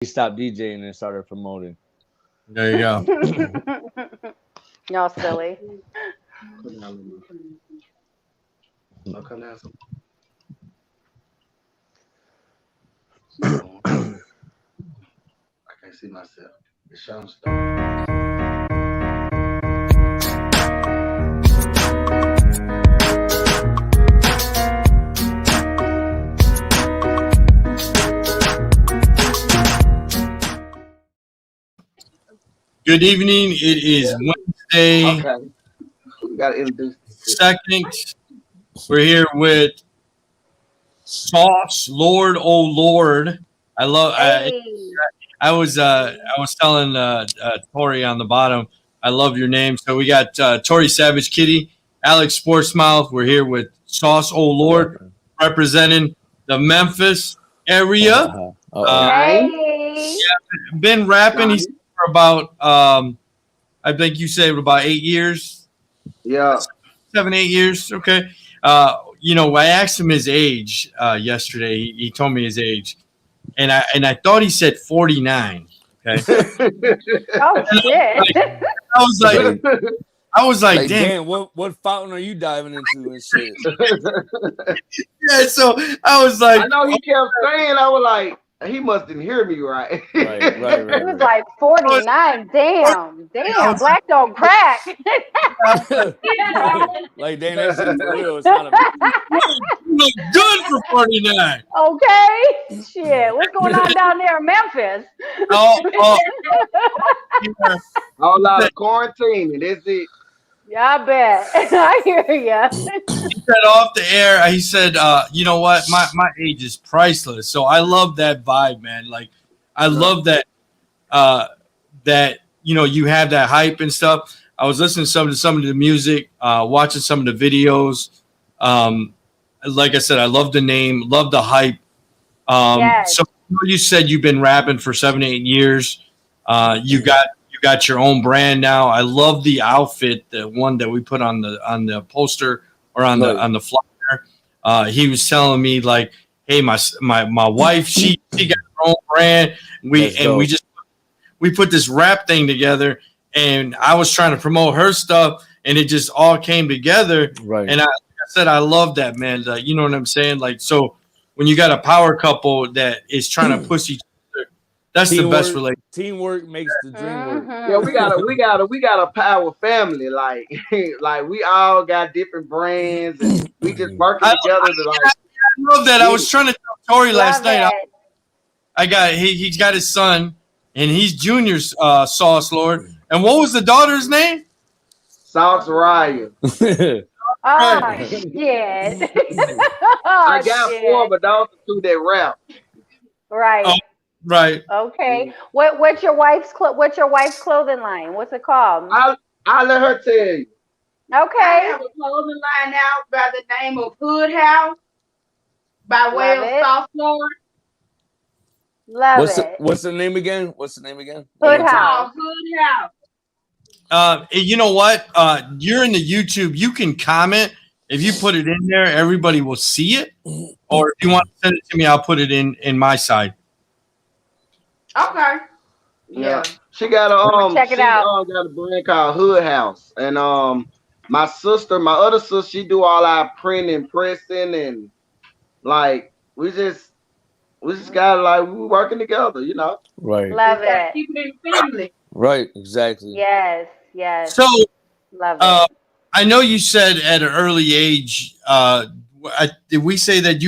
He stopped DJing and started promoting. There you go. Y'all silly. I'll come down some. I can't see myself. It's Sean Stone. Good evening. It is Wednesday, Okay. We got to introduce. 2nd. We're here with SauceLord Oh Lord. I love. Hey. I was telling Tori on the bottom. I love your name. So we got Tori Savage Kitty, Alex Sportsmouth. We're here with Sauce Oh Lord, representing the Memphis area. Hey. Been rapping. He's for about I think you said about 8 years. Yeah. 7, 8 years. Okay. I asked him his age yesterday. He told me his age, and I thought he said 49. Okay. Oh shit. I was like, damn. What fountain are you diving into and shit? Yeah. So I was like, I know he kept saying. I was like, he must didn't hear me right. Right. It was like 49. Damn. Black don't crack. Like, damn, that shit for real. It's not a you look good for 49. Okay. Shit. What's going on down there in Memphis? Whole lot of quarantining. That's it. Yeah, I bet. I hear ya. He said off the air, he said, you know what? My age is priceless. So I love that vibe, man. Like, I love that, you have that hype and stuff. I was listening to some of the music, watching some of the videos. Like I said, I love the name, love the hype. Yes. So you said you've been rapping for 7, 8 years. You got your own brand now. I love the outfit, the one that we put on the poster or on the flyer. He was telling me like, hey, my wife, she got her own brand. We put this rap thing together, and I was trying to promote her stuff, and it just all came together. Right. And I said, I love that, man. Like, you know what I'm saying? Like, so when you got a power couple that is trying to push each other, that's the best relationship. Teamwork makes the dream work. Yeah, we got a power family. Like, like we all got different brands, and we just working together. I love that. I was trying to tell Tori last night. He's got his son, and he's Junior's SauceLord. And what was the daughter's name? Sauce Riots. Oh shit. I got 4, but those are 2 that rap. Right. Oh, right. Okay. What's your wife's clothing line? What's it called? I'll let her tell you. I Okay. have a clothing line out by the name of Hood House by way Love of it. SauceLord. Love it. What's the name again? Hood House. Hood House. You know what? You're in the YouTube. You can comment. If you put it in there, everybody will see it. Or if you want to send it to me, I'll put it in my side. Okay. Yeah. She got a Check it out. got a brand called Hood House. And my other sister, she do all our printing and pressing, and like we just got like we working together, you know. Right. Love it. Keep it in family. Right. Exactly. Yes. So Love it. I know you said at an early age, did we say that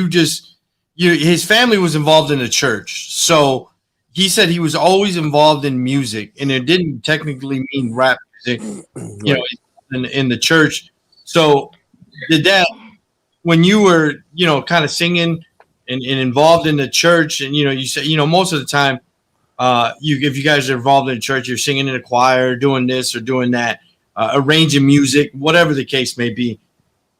his family was involved in the church? So he said he was always involved in music, and it didn't technically mean rap music, in the church. So did that, when you were, kind of singing and involved in the church, and, you said, most of the time, if you guys are involved in the church, you're singing in a choir, doing this or doing that, arranging music, whatever the case may be.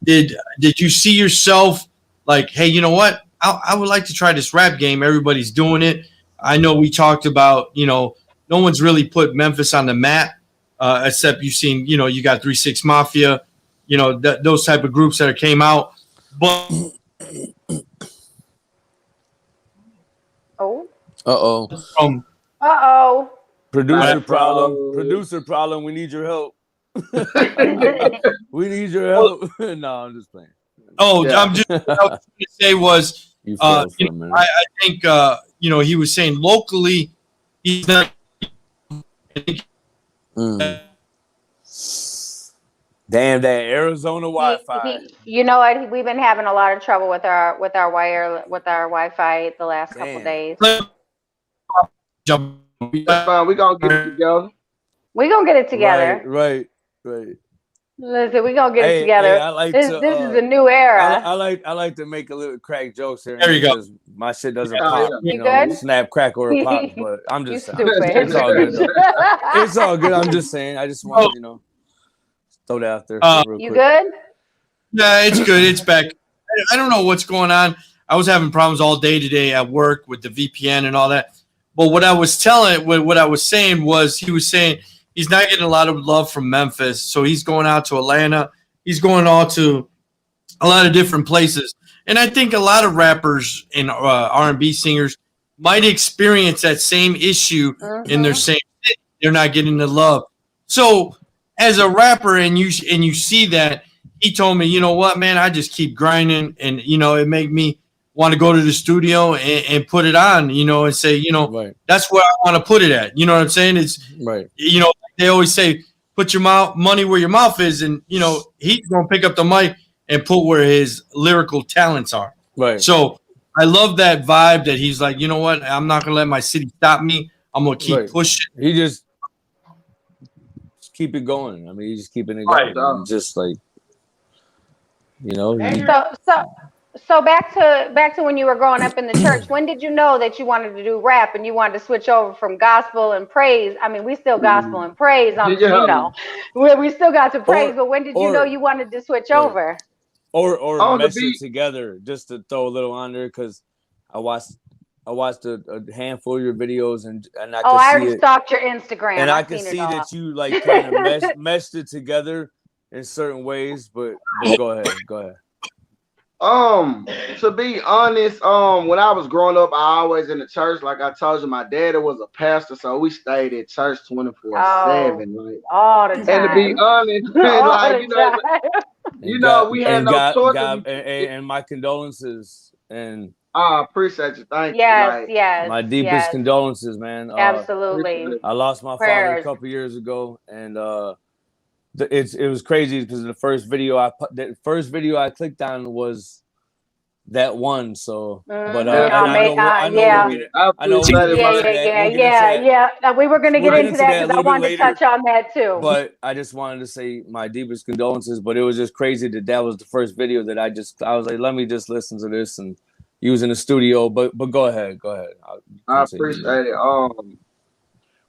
Did you see yourself like, hey, you know what? I would like to try this rap game. Everybody's doing it. I know we talked about, no one's really put Memphis on the map, except you've seen, you got 3-6 Mafia, those type of groups that came out. But Uh-oh. From Uh-oh. Producer Right. problem. Oh. Producer problem. We need your help. We need your Well, help. No, I'm just playing. Yeah. I'm just what I was going to say was You failed for you a know, minute. I think he was saying locally he's not. I think Mm. Damn that Arizona Wi-Fi. You know what? We've been having a lot of trouble with our Wi-Fi the last couple Damn. days. jump. That's fine. We're gonna get it together. We're gonna get it together. Right. Listen, we're gonna get it Hey, together. I like This to. is a new era. I like to make a little crack jokes here. There you go. Because my shit doesn't Yeah, pop. yeah. You good? Snap, crack, or it pops. But I'm You just. stupid. It's all good though. It's all good. I'm just saying. I just want to throw that out there real You quick. good? Yeah, it's good. It's back. I don't know what's going on. I was having problems all day today at work with the VPN and all that. But what I was saying was he was saying he's not getting a lot of love from Memphis, so he's going out to Atlanta. He's going out to a lot of different places, and I think a lot of rappers and R&B singers might experience that same issue in their same city. They're not getting the love. So as a rapper, and you see that, he told me, you know what, man, I just keep grinding, and it made me want to go to the studio and put it on, and say, Right. that's where I want to put it at. You know what I'm saying? It's Right. they always say, put your money where your mouth is, and he's gonna pick up the mic and put where his lyrical talents are. Right. So I love that vibe that he's like, you know what, I'm not gonna let my city stop me. I'm gonna keep pushing. He just keep it going. I mean, he's just keeping it Right. going. And just like So back to when you were growing up in the church. When did you know that you wanted to do rap and you wanted to switch over from gospel and praise? I mean, we still gospel and praise on, we still got to praise. But when did you know you wanted to switch over? Or mesh it together, just to throw a little on there, because I watched a handful of your videos and I could I already stalked your Instagram, and I could see that you like kind of meshed it together in certain ways. But go ahead. To be honest, when I was growing up, I always in the church. Like I told you, my daddy was a pastor, so we stayed at church 24/7. Like all the time. And to be honest, like we had no choice. And my condolences, and I appreciate you. Thank you. Yes. My deepest condolences, man. Absolutely. I lost my father a couple years ago, and it was crazy because the first video I clicked on was that one. So, but I know we were gonna get into that because I wanted to touch on that too. But I just wanted to say my deepest condolences. But it was just crazy that was the first video that I was like, let me just listen to this and use in the studio. But go ahead. I appreciate it.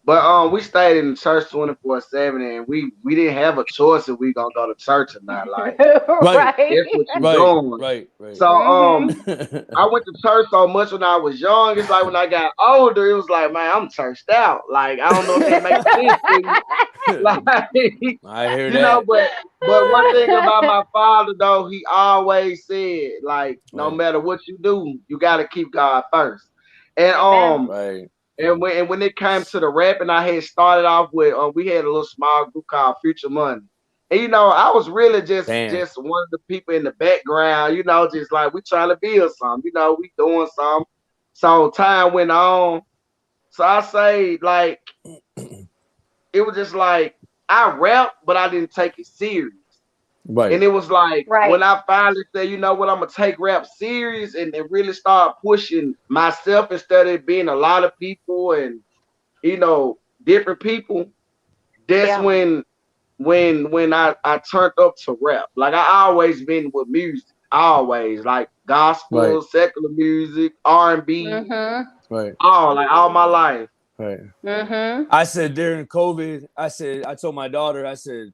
But we stayed in the church 24/7, and we didn't have a choice if we gonna go to church or not. Like, right. That's what you're doing. Right. So I went to church so much when I was young. It's like when I got older, it was like, man, I'm churched out. Like, I don't know if that makes sense to you. Like, I hear that. But one thing about my father though, he always said, like, no matter what you do, you gotta keep God first. And right. And when it came to the rapping, I had started off with we had a little small group called Future Money. And I was really just one of the people in the background, just like we trying to build something, we doing something. So time went on. So I say like it was just like I rap, but I didn't take it serious. Right. And it was like when I finally said, you know what, I'm gonna take rap serious and really start pushing myself instead of being a lot of people and different people. That's when I turned up to rap. Like I always been with music, always like gospel, secular music, R&B, all my life. Right. I said during COVID, I told my daughter, I said,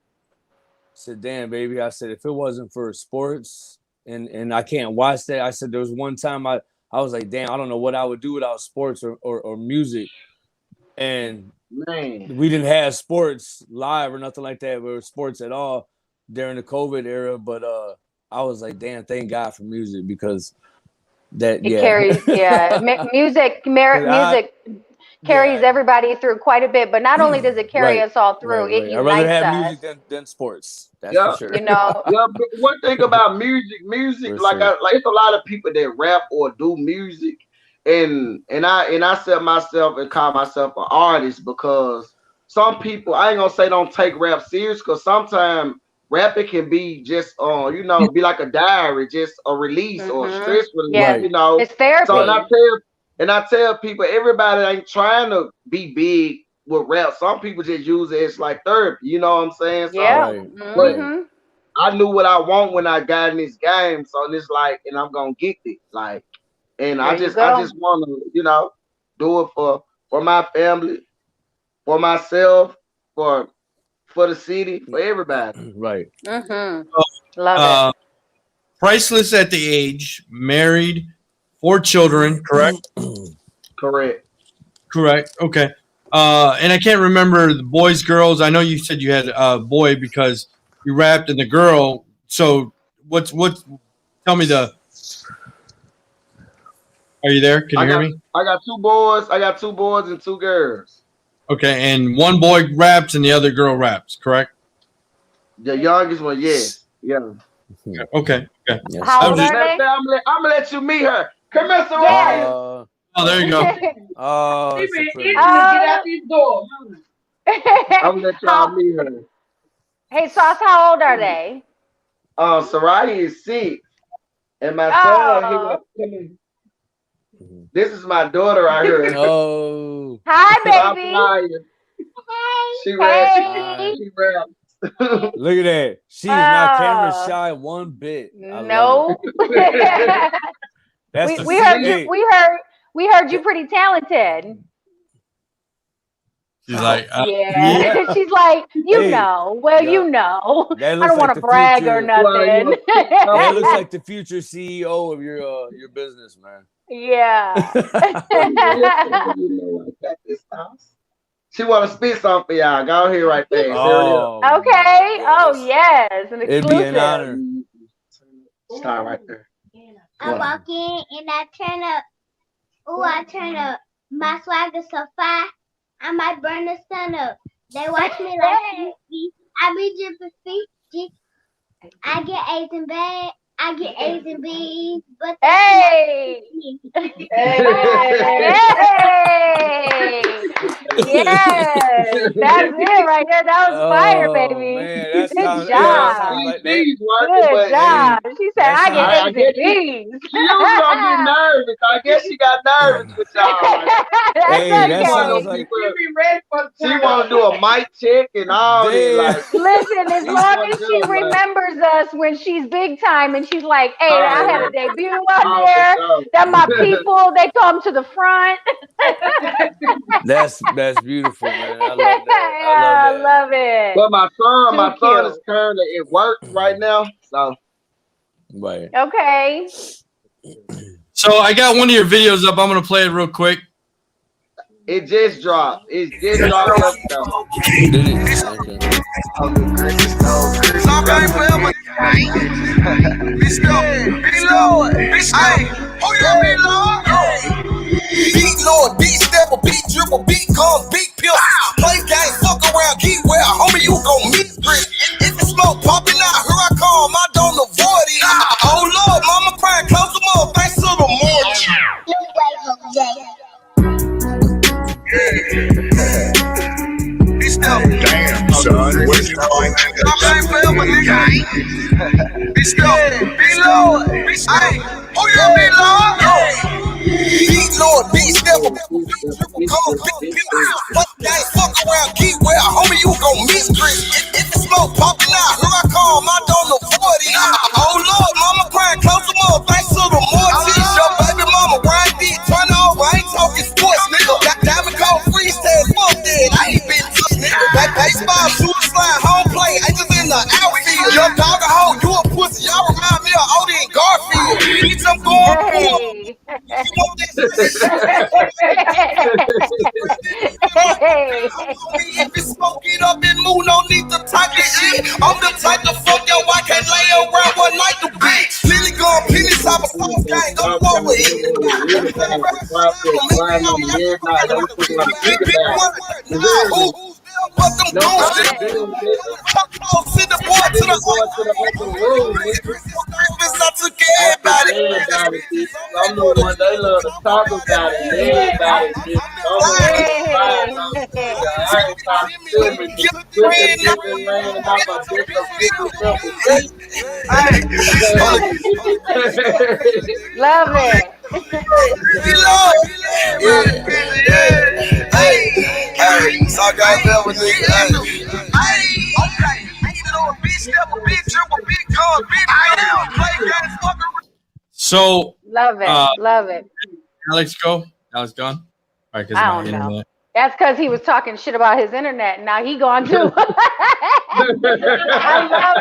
damn, baby. I said, if it wasn't for sports and I can't watch that, I said, there was one time I was like, damn, I don't know what I would do without sports or music. And we didn't have sports live or nothing like that, or sports at all during the COVID era. But I was like, damn, thank God for music, because That it carries, music carries everybody through quite a bit, but not only does it carry us all through, it unites I'd rather have us. music than sports. That's for sure. You know. But one thing about music, like it's a lot of people that rap or do music, and I set myself and call myself an artist because some people, I ain't gonna say don't take rap serious, because sometimes rapping can be just be like a diary, just a release or stress relief, It's therapy. So I tell people, everybody ain't trying to be big with rap. Some people just use it as like therapy, you know what I'm saying? So, I knew what I want when I got in this game, so it's like, and I'm gonna get it, like, and I just want to, do it for my family, for myself, for the city, for everybody. Right. Love it. Priceless at the age, married, 4 children, correct? Correct. Okay. And I can't remember the boys, girls. I know you said you had a boy because you rapped, and the girl. So what's tell me the. Are you there? Can you hear me? I got 2 boys. I got 2 boys and 2 girls. Okay, and one boy raps and the other girl raps, correct? The youngest one, yes. Yeah. Okay. Yes. How old are they? I'm gonna let you meet her. Come here, Soraya. Oh, there you go. Get out these doors. I'm gonna let y'all meet her. Hey, Sauce, how old are they? Soraya is 6, and my son. This is my daughter right here. Oh. Hi, baby. She raps. She raps. Look at that. She is not camera shy one bit. No. That's we heard you pretty talented. She's like, She's like, you know. I don't want to brag or nothing. That looks like the future CEO of your business, man. Yeah. She want to spit something for y'all. Go ahead right there. Oh, okay. Yes. Oh, yes. An exclusive. It'd be an honor. Start right there. I walk in and I turn up. My swagger so fire, I might burn the sun up. They watch me like me. I be dripping feet. I get A's and bad. I get A's and B's, but hey! Yes, that's it right there. That was fire, baby. Man, good job. Good job. She said, I get A's and B's. She was gonna get nervous. I guess she got nervous with y'all. She want to do a mic check and all that. Listen, as long as she remembers us when she's big time and she's like, hey, I had a debut out there. They're my people. They come to the front. That's beautiful, man. I love that. I love it. But my son is currently at work right now. So right. Okay. So I got one of your videos up. I'm gonna play it real quick. It just dropped. It just dropped. Beat Lord, beat stepper, beat dribble, beat guns, beat pills. Play game, fuck around, keep well, homie, you gon' miss grip. If the smoke popping out, here I come, I don't avoid it. Oh Lord, mama crying, close them up, thanks to the Damn, son, what is going Beat Lord, beat stepper, fuck gang, fuck around, keep well, homie, you gon' miss grip. If the smoke popping out, here I come, I don't avoid it. Oh Lord, mama crying, close them up, thanks to the mortgage. Your baby mama, grind deep, turn over, I ain't talking sports, nigga. Got diamond cold freestyle, fuck that, I ain't been touched, nigga. That baseball, shooter, slide, home play, ain't just in the outfield. Your dog a hoe, you a pussy, y'all remind me of Odie and Garfield. Bitch, I'm going for it. If it's smoke it up and move, no need to type this shit. I'm the type to fuck your wife, can't lay around one night to bitch. Lily gun, penny top of sauce, I'm telling you, we was having the process flying on me every night. I was just want to think about it. No Love fucking it. deal, nigga. Send the boy to the other room, nigga. I took everybody, bitch. I'm the one they love to talk about it. Everybody, bitch. I'm the one that flies on the nigga. I ain't talking to me. With the bitch laying off my bitch of 50 Love it. So Love it. Love it. Alex, go. Alex gone. All right, because I my don't internet. know. That's because he was talking shit about his internet, and now he gone too. I love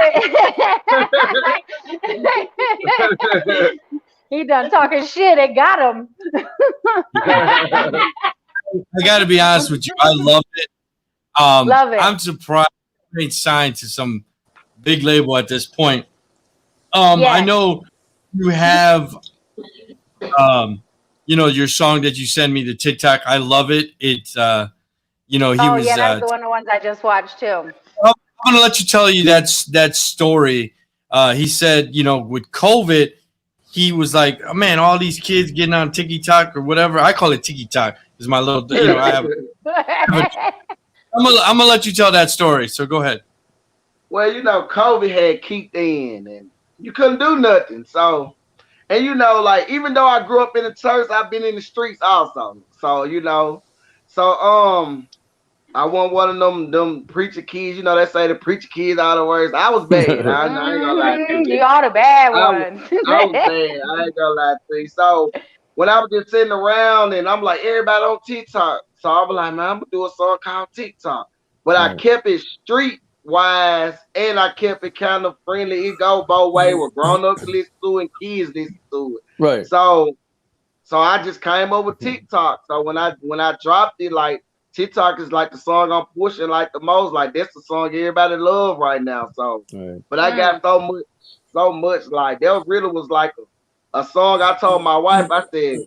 it. He done talking shit. It got him. I got to be honest with you. I loved it. Love it. I'm surprised they ain't signed to some big label at this point. Yes. I know you have, your song that you send me, the TikTok. I love it. It's, he was. Yeah, that's one of the ones I just watched too. I'm gonna let you tell you that story. He said, with COVID, he was like, oh, man, all these kids getting on TikTok or whatever. I call it TikTok. Is my little, I have. I'm gonna let you tell that story. So go ahead. Well, COVID had kicked in and you couldn't do nothing. So, and even though I grew up in the church, I've been in the streets also. So, I wasn't one of them preacher kids. They say the preacher kids all the words. I was bad. I ain't gonna lie to you. You all the bad ones. I was bad. I ain't gonna lie to you. So when I was just sitting around and I'm like, everybody on TikTok. So I was like, man, I'm gonna do a song called TikTok. But I kept it street wise and I kept it kind of friendly. It go both ways where grown ups listen to it and kids listen to it. Right. So I just came over TikTok. So when I dropped it, like TikTok is like the song I'm pushing like the most. Like that's the song everybody love right now. So, but I got so much like that really was like a song. I told my wife, I said,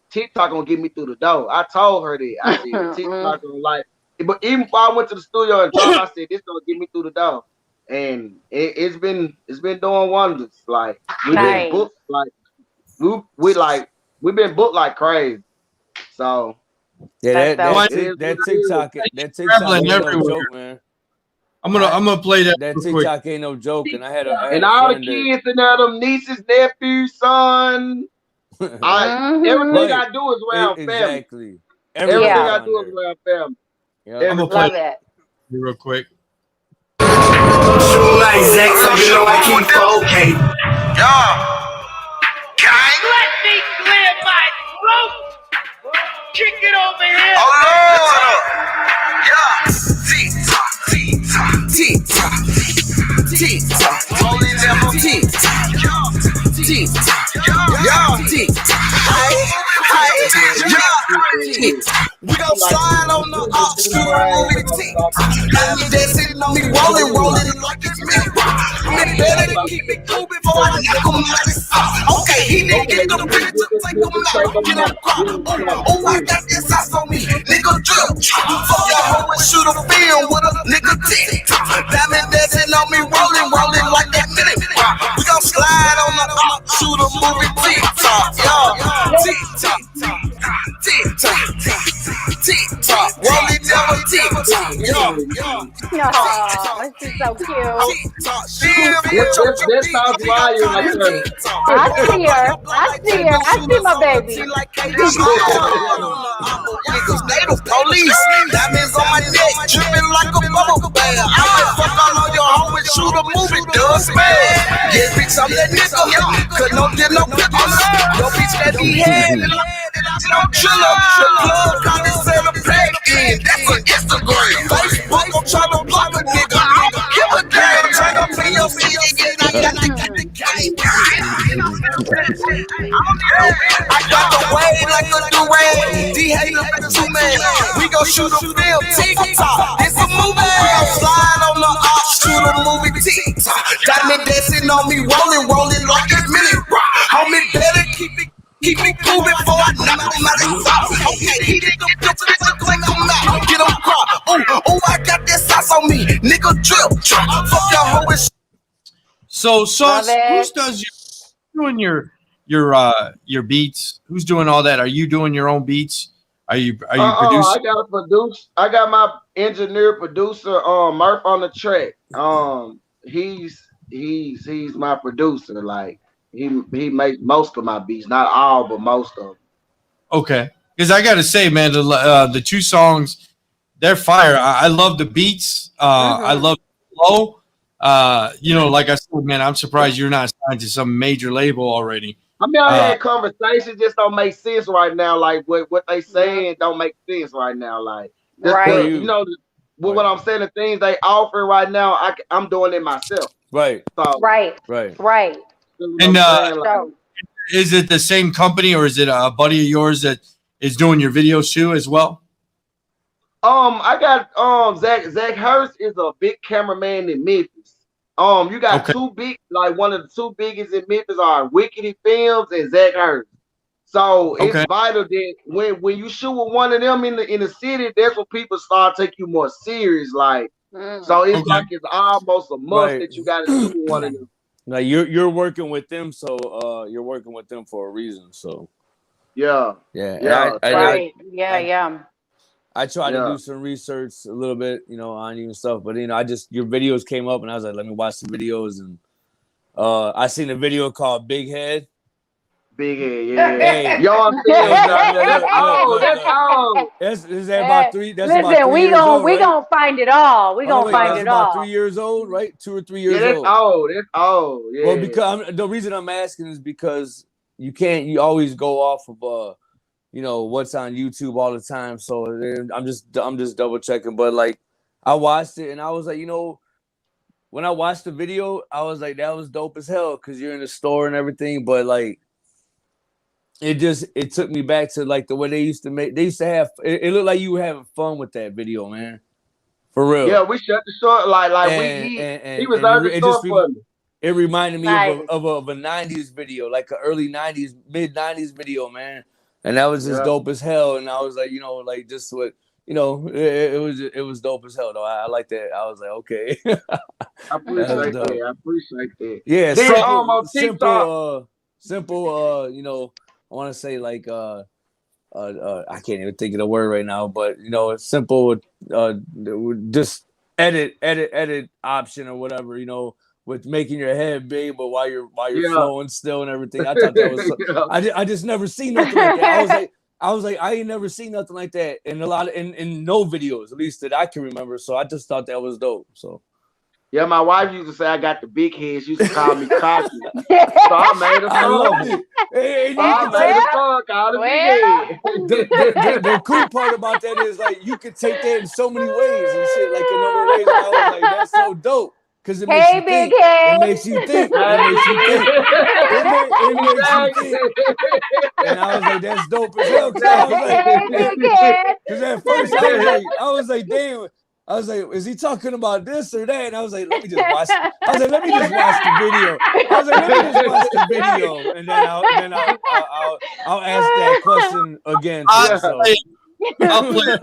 TikTok gonna get me through the door. I told her that. I said TikTok gonna like. But even if I went to the studio and dropped, I said this gonna get me through the door. And it's been doing wonders. Like we've been booked like we've been booked like crazy. So. Yeah, that TikTok ain't no joke, man. I'm gonna play that. That TikTok ain't no joke, and I had all the kids and them nieces, nephews, son. Everything I do is around family. Exactly. Everything I do is around family. Yeah. I'm gonna play it real quick. Like Zach, so you know I keep focused. Let me clear my throat. Kick it over here. Oh Lord. Yeah. TikTok, TikTok, TikTok, TikTok. Rolling down on TikTok. TikTok. Yeah. TikTok. We gon' slide on the ops, moving TikTok. They sitting on me rolling like it's me. I'm better to keep it cool before I knock 'em like it's okay, he didn't get the bitch to take 'em out. Get him caught. Oh, I got this sauce on me. Nigga drip. Fuck your hoe and shoot a film with a nigga TikTok. Diamond dancing on me rolling like that minute. We gon' slide on the ops, shoot a movie TikTok. Yo, TikTok. TikTok, rolling down with TikTok. Yo, she's so cute. That sounds wild like her. I see her. I see my baby. Niggas, they the police. Diamonds on my neck, dripping like a bubble bath. I might fuck all on your hoe and shoot a movie, does man. Yeah, bitch, I'm that nigga. Cause no pickle. Yo, bitch, that be head. No chiller. The plug got this celebrate in. That's an Instagram. Facebook, I'm trying to block a nigga. I don't give a damn. Turn up in your feet again. I got the game. I got the way like a durag. D-Hay look like 2 man. We gon' shoot a film TikTok. It's a movie. Slide on the ops, shoot a movie TikTok. Got me dancing on me, rolling like it's minute rock. Homie, better Keep me moving before I knock them out of sauce. Okay, he nigga bitches to click them out. Get them car. Oh, I got that sauce on me. Nigga drip. Fuck your hoe and shit. So, Sauce, who's doing your beats? Who's doing all that? Are you doing your own beats? Are you producing? I got a produce. I got my engineer producer Murph on the track. He's my producer. Like he makes most of my beats, not all, but most of them. Okay, because I gotta say, man, the two songs, they're fire. I love the beats. I love the flow. You know, like I said, man, I'm surprised you're not signed to some major label already. I mean, I had conversations just don't make sense right now. Like what they saying don't make sense right now. Like, right, you know, what I'm saying, the things they offer right now, I'm doing it myself. Right. So, right. And is it the same company or is it a buddy of yours that is doing your videos too as well? I got Zach Hurst is a big cameraman in Memphis. You got two big, like one of the two biggest in Memphis are Wickedy Films and Zach Hurst. So it's vital that when you shoot with one of them in the city, that's when people start taking you more serious. Like, so it's like it's almost a must that you got to shoot with one of them. Like you're working with them, so you're working with them for a reason. So yeah. I tried to do some research a little bit, you know, on you and stuff, but you know, your videos came up and I was like, let me watch the videos, and I seen a video called Big Head. Big Head, yeah. Hey, y'all that's old. That's about 3. That's Listen, about 3 years old, we gonna find it all. We gonna find it all. About 3 years old, right? 2 or 3 years old. That's old. Yeah. Well, because the reason I'm asking is because you always go off of you know what's on YouTube all the time. So I'm just double checking. But like I watched it and I was like, you know, when I watched the video, I was like, that was dope as hell because you're in the store and everything. But like it took me back to like the way they used to make. They used to have. It looked like you were having fun with that video, man. For real. Yeah, we shut the store he was out the store for me. It reminded me of a 90s video, like an early 90s, mid 90s video, man. And that was just dope as hell. And I was like, you know, like just what, you know, it was dope as hell though. I like that. I was like, okay. I appreciate that. Yeah, simple, you know, I want to say like I can't even think of the word right now, but you know, it's simple just edit option or whatever, you know, with making your head big, but while you're flowing still and everything. I thought that was I just never seen nothing like that. I was like, I ain't never seen nothing like that in in no videos, at least that I can remember. So I just thought that was dope. So yeah, my wife used to say I got the big head. She used to call me cocky. So I made a song. I loved it. Hey, the cool part about that is like you could take that in so many ways and shit, like in other ways. And I was like, that's so dope. Because it makes you think. It makes you think. And I was like, that's dope as hell. Because at first I was like, damn. I was like, is he talking about this or that? And I was like, let me just watch. I was like, let me just watch the video. I was like, let me just watch the video, and then I'll ask that question again. I'll play.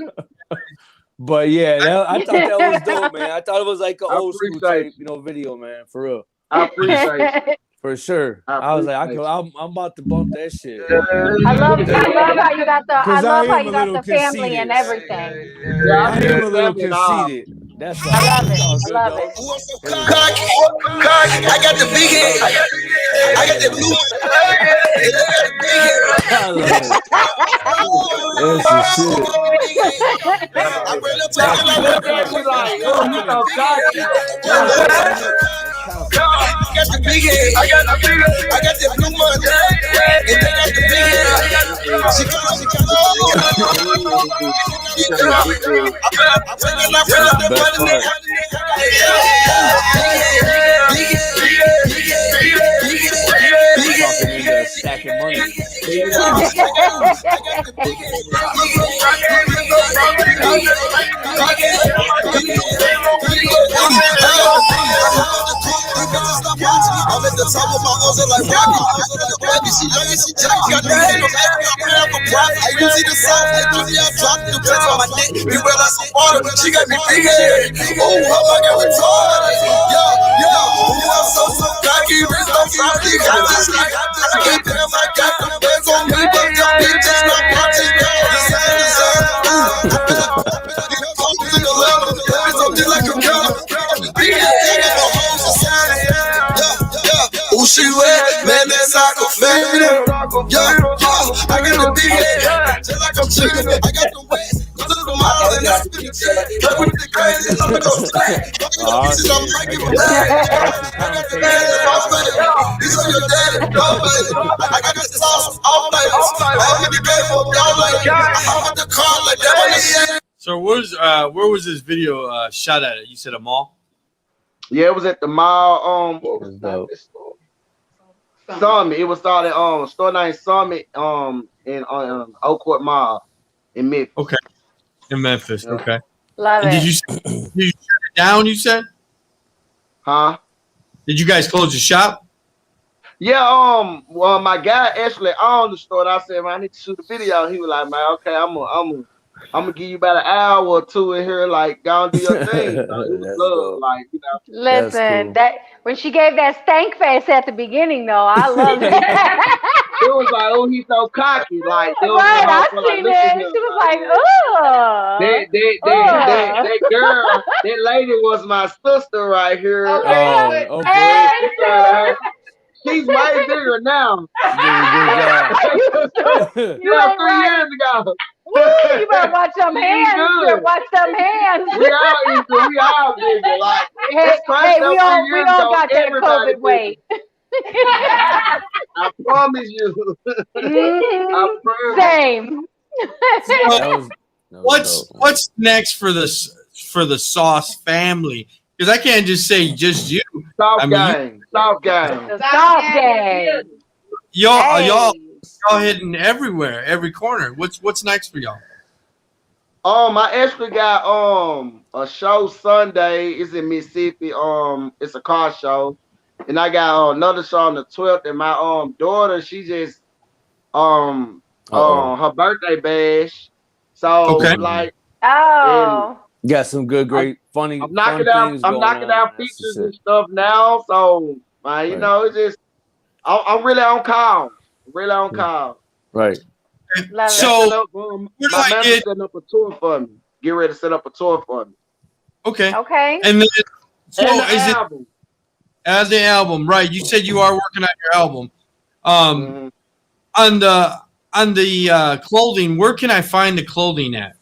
But yeah, I thought that was dope, man. I thought it was like an old school type, you know, video, man. For real. I appreciate it. For sure. I was like, I'm about to bump that shit. I love how you got the family and everything. Yeah, I am a little conceited. That's all. I love it. Cocky. I got the big head. I got the blue. I love it. That's the shit. I bring up I got the big head. I got the blue one. And they got the big head. She come. I'm bring up the money. Stacking money. I'm at the top of my arms like Rocky. baby. She young and she jack. Got the head of back. I'm have a profit. I use the sauce. I do the drop the bitch on my dick. You wet like some water. She got me big head. Oh, how I got retarded. Yeah. Ooh, I'm so cocky. Wrist on frosty. I just can't tell I got the bands on me, but the bitches not watching. Who she with? Man, that's Aquafina. Yeah. I got the big head, just like I'm chicken. I got the waist, go to the mall and I spin the check. Play with the crazy, I'm gonna go slack. I'm like give a bag. I got the man, off baby. These are your daddy, no baby. I got the sauce, off baby. I'm in the game for y'all like I'm at the car like that. So where was this video shot at? You said a mall? Yeah, it was at the mall. What was that store? Summit. It was started store named Summit in Oakwood Mall in Memphis. Okay. In Memphis. Yeah. Okay. Love and it. Did you shut it down, you said? Huh? Did you guys close the shop? Yeah, well my guy actually owned the store and I said, man, I need to shoot a video. He was like, man, okay, I'm gonna give you about an hour or two in here, like, go and do your thing. So it was love, like, you know. Listen, cool. that when she gave that stank face at the beginning, though, I love it. It was like, oh, he's so cocky, like, right, I seen it. She was like, oh. That girl, that lady was my sister right here. Okay. Okay. She's way bigger now. You 3 years ago. Woo, you better watch them hands. You better watch them hands. We all bigger. Like, hey, we all got that COVID weight. I promise you. I promise. Same. What's next for the Sauce family? Because I can't just say just you. South gang. The Sauce gang. Y'all hitting everywhere, every corner. What's next for y'all? I actually got a show Sunday. It's in Mississippi. It's a car show, and I got another show on the 12th. And my daughter, she just her birthday bash. So like you got some good, funny. I'm knocking out features and stuff now. So you know, it's just I'm really on call. Right. So my manager setting up a tour for me. Get ready to set up a tour for me. Okay. And And then, the album. As the album, right? You said you are working on your album. On the clothing, where can I find the clothing at?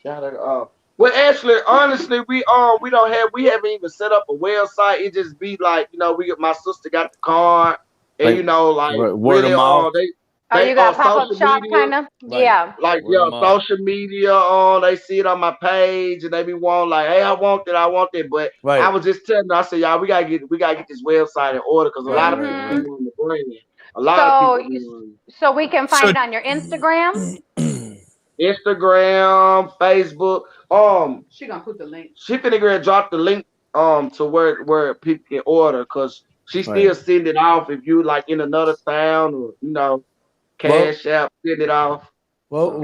Well, actually, honestly, we haven't even set up a website. It just be like, you know, my sister got the card, and you know, like word of mouth. You got pop-up shop kind of? Yeah. Like social media they see it on my page and they be wanting like, hey, I want it. But I was just telling them, I said, y'all, we gotta get this website in order because a lot of people want the brand. A lot of people. So we can find it on your Instagram? Instagram, Facebook. She gonna put the link. She finna drop the link to where people can order because she still send it off if you like in another town or you know. Cash out, send it off. Well,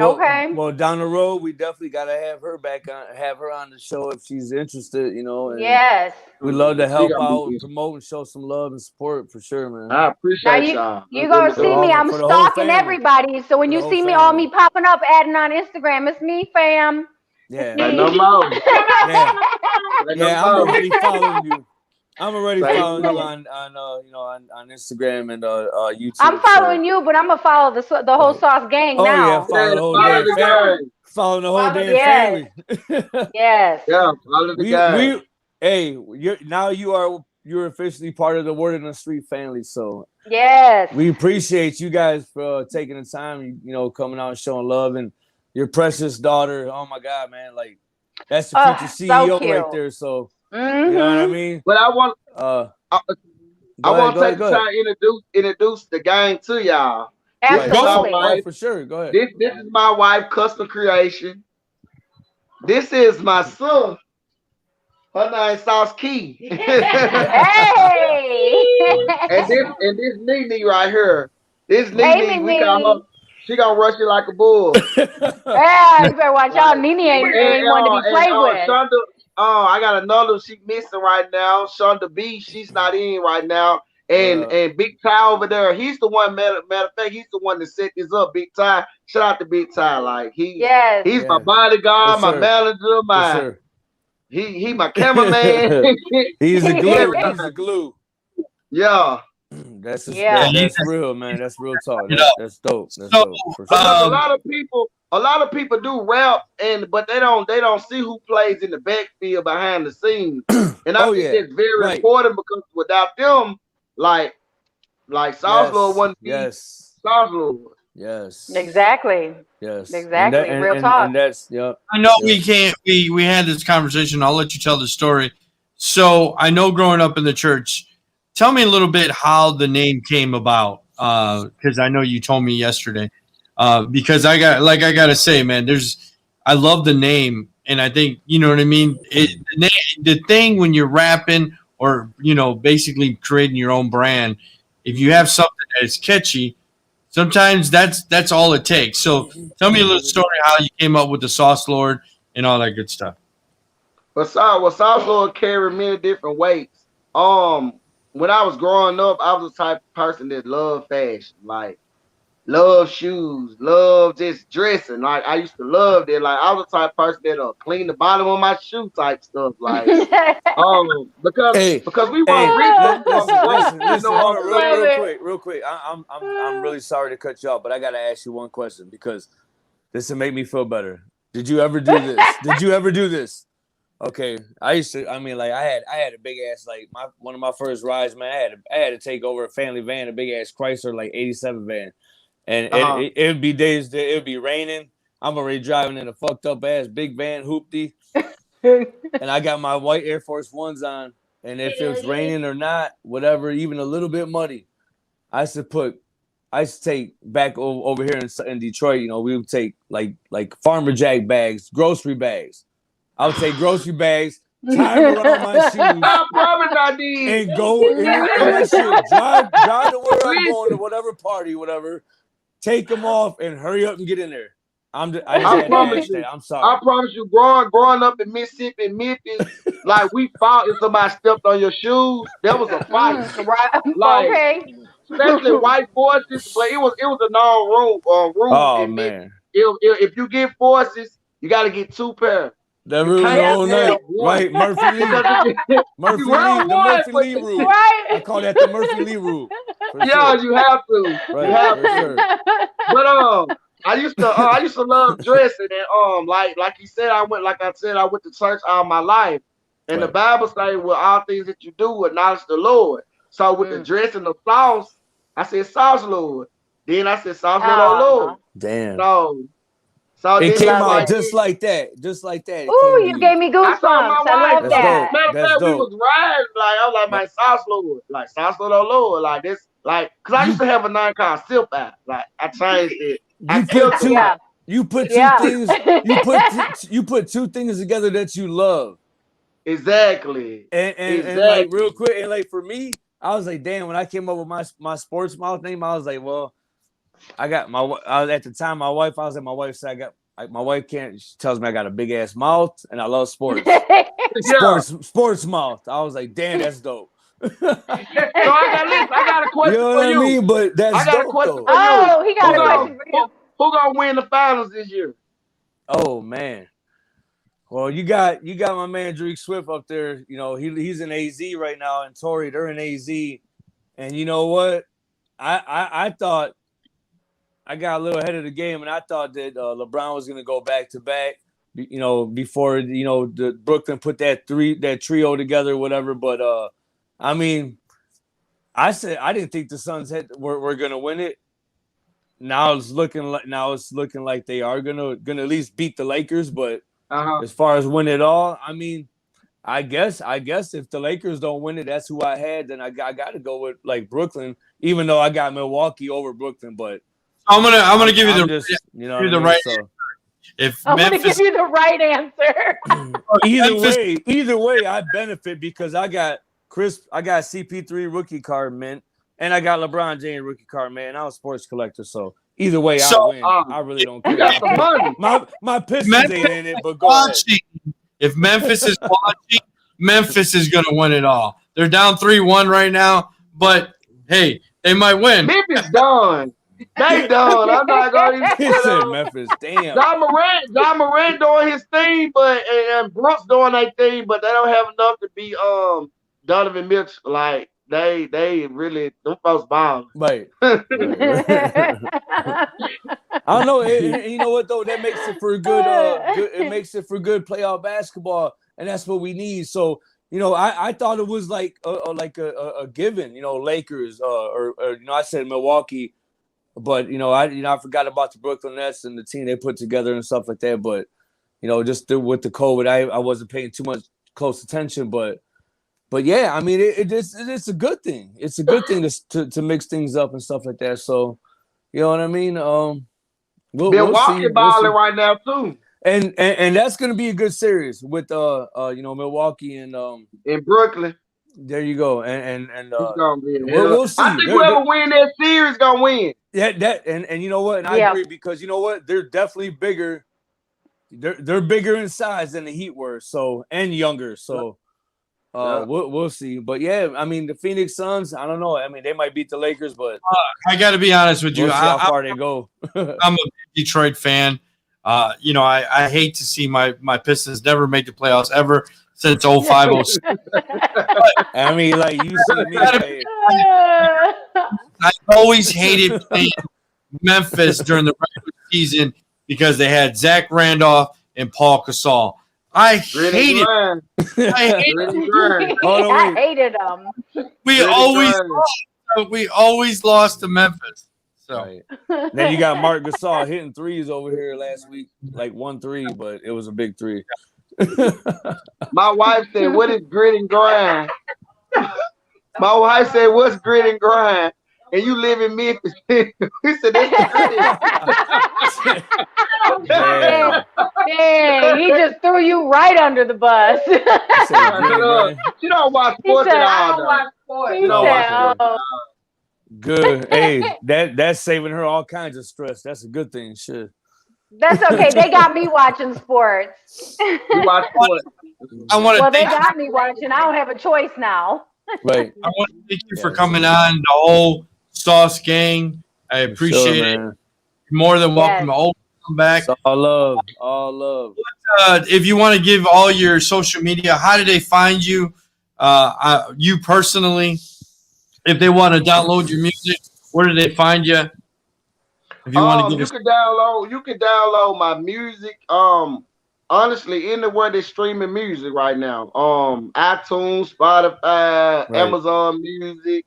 down the road, we definitely gotta have her on the show if she's interested, you know. And yes. We love to help out, promote, and show some love and support for sure, man. I appreciate y'all. You gonna see me? I'm stalking everybody. So when you see me popping up, adding on Instagram, it's me, fam. Yeah. No more. I'm already following you. I'm already following you on Instagram and YouTube. I'm following you, but I'm gonna follow the whole Sauce gang now. Yeah, following the whole damn family. Yes. Yeah, follow the gang. You're officially part of the Word in the Street family. So yes, we appreciate you guys for taking the time, you know, coming out and showing love and your precious daughter. Oh my God, man, like that's the future CEO right there. So. You know what I mean? But I want to take the time to introduce the gang to y'all. Absolutely. For sure. Go ahead. This is my wife, Custom Creation. This is my son, Her name Sauce Key. Hey. and this Nene right here. This Nene, we got her. She gonna rush you like a bull. Yeah, you better watch out. Nene ain't one to be played with. Shonda, I got another. She missing right now. Shonda B. She's not in right now. And Big Ty over there. He's the one. Matter of fact, he's the one that set this up. Big Ty. Shout out to Big Ty. Like he's my bodyguard, my manager, he my cameraman. He's the glue. He's the glue. Yeah. That's real, man. That's real talk. That's dope. That's dope. For sure. A lot of people do rap, but they don't see who plays in the backfield behind the scenes. And I think that's very important because without them, like SauceLord wouldn't be SauceLord. Yes. Exactly. Yes. Exactly. Real talk. And that's I know we can't. We had this conversation. I'll let you tell the story. So I know growing up in the church. Tell me a little bit how the name came about, because I know you told me yesterday. Because I gotta say, man, I love the name, and I think you know what I mean. The thing when you're rapping or basically creating your own brand, if you have something that is catchy, sometimes that's all it takes. So tell me a little story how you came up with the SauceLord and all that good stuff. Well, SauceLord carried many different weights. When I was growing up, I was the type of person that loved fashion, like love shoes, love just dressing. Like I used to love that. Like I was the type of person that'll clean the bottom of my shoe type stuff. Like because we weren't rich. Listen, real quick. I'm really sorry to cut you off, but I gotta ask you one question because this will make me feel better. Did you ever do this? Okay, I had a big ass, like one of my first rides, man. I had to take over a family van, a big ass Chrysler, like 87 van, and it'd be days that it'd be raining. I'm already driving in a fucked up ass big van, hoopty, and I got my white Air Force Ones on, and if it was raining or not, whatever, even a little bit muddy, I used to take back over here in Detroit. We would take like Farmer Jack bags, grocery bags. I would take grocery bags, tie them around my shoes, and go in my shoes. Drive to where I'm going to whatever party, whatever. Take them off and hurry up and get in there. I'm sorry. I promise you, growing up in Mississippi, Memphis, like we fought if somebody stepped on your shoes. That was a fight. Like, especially white forces. Like it was a known rule. Oh man! If you get forces, you got to get 2 pairs. That rule all night, right? Murphy Lee. The Murphy Lee rule. Right. I call that the Murphy Lee rule. Yeah, you have to. Right, you have to. Sure. But I used to love dressing, and like you said, I went to church all my life, and the Bible says, "With all things that you do, acknowledge the Lord." So with the dress and the sauce, I said SauceLord. Then I said SauceLord Oh Lord. Damn. So it came out just like that. Ooh, you gave me goosebumps. I love that. Matter of fact, we was riding, like I was like, my SauceLord, like SauceLord Oh Lord, like this, like, cause I used to have a name called Silp Out. Like I changed it. You put two things. You put 2 things together that you love. Exactly. And like real quick, and like for me, I was like, damn. When I came up with my sports mouth name, I was like, well. I was at the time my wife. I was at my wife said my wife can't. She tells me I got a big ass mouth and I love sports. sports mouth. I was like, damn, that's dope. So I got a question for you. I mean? But that's I got dope, a question though. for you. Oh, he got a question for you. Who gonna win the finals this year? Oh man. Well, you got my man Drake Swift up there. He's in AZ right now, and Tory, they're in AZ. And you know what? I thought. I got a little ahead of the game, and I thought that LeBron was going to go back to back, before the Brooklyn put that trio together, or whatever. But I mean, I said I didn't think the Suns were going to win it. Now it's looking like they are gonna at least beat the Lakers. But as far as win it all, I mean, I guess if the Lakers don't win it, that's who I had. Then I got to go with like Brooklyn, even though I got Milwaukee over Brooklyn, but. I'm gonna give you the right. So. If I'm Memphis, gonna give you the right answer. Either way, I benefit because I got CP3 rookie card mint, and I got LeBron James rookie card mint, and I'm a sports collector. So either way, I win. I really don't care. got some money. My Pistons ain't in it, but go ahead. If Memphis is watching, Memphis is going to win it all. They're down 3-1 right now, but hey, they might win. Memphis done. They done. I'm not going to He said Memphis. Damn. John Moran doing his thing, but and Brooks doing their thing, but they don't have enough to be Donovan Mitchell. Like they really them folks bomb. Right. I don't know. You know what though? That makes it for good. It makes it for good playoff basketball, and that's what we need. So you know, I thought it was like a given. You know, Lakers or you know, I said Milwaukee. But I forgot about the Brooklyn Nets and the team they put together and stuff like that. But just with the COVID, I wasn't paying too much close attention. But yeah, I mean, it's a good thing. It's a good thing to mix things up and stuff like that. So you know what I mean. Milwaukee balling right now too, and that's gonna be a good series with Milwaukee and in Brooklyn. There you go, and we'll see. I think whoever win that series gonna win. Yeah, and you know what? And I agree because you know what? They're definitely bigger. They're bigger in size than the Heat were, and younger. So we'll see. But yeah, I mean the Phoenix Suns. I don't know. I mean they might beat the Lakers, but I got to be honest with you. We'll see how far they go. I'm a Detroit fan. I hate to see my Pistons never make the playoffs ever. Since 05, I mean, like you see me. I always hated playing Memphis during the regular season because they had Zach Randolph and Paul Gasol. I hated them. We always lost to Memphis. So right. Then you got Mark Gasol hitting threes over here last week, like 1 3, but it was a big 3. My wife said, "What is grit and grind?" My wife said, "What's grit and grind?" And you live in Memphis. He said, "That's grit." Dang, he just threw you right under the bus. You don't watch sports at all. Good. Hey, that's saving her all kinds of stress. That's a good thing. Shit. That's okay. They got me watching sports. You watch sports. They got me watching. I don't have a choice now. Right. I want to thank you for coming on, the whole Sauce gang. I appreciate it. You're more than welcome. Yes. Come back. It's all love. All love. If you want to give all your social media, how do they find you? You personally, if they want to download your music, where do they find you? If you want to give you can download my music. Honestly, anywhere they're streaming music right now. iTunes, Spotify, right. Amazon Music,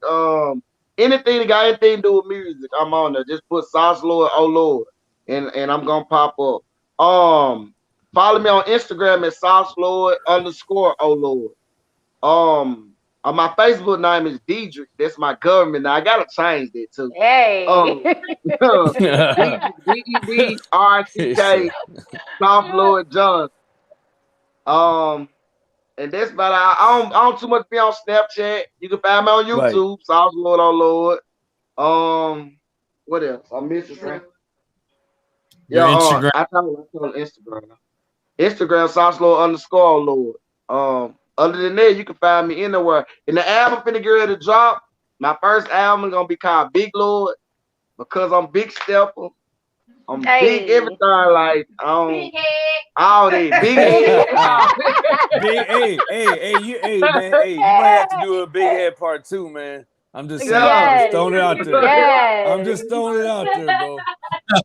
anything that got anything to do with music, I'm on there. Just put SauceLord Oh Lord, and I'm gonna pop up. Follow me on Instagram at SauceLord _Oh Lord. My Facebook name is Gehrig. That's my government. Now I gotta change that too. Hey. DEDRCK SauceLord Johnson. And that's about I don't too much be on Snapchat. You can find me on YouTube, right. SauceLord Oh Lord. What else? I'm missing something. Instagram. I told Instagram. Instagram SauceLord _Oh Lord. Other than that, you can find me anywhere. And the album finna get ready to drop. My first album is gonna be called Big Lord because I'm big stepper. I'm big everything. Like big head. All that big head. Hey, man. Hey, you might have to do a big head part 2, man. I'm just saying. I'm just throwing it out there. Yes. I'm just throwing it out there, bro.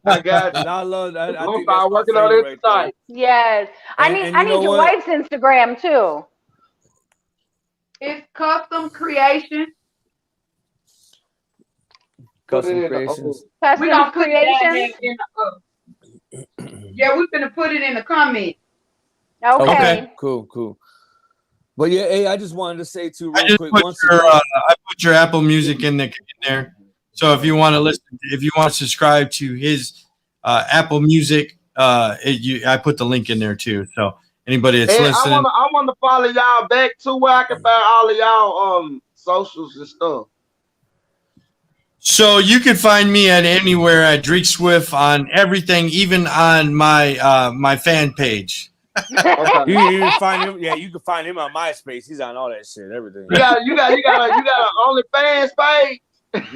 I got you. I love that. I think I'm working on it tonight. Yes. I need your wife's Instagram too. It's custom creation. Custom creations. Custom creations. Yeah, we're gonna put it in the comment. Okay. Cool. But yeah, hey, I just wanted to say too real quick. I put your Apple Music in there. So if you want to listen, if you want to subscribe to his Apple Music, I put the link in there too. So anybody that's listening, I want to follow y'all back to where I can find all of y'all socials and stuff. So you can find me at anywhere at Drake Swift on everything, even on my my fan page. Okay. You can find him. Yeah, you can find him on MySpace. He's on all that shit, everything. You got an OnlyFans page.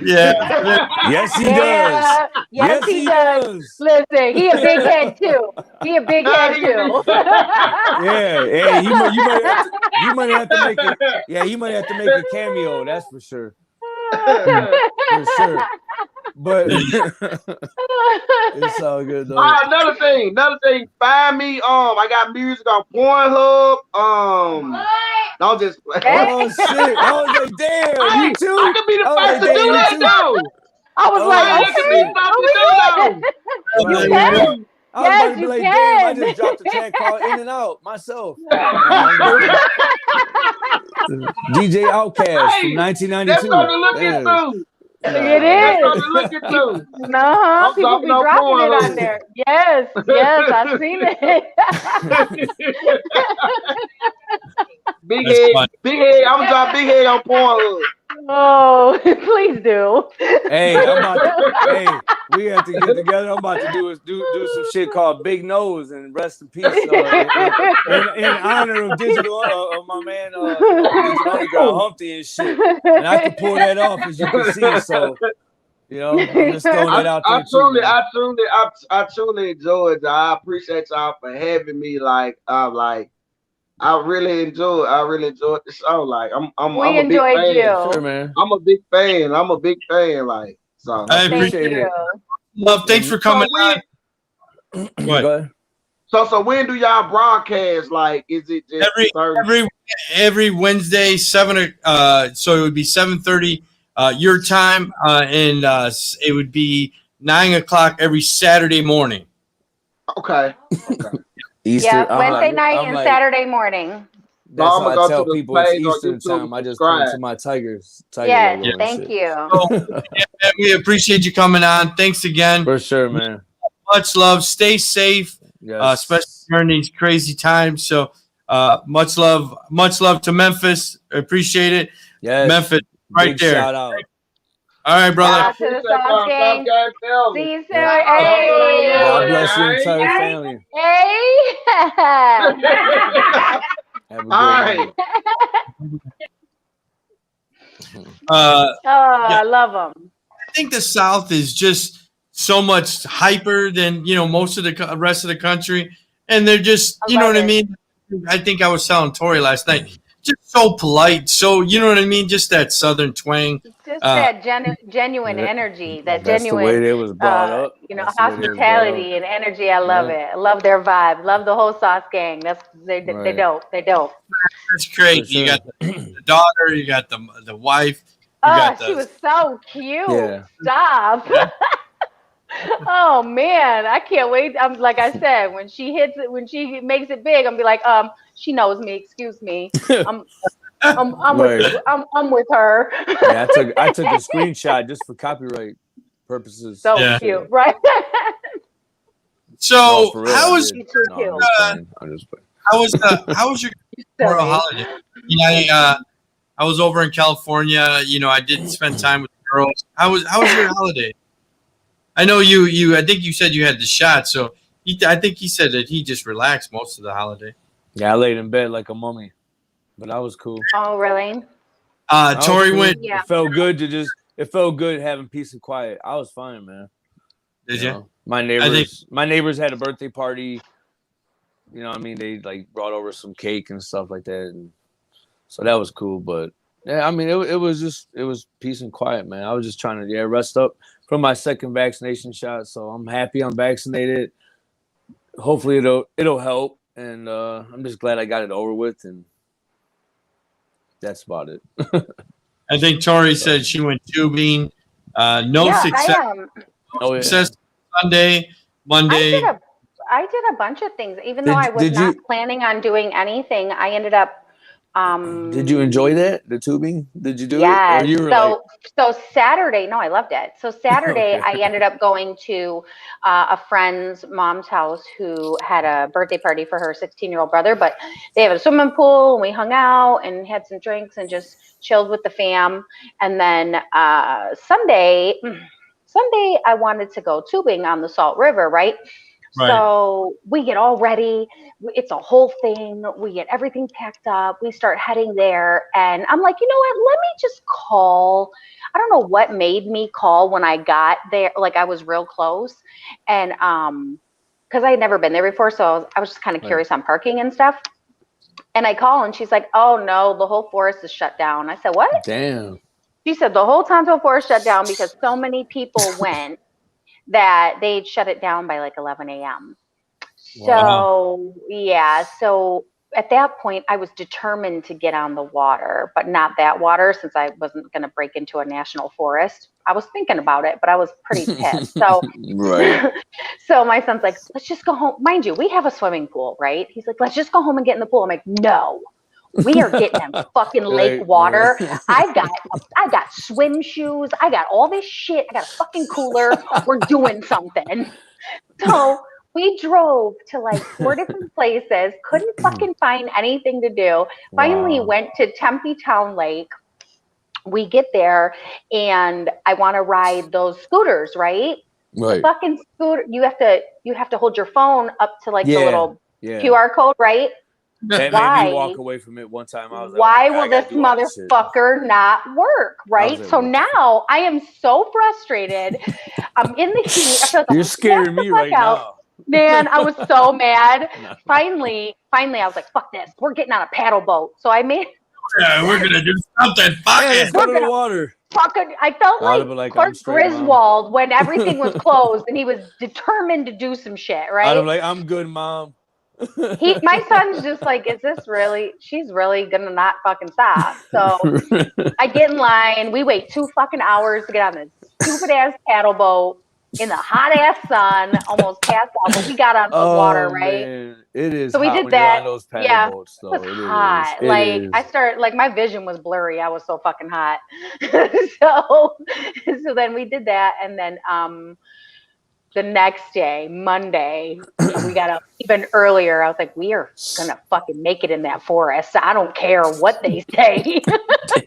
Yeah. Yes, he does. Yes, he does. Listen, he a big head too. He a big head too. Yeah, hey, you might have to make it. Yeah, you might have to make a cameo. That's for sure. For sure. But it's all good though. Another thing. Find me. I got music on Pornhub. Don't just play. Oh shit! I was like, damn, you too. I could be the first to do that though. I was like, okay. You can. I was about to be like, damn, I just dropped a track called In and Out myself. DJ Outkast from 1992. That's what to look into. It is. That's what to look into. No, people be dropping it on there. Yes, I've seen it. Big head. I'm gonna drop Big Head on Pornhub. Oh, please do. Hey, we have to get together. I'm about to do some shit called Big Nose and rest in peace in honor of digital of my man Digital Underground Humpty and shit. And I can pull that off as you can see. So I'm just throwing that out there. I truly enjoy it. I appreciate y'all for having me. I really enjoyed the show. Like we enjoyed you. Sure, man. I'm a big fan. Like, so I appreciate it. Love, thanks for coming on. What? So when do y'all broadcast? Like, is it just every Wednesday 7? So it would be 7:30 your time, and it would be 9 o'clock every Saturday morning. Okay. Easter, yeah, Wednesday night and Saturday morning. That's how I tell people it's Eastern time. I just come to my Tigers. Yes, thank you. So, we appreciate you coming on. Thanks again. For sure, man. Much love. Stay safe, especially during these crazy times. So much love to Memphis. Appreciate it. Yes. Memphis, right Big there. Shout out. All right, brother. To the Sauce Gang. See you soon. Hey. God bless your entire family. Hey. Have a good night. I love them. I think the South is just so much hyper than most of the rest of the country, and they're just what I mean. I think I was telling Tori last night. Just so polite, so what I mean. Just that Southern twang, just that genuine energy, that that's genuine. The way it was brought up. Hospitality and energy. I love it. I love their vibe. Love the whole Sauce Gang. They're dope. They're dope. That's great. You got the daughter. You got the wife. She was so cute. Yeah. Stop. Yeah. Oh man, I can't wait. I'm like I said, when she makes it big, I'm be like, she knows me. Excuse me. I'm with her. Yeah, I took a screenshot just for copyright purposes. So cute, right? So how was your Memorial holiday? I was over in California. I did spend time with the girls. How was your holiday? I know you. I think you said you had the shot, so I think he said that he just relaxed most of the holiday. Yeah, I laid in bed like a mummy, but I was cool. Oh, really? Tori went. Yeah. It felt good It felt good having peace and quiet. I was fine, man. Did you? My neighbors had a birthday party. I mean, they brought over some cake and stuff like that, and so that was cool. But yeah, I mean, it was peace and quiet, man. I was just trying to rest up from my second vaccination shot, so I'm happy I'm vaccinated. Hopefully it'll help, and I'm just glad I got it over with, and that's about it. I think Tori said she went tubing. No success Sunday, Monday. I did a bunch of things, even though I was not planning on doing anything. I ended up Did you enjoy that? The tubing? Did you do yeah, it? Or you were so Saturday, no, I loved it. So Saturday, Okay. I ended up going to a friend's mom's house who had a birthday party for her 16-year-old brother, but they have a swimming pool, and we hung out and had some drinks and just chilled with the fam. And then Sunday, I wanted to go tubing on the Salt River, right? Right. So we get all ready. It's a whole thing. We get everything packed up. We start heading there. And I'm like, you know what? Let me just call. I don't know what made me call when I got there. Like I was real close. And because I had never been there before. So I was just kind of curious on parking and stuff. And I call and she's like, oh no, the whole forest is shut down. I said, what? Damn. She said the whole Tonto Forest shut down because so many people went that they'd shut it down by like 11 a.m. So, yeah. So at that point, I was determined to get on the water, but not that water since I wasn't going to break into a national forest. I was thinking about it, but I was pretty pissed. So, Right. so my son's like, let's just go home. Mind you, we have a swimming pool, right? He's like, let's just go home and get in the pool. I'm like, no. We are getting in fucking lake water. I got swim shoes. I got all this shit. I got a fucking cooler. We're doing something. So we drove to like 4 different places. Couldn't fucking find anything to do. Finally went to Tempe Town Lake. We get there and I want to ride those scooters, right? Right. Fucking scooter. You have to hold your phone up to like the little QR code, right? That made me walk away from it one time. I was like, why will this motherfucker not work? Right? So now I am so frustrated. I'm in the heat. I feel like you're scaring me right now. Man, I was so mad. Finally, I was like, fuck this. We're getting on a paddle boat. So I made we're gonna do something. Fuck it. Let's go to the water. Fucking, I felt like Clark Griswold when everything was closed and he was determined to do some shit, right? I'm like, I'm good, Mom. My son's just like, is this really, she's really gonna not fucking stop. So I get in line, we wait 2 fucking hours to get on this stupid ass paddle boat in the hot ass sun, almost passed out, but we got on the water, right? Man. It is so we hot did when that. you're on those paddle boats, though. It was hot. I started, like, my vision was blurry. I was so fucking hot. so then we did that, and then the next day, Monday, we got up even earlier. I was like, we are gonna fucking make it in that forest. I don't care what they say.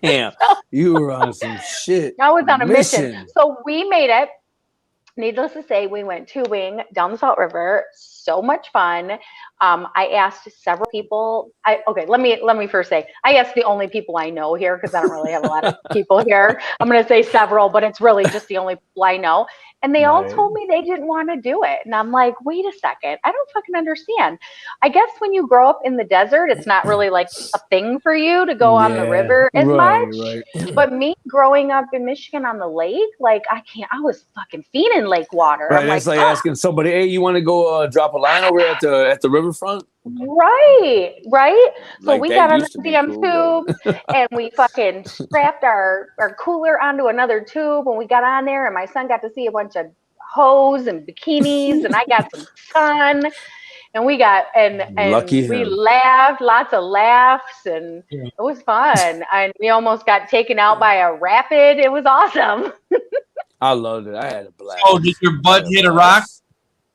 Damn, you were on some shit. I was on a mission. So we made it. Needless to say, we went tubing down the Salt River. So much fun. I asked several people. Let me first say, I asked the only people I know here because I don't really have a lot of people here. I'm going to say several, but it's really just the only people I know. And they all told me they didn't want to do it. And I'm like, wait a second. I don't fucking understand. I guess when you grow up in the desert, it's not really like a thing for you to go on the river as much. Right. But me growing up in Michigan on the lake, like I was fucking fiending lake water. Right, that's like asking somebody, hey, you want to go drop a line over at the riverfront? Right. So like we got on the damn tube and we fucking strapped our cooler onto another tube and we got on there and my son got to see a bunch of hoes and bikinis and I got some sun and we got and we laughed, lots of laughs and it was fun. And we almost got taken out by a rapid. It was awesome. I loved it. I had a blast. Oh, did your butt hit a rock?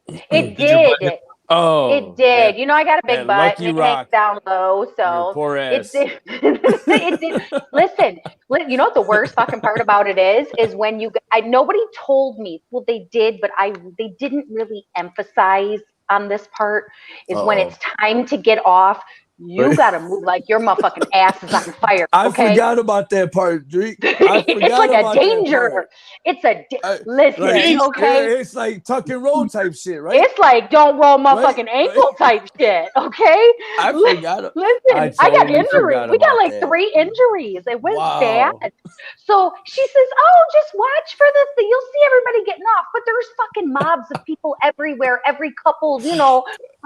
It did. Oh, it did. You know, I got a big butt and it hangs down low, so poor ass. It did. Listen, you know what the worst fucking part about it is when nobody told me. Well, they did, but they didn't really emphasize on this part is when it's time to get off. You gotta move like your motherfucking ass is on fire. Okay? I forgot about that part, Drake. It's like a danger. It's listen, okay. It's like tuck and roll type shit, right? It's like don't roll motherfucking ankle type shit, okay? I forgot. Listen, I got injuries. We got like 3 injuries. It went bad. So she says, "Oh, just watch for this. You'll see everybody getting off." But there's fucking mobs of people everywhere. Every couple,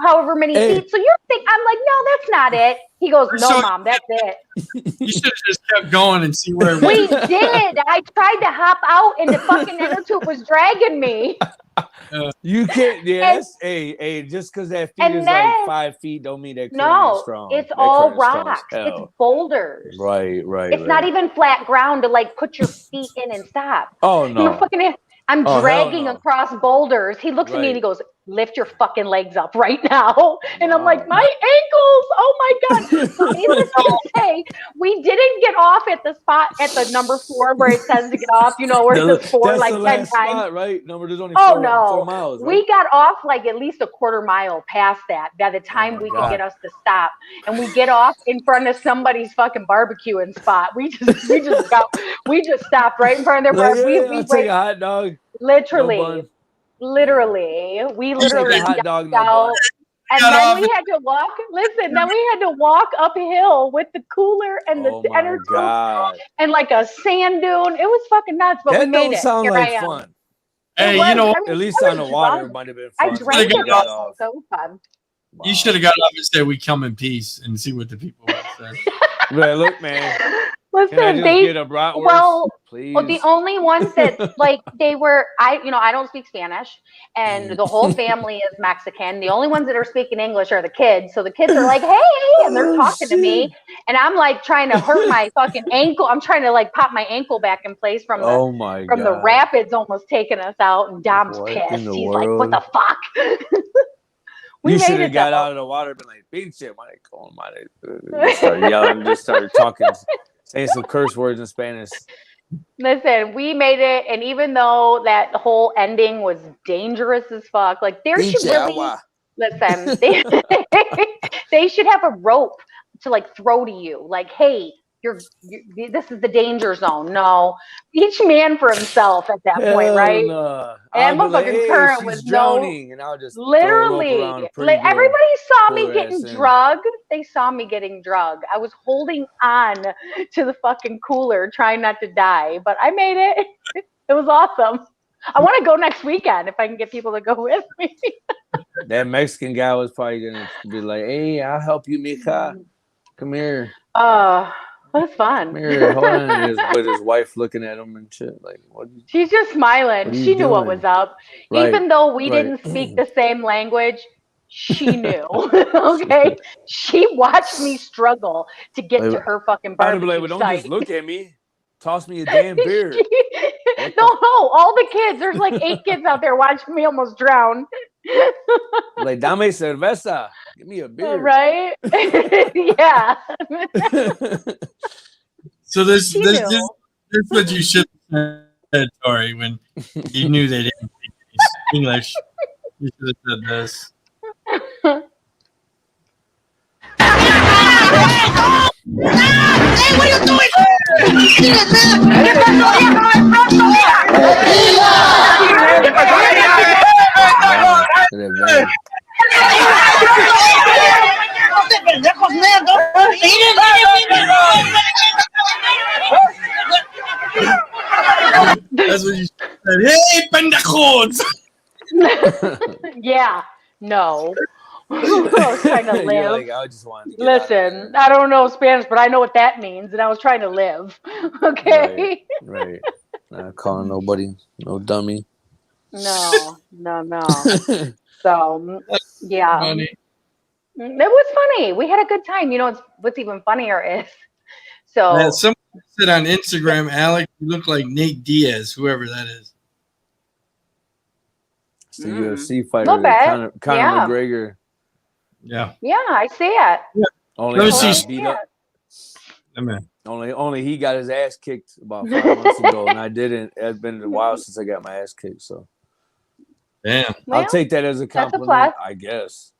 however many feet. So you're thinking, I'm like, no, that's not not it. He goes, no, So- Mom, that's it. You should have just kept going and see where it We went. did. I tried to hop out, and the fucking inner tube was dragging me. You can't. Yes. Hey, just because that feet And is then- like 5 feet, don't mean that current No, is strong. it's That all current is strong as rocks. It's hell. boulders. Right. It's not even flat ground to like put your feet in and stop. Oh You no. fucking, I'm Oh, hell dragging no. across boulders. He looks at me and he Right. goes, lift your fucking legs up right now. And I'm like, Wow. my ankles. Oh my God. So needless to say, we didn't get off at the spot at the number 4 where it says to get off, you know, where it says 4 That's like the 10 last times. spot, right? Number, there's only Oh 4 no, miles. Right? we got off like at least a quarter mile past that by the time my we God. could get us to stop. And we get off in front of somebody's fucking barbecuing spot. We just stopped right in front of their Like, barbecue. yeah, I'll take a hot dog. Literally, No bun. we I'll take literally a hot dog, no ducked bun. out. And Got then off we had to walk. Listen, then we had to walk uphill with the cooler and Oh the my inner tube God. and like a sand dune. It was fucking nuts, but we That made don't it. sound Here like I am. fun. Hey, It you know was. what? I mean, At least I on the was water, drunk. it might have been I fun. drank Should've it. got All. So it was fun. You should have got up and said, "We come in peace," and see what the people would say. But look, man. Can I Listen, just they get a bratwurst, well, please? well, the only ones that like they were, I don't speak Spanish, and the whole family is Mexican. The only ones that are speaking English are the kids. So the kids are like, "Hey," and they're talking to me, and I'm like trying to hurt my fucking ankle. I'm trying to like pop my ankle back in place from the Oh my God. the rapids almost taking us out, and Dom's What pissed. in the He's like, "What world? the fuck?" We You made should it have got though. out of the water and been like, pinche, oh my. Just started yelling, just started talking, saying some curse words in Spanish. Listen, we made it, and even though that whole ending was dangerous as fuck, like there should Pinche really agua. listen. They should have a rope to like throw to you, like, hey, this is the danger zone. No, each man for himself at that point, Hell right? no. And I'll be like, motherfucking hey, current she's was drowning, and I'll just literally, throw a rope around pretty like good. everybody saw pull me her getting ass in. drugged. They saw me getting drugged. I was holding on to the fucking cooler, trying not to die, but I made it. It was awesome. I want to go next weekend if I can get people to go with me. That Mexican guy was probably gonna be like, hey, I'll help you, mija. Come here. It was fun. Come here. Hold on. With his wife looking at him and shit. Like, what? She's just smiling. What are you She knew what doing? was up. Right, Even though we right. didn't speak the same language, she knew. Okay? She watched me struggle to get to her fucking I'd barbecue be like, well, don't site. just look at me. Toss me a damn beer. No, all the kids. There's like 8 kids out there watching me almost drown. Like, dame cerveza. Give me a beer. Right? Yeah. So this She is knew. what you should have said, Tori, when you knew they didn't speak English. You should have said this. Hey, what are you doing? That's what you said. Hey, pendejos! Yeah. No. I was trying to You're live. like, I just wanted to get out of Listen, I don't know Spanish, but I know what that means, and I was trying to live. Okay. there. Right. Not calling nobody no dummy. No. So, yeah. Funny. It was funny. We had a good time. You know what's even funnier is so Someone said on Instagram, Alex, you look like Nate Diaz, whoever that is. It's the UFC fighter, Not bad. Conor Yeah. McGregor. Yeah. yeah, I see it. Only Let me got see. beat up. Man. Only he got his ass kicked about 5 months ago, and I didn't. It's been a while since I got my ass kicked, so Damn. Well, I'll take that as a that's a compliment, plus. I guess.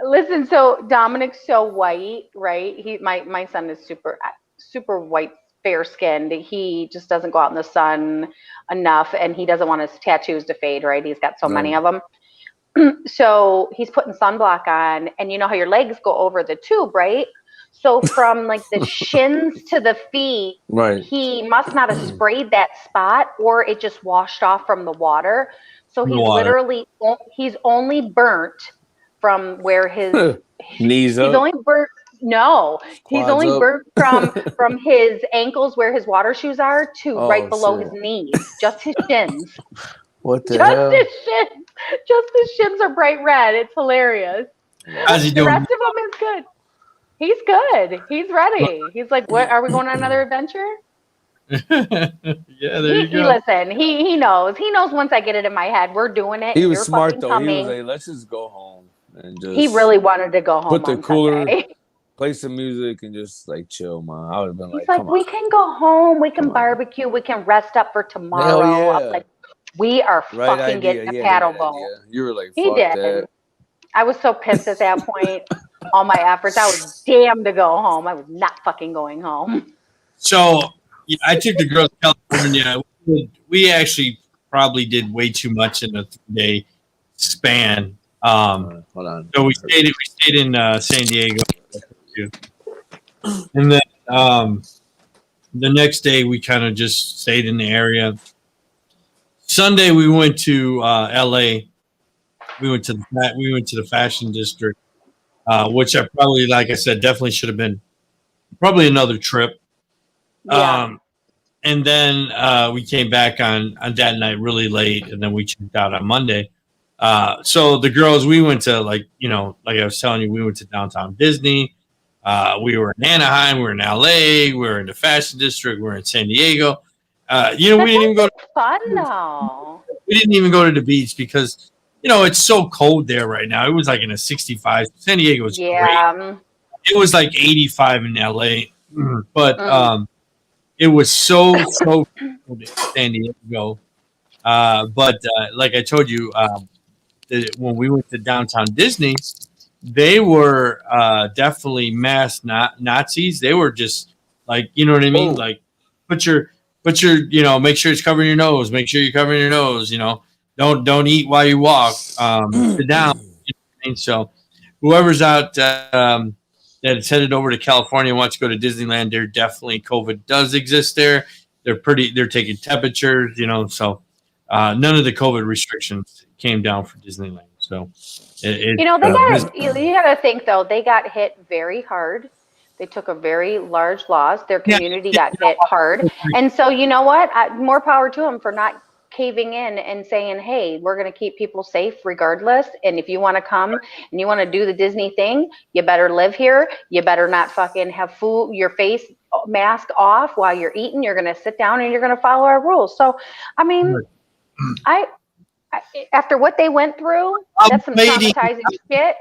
Listen, so Dominic's so white, right? My son is super white, fair skinned. He just doesn't go out in the sun enough, and he doesn't want his tattoos to fade, right? He's got so many of them. So he's putting sunblock on, and you know how your legs go over the tube, right? So from like the shins to the feet, Right. he must not have sprayed that spot, or it just washed off from the water. So he's only burnt from where his knees he's up. only burnt. No, he's only up. burnt from his ankles where his water shoes are to right below shit. his knees, just his shins. What the Just hell? his shins. Just his shins are bright red. It's hilarious. How's he The doing? rest of him is good. He's good. He's ready. He's like, what? Are we going on another adventure? Yeah, there you go. Listen, he knows. He knows once I get it in my head, we're doing it. He was you're smart though. Coming. He was like, let's just go home and just. He really wanted to go home. Put the on cooler, Sunday. play some music, and just like chill, man. I would have been He's like, like, we can go home. We can barbecue. We can rest up for tomorrow. Hell yeah. I'm like, we are right fucking idea. getting a paddle boat. You were like, He fuck did. that. I was so pissed at that point. All my efforts. I was damned to go home. I was not fucking going home. So I took the girls to California. We actually probably did way too much in a 3-day span. Hold on. So we stayed in San Diego, and then the next day we kind of just stayed in the area. Sunday we went to L.A. We went to the fashion district, which I probably, like I said, definitely should have been probably another trip. Yeah. And then we came back on that night really late, and then we checked out on Monday. So the girls, we went to like I was telling you, we went to downtown Disney. We were in Anaheim, we were in LA, we were in the fashion district, we were in San Diego. We didn't even go. Fun though. We didn't even go to the beach because it's so cold there right now. It was like in a 65. San Diego was great. It was like 85 in LA, but it was so cold in San Diego. But like I told you, when we went to downtown Disney, they were definitely mass Nazis. They were just like, you know what I mean? Like put your make sure it's covering your nose. Make sure you're covering your nose. Don't eat while you walk. Sit down. So whoever's out that's headed over to California and wants to go to Disneyland, they're definitely, COVID does exist there. They're taking temperatures, so none of the COVID restrictions came down for Disneyland. So you gotta think though, they got hit very hard. They took a very large loss. Their community got hit hard. And so you know what? More power to them for not caving in and saying, hey, we're going to keep people safe regardless. And if you want to come and you want to do the Disney thing, you better live here. You better not fucking have food, your face mask off while you're eating. You're going to sit down and you're going to follow our rules. So, I mean, I after what they went through, that's some traumatizing shit.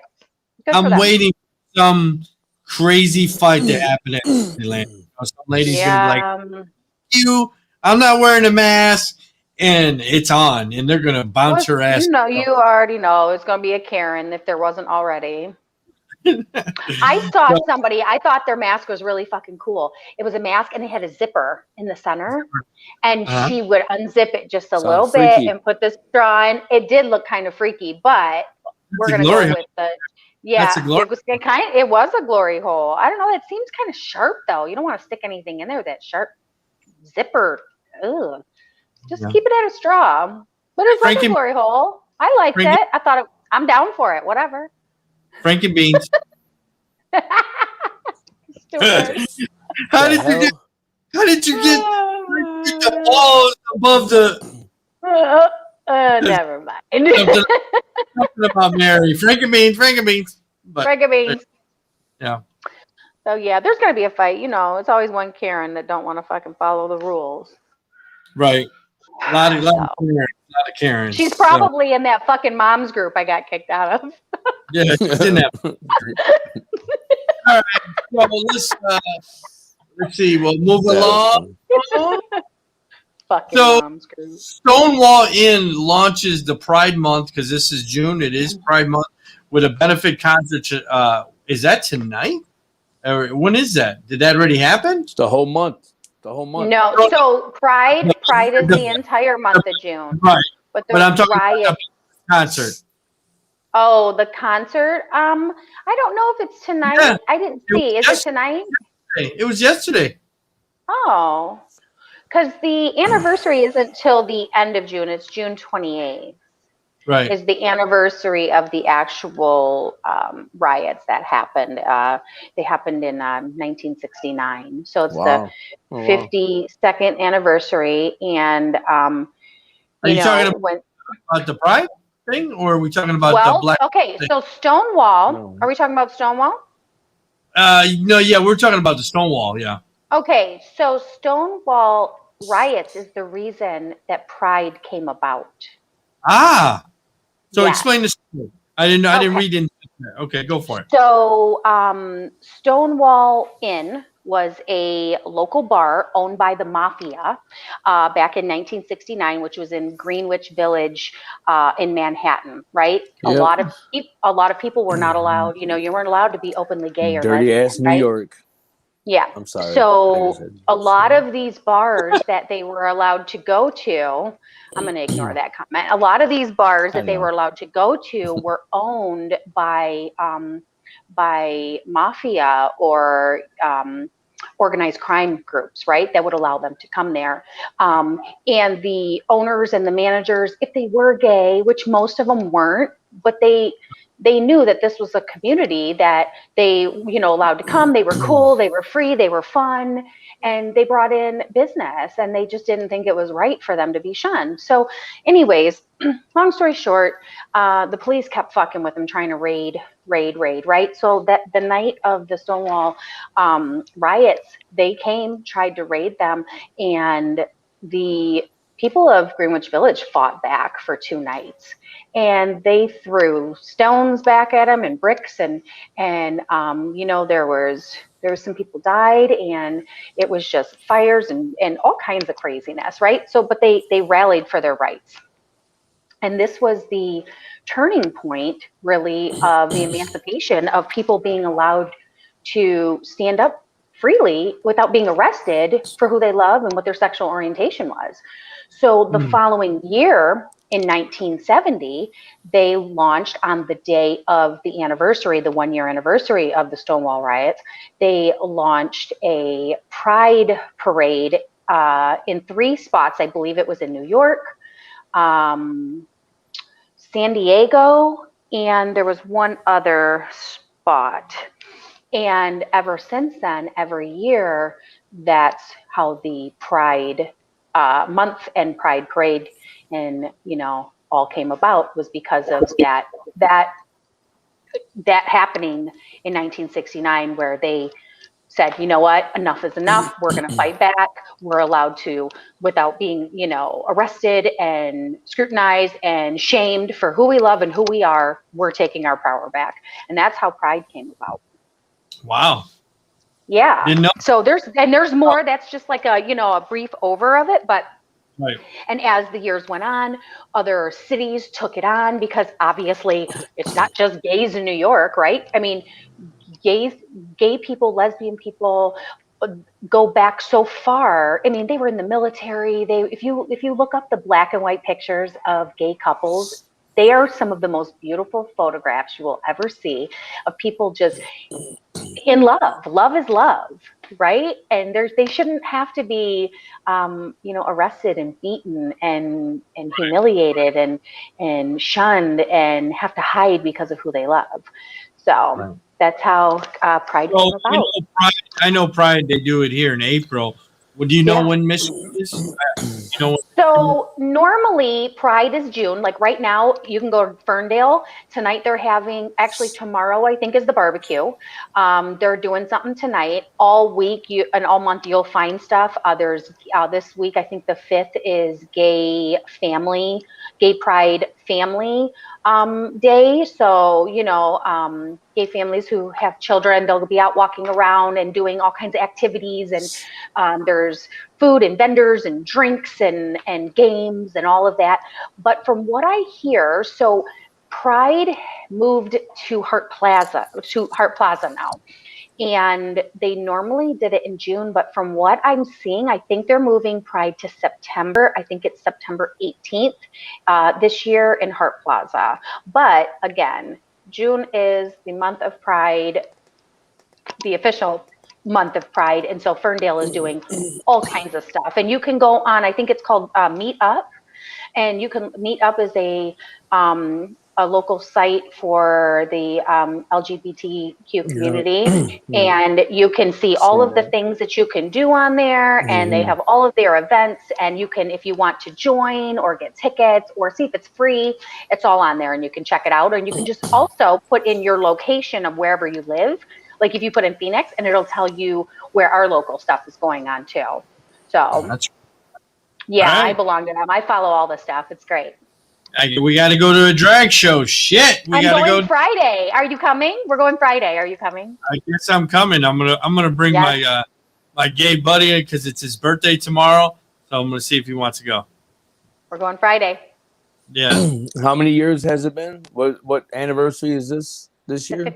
I'm waiting for some crazy fight to happen at Disneyland. Some lady's going to be like, I'm not wearing a mask. And it's on, and they're going to bounce her ass. You already know it's going to be a Karen if there wasn't already. I saw somebody, I thought their mask was really fucking cool. It was a mask, and it had a zipper in the center, and she would unzip it just a little bit and put the straw in. It did look kind of freaky, but we're going to go with the... Yeah, it was a glory hole. I don't know. It seems kind of sharp, though. You don't want to stick anything in there with that sharp zipper. Ugh. Just keep it at a straw. But it's like a glory hole. I liked it. I thought I'm down for it. Whatever. Frankie beans. How did you get the balls above the? Never mind. Something about Mary. Frankie beans. Frankie beans. Yeah. So yeah, there's gonna be a fight. It's always one Karen that don't want to fucking follow the rules. Right. A lot of Karens. She's probably in that fucking mom's group I got kicked out of. Yeah, she's in that. All right. Well, let's see. We'll move along. Fucking mom's group. Stonewall Inn launches the Pride Month, because this is June. It is Pride Month, with a benefit concert. Is that tonight? Or when is that? Did that already happen? It's the whole month. No, so Pride is the entire month of June. Right. But I'm talking about the concert. Oh, the concert? I don't know if it's tonight. Yeah. I didn't see. Is it tonight? It was yesterday. Oh, because the anniversary isn't till the end of June. It's June 28th. Right. is the anniversary of the actual riots that happened. They happened in 1969. So it's the 52nd anniversary. And, Are you talking about the Pride thing, or are we talking about the Black? Okay, thing? so Stonewall, are we talking about Stonewall? No, yeah, we're talking about the Stonewall, yeah. Okay, so Stonewall Riots is the reason that Pride came about. Ah, so Yes. explain the story. I didn't read into that. Okay, go for it. So Stonewall Inn was a local bar owned by the mafia back in 1969, which was in Greenwich Village in Manhattan, right? Yep. A lot of people were not allowed, you weren't allowed to be openly gay or dirty lesbian, ass New right? York. Yeah. I'm sorry. So a lot of these bars that they were allowed to go to, I'm going to ignore that comment. A lot of these bars that they were allowed to go to were owned by mafia or organized crime groups, right? That would allow them to come there. And the owners and the managers, if they were gay, which most of them weren't, but they knew that this was a community that they, allowed to come. They were cool, they were free, they were fun, and they brought in business, and they just didn't think it was right for them to be shunned. So anyways, long story short, the police kept fucking with them, trying to raid, right? So that the night of the Stonewall riots, they came, tried to raid them, and the people of Greenwich Village fought back for 2 nights, and they threw stones back at them and bricks, and there was some people died, and it was just fires and all kinds of craziness, right? So, but they rallied for their rights. And this was the turning point, really, of the emancipation of people being allowed to stand up freely without being arrested for who they love and what their sexual orientation was. So the following year, in 1970, they launched on the day of the anniversary, the 1-year anniversary of the Stonewall Riots. They launched a Pride parade in 3 spots. I believe it was in New York, San Diego, and there was one other spot. And ever since then, every year, that's how the Pride month and Pride parade and all came about, was because of that happening in 1969, where they said, you know what, enough is enough. We're going to fight back. We're allowed to, without being, arrested and scrutinized and shamed for who we love and who we are. We're taking our power back. And that's how Pride came about. Wow. Yeah. Didn't know. So there's more. That's just like a brief over of it, but right. And as the years went on, other cities took it on, because obviously it's not just gays in New York, right? I mean, gay people, lesbian people go back so far. I mean, they were in the military. If you look up the black and white pictures of gay couples, they are some of the most beautiful photographs you will ever see of people just in love. Love is love, right? And they shouldn't have to be, arrested and beaten and humiliated and shunned and have to hide because of who they love. So that's how Pride came about. I know Pride. They do it here in April. Well, do you know when Michigan is? So normally Pride is June. Like right now, you can go to Ferndale. Tonight they're having, actually tomorrow I think is the barbecue. They're doing something tonight. All week and all month you'll find stuff. There's this week, I think the 5th is Gay Pride Family Day. So, gay families who have children, they'll be out walking around and doing all kinds of activities, and there's food and vendors and drinks and games and all of that. But from what I hear, so Pride moved to Hart Plaza now. And they normally did it in June, but from what I'm seeing, I think they're moving Pride to September. I think it's September 18th this year in Hart Plaza. But again, June is the month of Pride, the official month of Pride. And so Ferndale is doing all kinds of stuff. And you can go on, I think it's called Meet Up. and you can meet up as a local site for the LGBTQ community, and you can see all of the things that you can do on there, and they have all of their events, and you can, if you want to join or get tickets or see if it's free, it's all on there, and you can check it out, and you can just also put in your location of wherever you live. Like if you put in Phoenix, and it'll tell you where our local stuff is going on too. So yeah, right. I belong to them. I follow all the stuff. It's great. We got to go to a drag show. Shit, we got to go Friday. Are you coming? We're going Friday. Are you coming? I guess I'm coming. I'm gonna bring my gay buddy because it's his birthday tomorrow. So I'm gonna see if he wants to go. We're going Friday. Yeah. How many years has it been? What anniversary is this year? The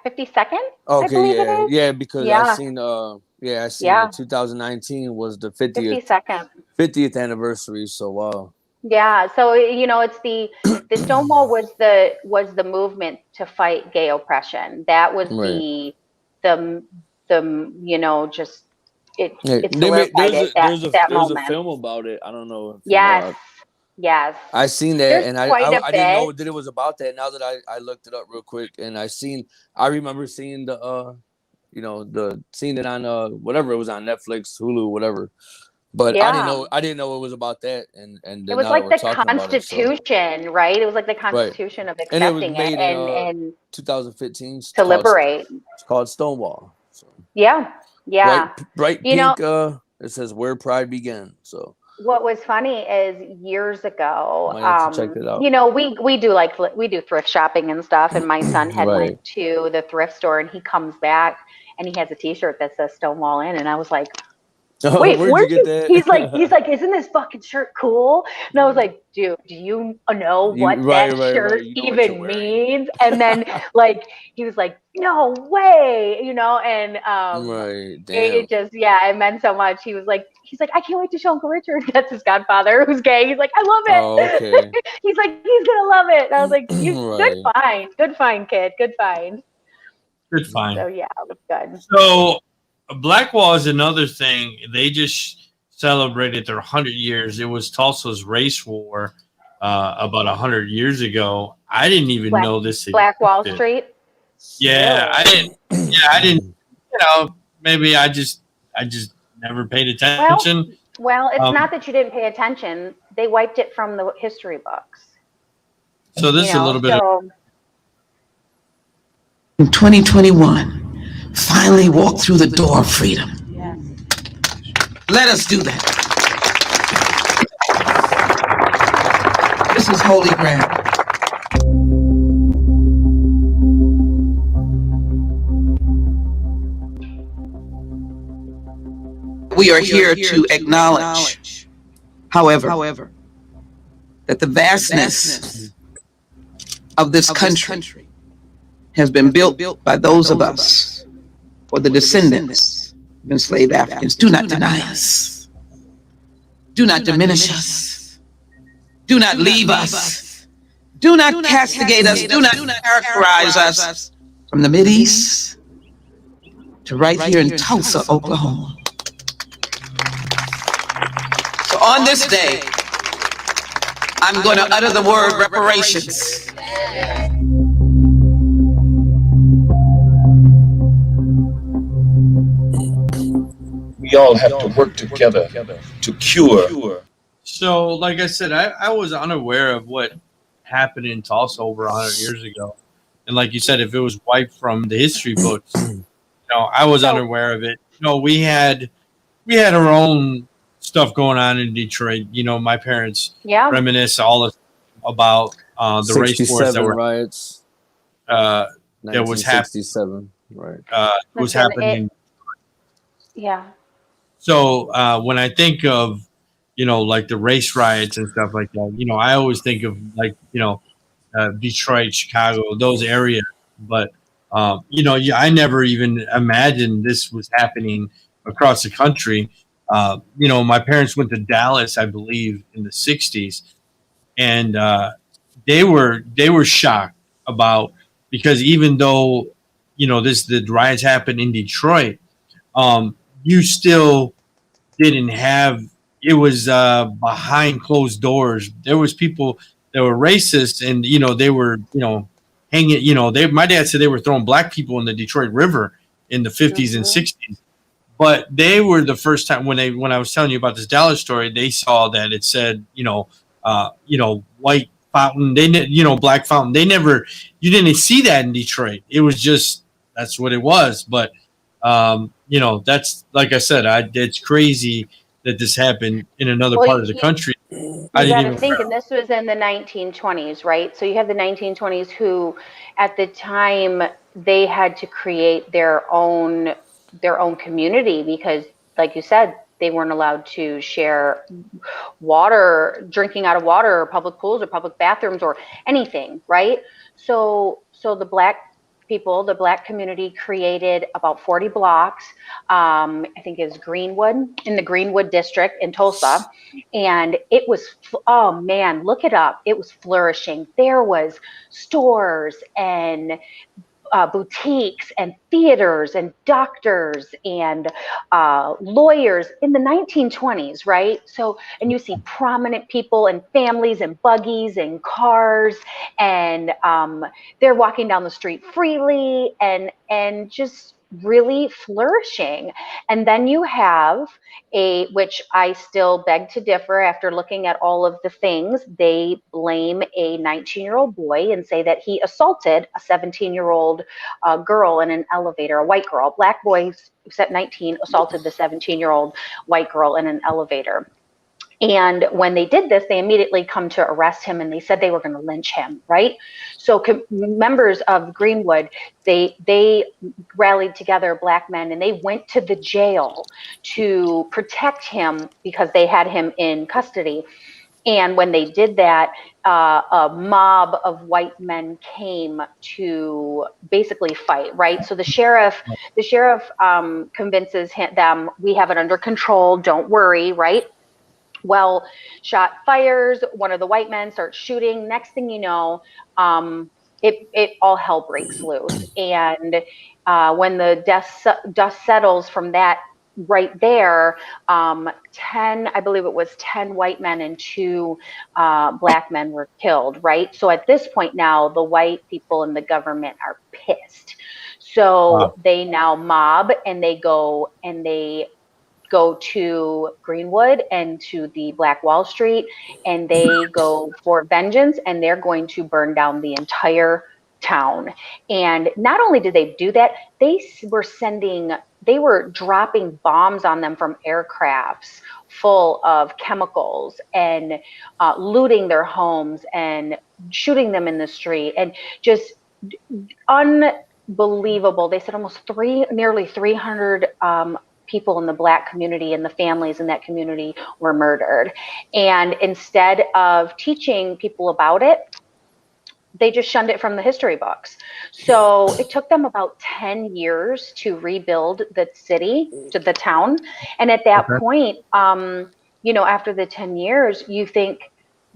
52nd. Okay, yeah, because I seen 2019 was the 50th anniversary. So wow. Yeah, so it's the Stonewall was the movement to fight gay oppression. That was the just it solidified it. There's a film about it. I don't know. Yes. I seen that, and I didn't know that it was about that. Now that I looked it up real quick, and I remember seeing seeing it on whatever it was on Netflix, Hulu, whatever. But I didn't know it was about that, and it was like the Constitution, right? It was like the Constitution of accepting and it was made in 2015 to liberate. It's called Stonewall. So. Yeah. Bright pink. It says where pride began. So. What was funny is years ago, check it out. we do thrift shopping and stuff, and my son had went to the thrift store, and he comes back and he has a T-shirt that says Stonewall Inn, and I was like, wait, where'd you get that? He's like, isn't this fucking shirt cool? And I was like, dude, do you know what that shirt even means? And then he was like, no way, and it just it meant so much. He's like, I can't wait to show Uncle Richard. That's his godfather who's gay. He's like, I love it. Oh, okay. He's like, he's gonna love it. And I was like, good find, kid, good find. Good find. So yeah, it was good. So. Blackwall is another thing. They just celebrated their 100 years. It was Tulsa's race war about 100 years ago. I didn't even know this. Black Wall Street. Yeah, I didn't. Yeah, I didn't. Maybe I just never paid attention. Well, it's not that you didn't pay attention. They wiped it from the history books. So this is a little bit. In 2021. Finally walk through the door of freedom. Yes. Let us do that. This is holy ground. We are here to acknowledge, however, that the vastness of this country has been built by those of us, or the descendants of enslaved Africans. Do not deny us. Do not diminish us. Do not leave us. Do not castigate us. Do not characterize us from the Mideast to right here in Tulsa, Oklahoma. So on this day, I'm going to utter the word reparations. We all have to work together to cure. So, like I said, I was unaware of what happened in Tulsa over 100 years ago. And like you said, if it was wiped from the history books, I was unaware of it. We had our own stuff going on in Detroit. My parents reminisce all about the race wars that were riots. That was happening. 67, right? Was happening. Yeah. So when I think of, like the race riots and stuff like that, I always think of Detroit, Chicago, those areas. But, I never even imagined this was happening across the country. My parents went to Dallas, I believe, in the 60s. And they were shocked because even though, the riots happened in Detroit, you still didn't have it was behind closed doors. There was people that were racist, and they were hanging. My dad said they were throwing black people in the Detroit River in the 50s and 60s. But they were the first time when I was telling you about this Dallas story, they saw that it said white fountain. Black fountain. You didn't see that in Detroit. It was just that's what it was. But that's like I said, it's crazy that this happened in another part of the country. You got to think, and this was in the 1920s, right? So you have the 1920s who, at the time, they had to create their own community because, like you said, they weren't allowed to share water, drinking out of water, or public pools, or public bathrooms, or anything, right? So the black people, the black community created about 40 blocks, I think is Greenwood, in the Greenwood district in Tulsa. And it was, oh man, look it up. It was flourishing. There was stores and boutiques and theaters and doctors and lawyers in the 1920s, right? So, and you see prominent people and families and buggies and cars, and they're walking down the street freely and just really flourishing. And then you have which I still beg to differ after looking at all of the things, they blame a 19-year-old boy and say that he assaulted a 17-year-old girl in an elevator, a white girl. Black boy who's at 19 assaulted the 17-year-old white girl in an elevator. And when they did this, they immediately come to arrest him, and they said they were going to lynch him, right? So members of Greenwood, they rallied together, black men, and they went to the jail to protect him because they had him in custody. And when they did that, a mob of white men came to basically fight, right? So the sheriff convinces them, we have it under control, don't worry, right? Well, shot fires, one of the white men starts shooting. Next thing you know, it all hell breaks loose. And when the dust settles from that right there, 10, I believe it was 10 white men and 2 black men were killed, right? So at this point now, the white people in the government are pissed. So they now mob, and they go to Greenwood and to the Black Wall Street, and they go for vengeance, and they're going to burn down the entire town. And not only did they do that, they were dropping bombs on them from aircrafts full of chemicals, and looting their homes and shooting them in the street, and just unbelievable. They said nearly 300 people in the black community and the families in that community were murdered. And instead of teaching people about it, they just shunned it from the history books. So it took them about 10 years to rebuild the city, to the town. And at that point, after the 10 years, you think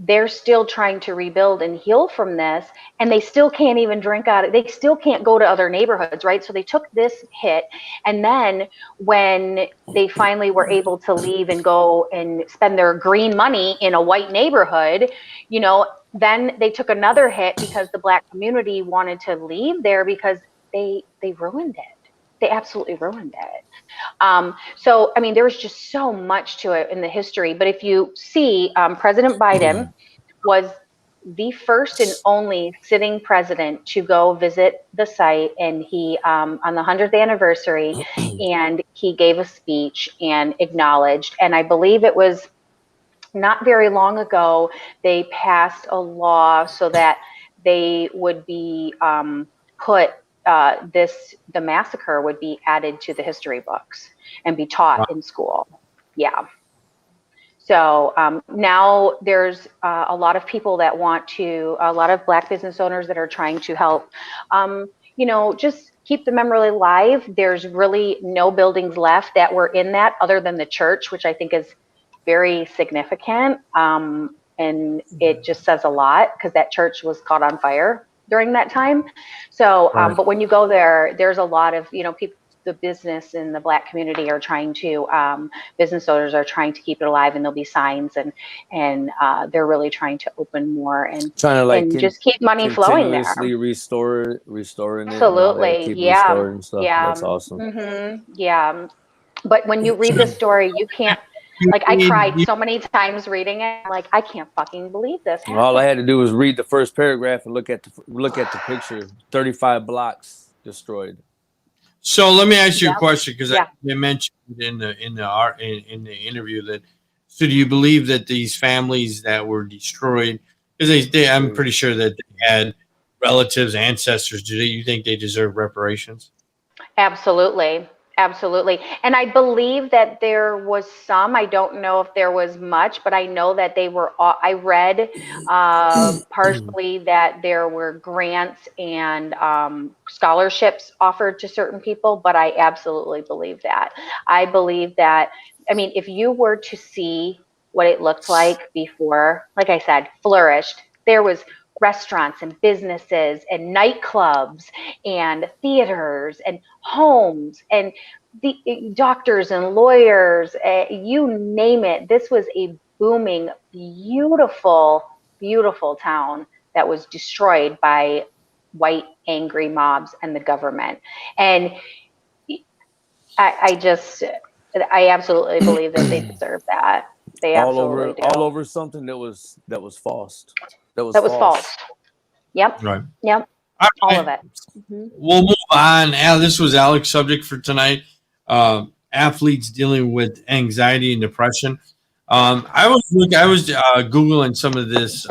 they're still trying to rebuild and heal from this, and they still can't even drink out of it. They still can't go to other neighborhoods, right? So they took this hit, and then when they finally were able to leave and go and spend their green money in a white neighborhood, then they took another hit because the black community wanted to leave there because they ruined it. They absolutely ruined it. So, I mean, there was just so much to it in the history. But if you see, President Biden was the first and only sitting president to go visit the site, and he on the 100th anniversary, and he gave a speech and acknowledged. And I believe it was not very long ago, they passed a law so that they would be the massacre would be added to the history books and be taught in school. Yeah. So now there's a lot of people that a lot of black business owners that are trying to help, just keep the memory alive. There's really no buildings left that were in that other than the church, which I think is very significant. And it just says a lot because that church was caught on fire during that time. So, but when you go there, there's a lot of, people, the business in the Black community are trying to, business owners are trying to keep it alive, and there'll be signs, and they're really trying to open more and trying to just keep money flowing there. continuously restoring it. Absolutely, Keep yeah, restoring stuff. yeah, That's awesome. Yeah. But when you read the story, you can't. Like, I cried so many times reading it. Like, I can't fucking believe this happened. All I had to do was read the first paragraph and look at the picture. 35 blocks destroyed. So let me ask you a question, because I mentioned in the interview that. So do you believe that these families that were destroyed, because I'm pretty sure that they had relatives, ancestors, do you think they deserve reparations? Absolutely. Absolutely. And I believe that there was some, I don't know if there was much, but I know that they were, I read partially that there were grants and scholarships offered to certain people, but I absolutely believe that. I believe that, I mean, if you were to see what it looked like before, like I said, flourished, there was restaurants and businesses and nightclubs and theaters and homes and the doctors and lawyers, you name it. This was a booming, beautiful, beautiful town that was destroyed by white angry mobs and the government. And I absolutely believe that they deserve that. They absolutely do. All over something that was false. That was false. Yep. Right. Yep. All of it. We'll move on. This was Alex's subject for tonight. Athletes dealing with anxiety and depression. I was Googling some of this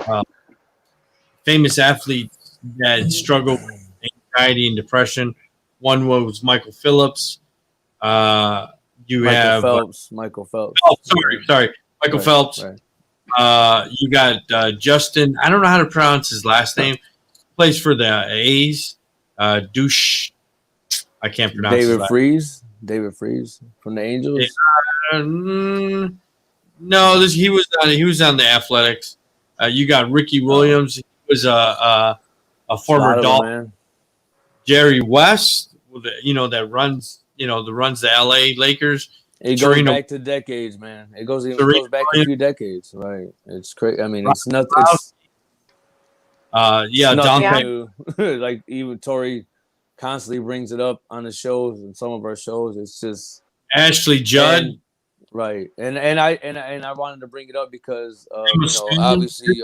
famous athletes that struggle with anxiety and depression. One was Michael Phelps. Michael Phelps. Oh, sorry. Michael Phelps. Right. You got Justin. I don't know how to pronounce his last name. Plays for the A's. Douche. I can't pronounce David Freese from the Angels. No, he was on the Athletics. You got Ricky Williams. He was a former Dolphin. Jerry West, that runs the LA Lakers. It goes back to decades, man. It goes back a few decades, right? It's crazy. I mean, it's nothing. Nothing new. Like even Tori constantly brings it up on the shows and some of our shows. It's just Ashley Judd, right? And I wanted to bring it up because obviously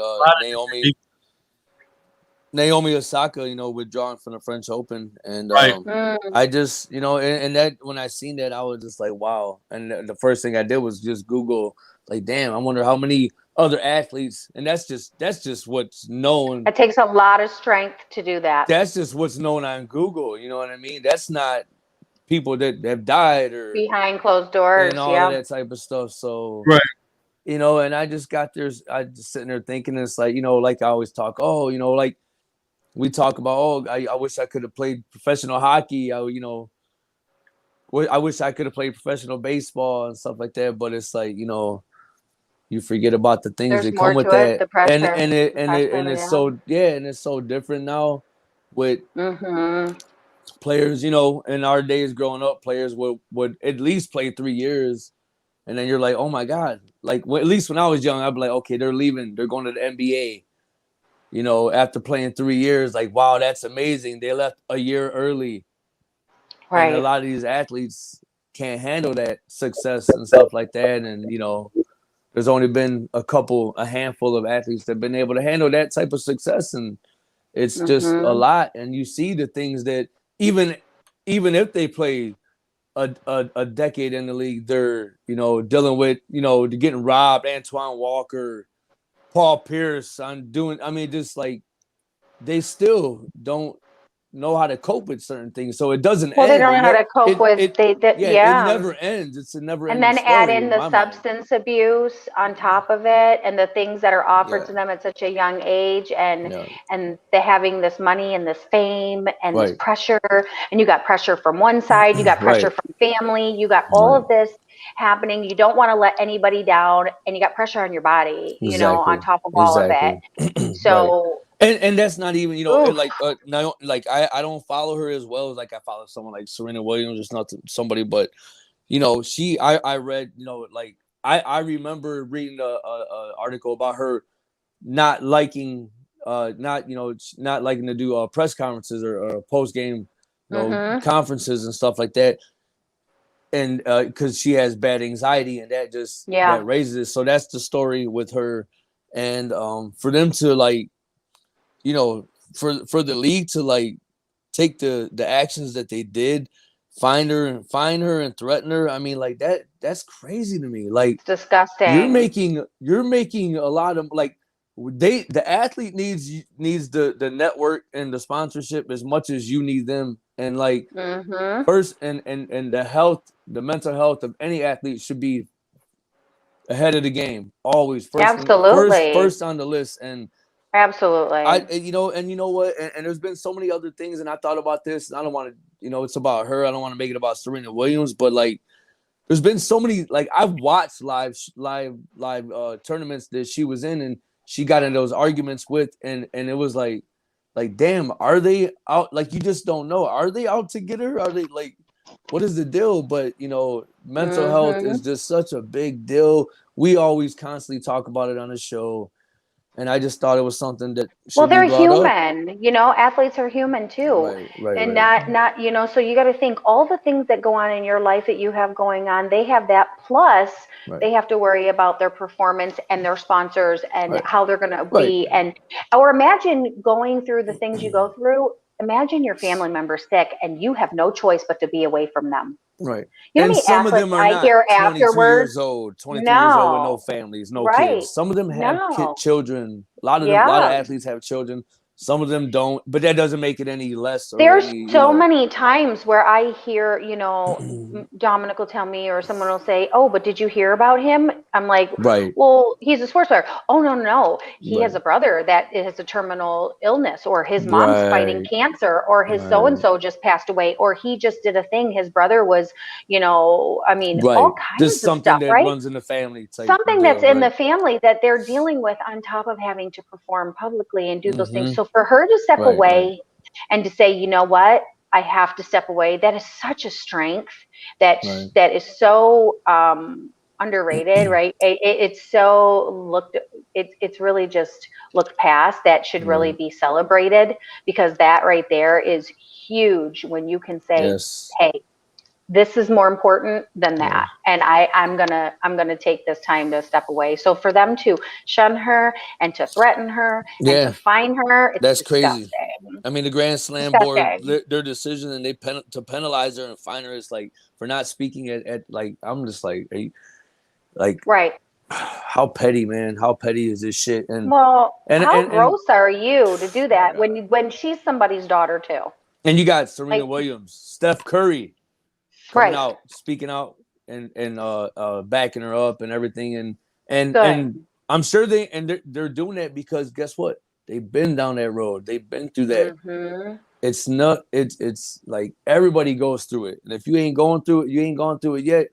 Naomi Osaka, withdrawing from the French Open, and I just, and that when I seen that, I was just like, wow. And the first thing I did was just Google, like, damn, I wonder how many other athletes, and that's just what's known. It takes a lot of strength to do that. That's just what's known on Google. You know what I mean? That's not people that have died or behind closed doors and all of that type of stuff. So right. And I just got there. I just sitting there thinking, it's like, like I always talk. Like we talk about. I wish I could have played professional hockey. I wish I could have played professional baseball and stuff like that. But it's like, you forget about the things that come with that, the pressure, and it's so and it's so different now with players. In our days growing up, players would at least play 3 years. And then you're like, oh my God. Like, at least when I was young, I'd be like, okay, they're leaving. They're going to the NBA. After playing 3 years, like, wow, that's amazing. They left a year early. Right. And a lot of these athletes can't handle that success and stuff like that. And, there's only been a handful of athletes that have been able to handle that type of success. And it's just a lot. And you see the things that even if they play a decade in the league, they're dealing with getting robbed. Antoine Walker, Paul Pierce, just like they still don't know how to cope with certain things, so it doesn't end. They don't know how to cope with it never ends. It's a never and then add in the substance abuse on top of it, and the things that are offered to them at such a young age, and they're having this money and this fame and this pressure, and you got pressure from one side, you got pressure from family, you got all of this happening. You don't want to let anybody down, and you got pressure on your body, on top of all of it. So And that's not even, you know, Oof. like no, like I don't follow her as well as like I follow someone like Serena Williams, just not somebody, but you know, I read, you know, like I remember reading a article about her not liking not liking to do press conferences or post game, you know, conferences and stuff like that, and because she has bad anxiety, and that just that raises it. So that's the story with her, and for them to like, you know, for the league to like take the actions that they did, find her and threaten her. I mean, like that's crazy to me. Like, it's disgusting. You're making a lot of like the athlete needs the network and the sponsorship as much as you need them. And like first and the mental health of any athlete should be ahead of the game. Always first on the list. And absolutely. you know what? And there's been so many other things, and I thought about this, and I don't want to, you know, it's about her. I don't want to make it about Serena Williams, but like, there's been so many, like I've watched live tournaments that she was in, and she got in those arguments with, and it was like, damn, are they out? Like, you just don't know. Are they out to get her? Are they like, what is the deal? But you know, mental health is just such a big deal. We always constantly talk about it on the show. And I just thought it was something that should they're be brought human, up. you know, athletes are human too. Right. Not, you know, so you got to think all the things that go on in your life that you have going on, they have that, plus they have to worry about their performance and their sponsors and how they're going to be. And, or imagine going through the things you go through. Imagine your family member sick and you have no choice but to be away from them. Right. You know, and some of them are not 22 years old, 23 years old with no families, no kids. Some of them have children. A lot of athletes have children. Some of them don't, but that doesn't make it any less. There's so many times where I hear, you know, Dominic will tell me, or someone will say, "Oh, but did you hear about him?" I'm like, "Well, he's a sports player." "Oh, no. He has a brother that has a terminal illness, or his mom's fighting cancer, or his so-and-so just passed away, or he just did a thing. His brother was, you know, I mean, all kinds just of something stuff, that runs in the family. Something that's in the family that they're dealing with on top of having to perform publicly and do those things. So for her to step away and to say, you know what, I have to step away, that is such a strength that is so underrated, right? It's so it's really just looked past. That should really be celebrated, because that right there is huge when you can say, hey, this is more important than that. And I'm gonna take this time to step away. So for them to shun her and to threaten her and to fine her, it's that's disgusting. crazy. I mean, the Grand Slam board, their decision, and they to penalize her and fine her is like for not speaking at like, I'm just like how petty, man. How petty is this shit? And how gross are you to do that when she's somebody's daughter too? And you got Serena Williams, Steph Curry coming out, speaking out, and backing her up and everything, and I'm sure they're doing that because guess what? They've been down that road. They've been through that. It's not. It's like everybody goes through it, and if you ain't going through it, you ain't gone through it yet.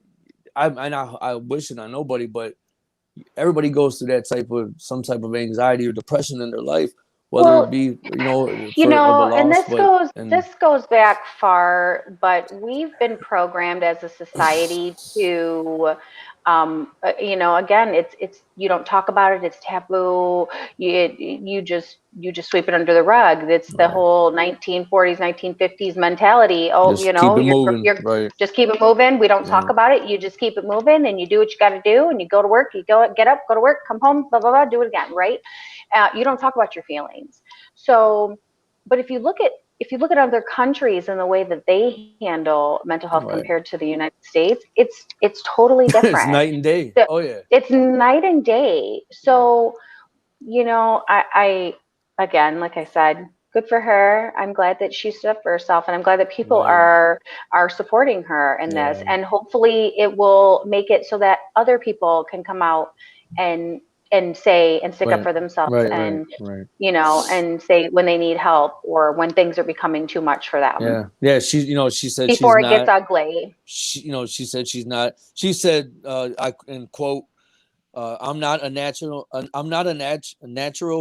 I wish it on nobody, but everybody goes through that some type of anxiety or depression in their life. Whether it be, and this goes back far, but we've been programmed as a society to, again, it's you don't talk about it, it's taboo. You just sweep it under the rug. It's the whole 1940s, 1950s mentality. Oh, you're just keep it moving. We don't talk about it. You just keep it moving, and you do what you got to do, and you go to work. You get up, go to work, come home, blah blah blah, do it again, right? You don't talk about your feelings. So, but if you look at other countries and the way that they handle mental health compared to the United States, it's totally different. It's night and day. It's night and day. So, I again, like I said, good for her. I'm glad that she stood up for herself, and I'm glad that people are supporting her in this. And hopefully it will make it so that other people can come out and say and stick up for themselves, and say when they need help or when things are becoming too much for them. She said before it gets ugly. She said she's not. She said, I in quote, I'm not a natural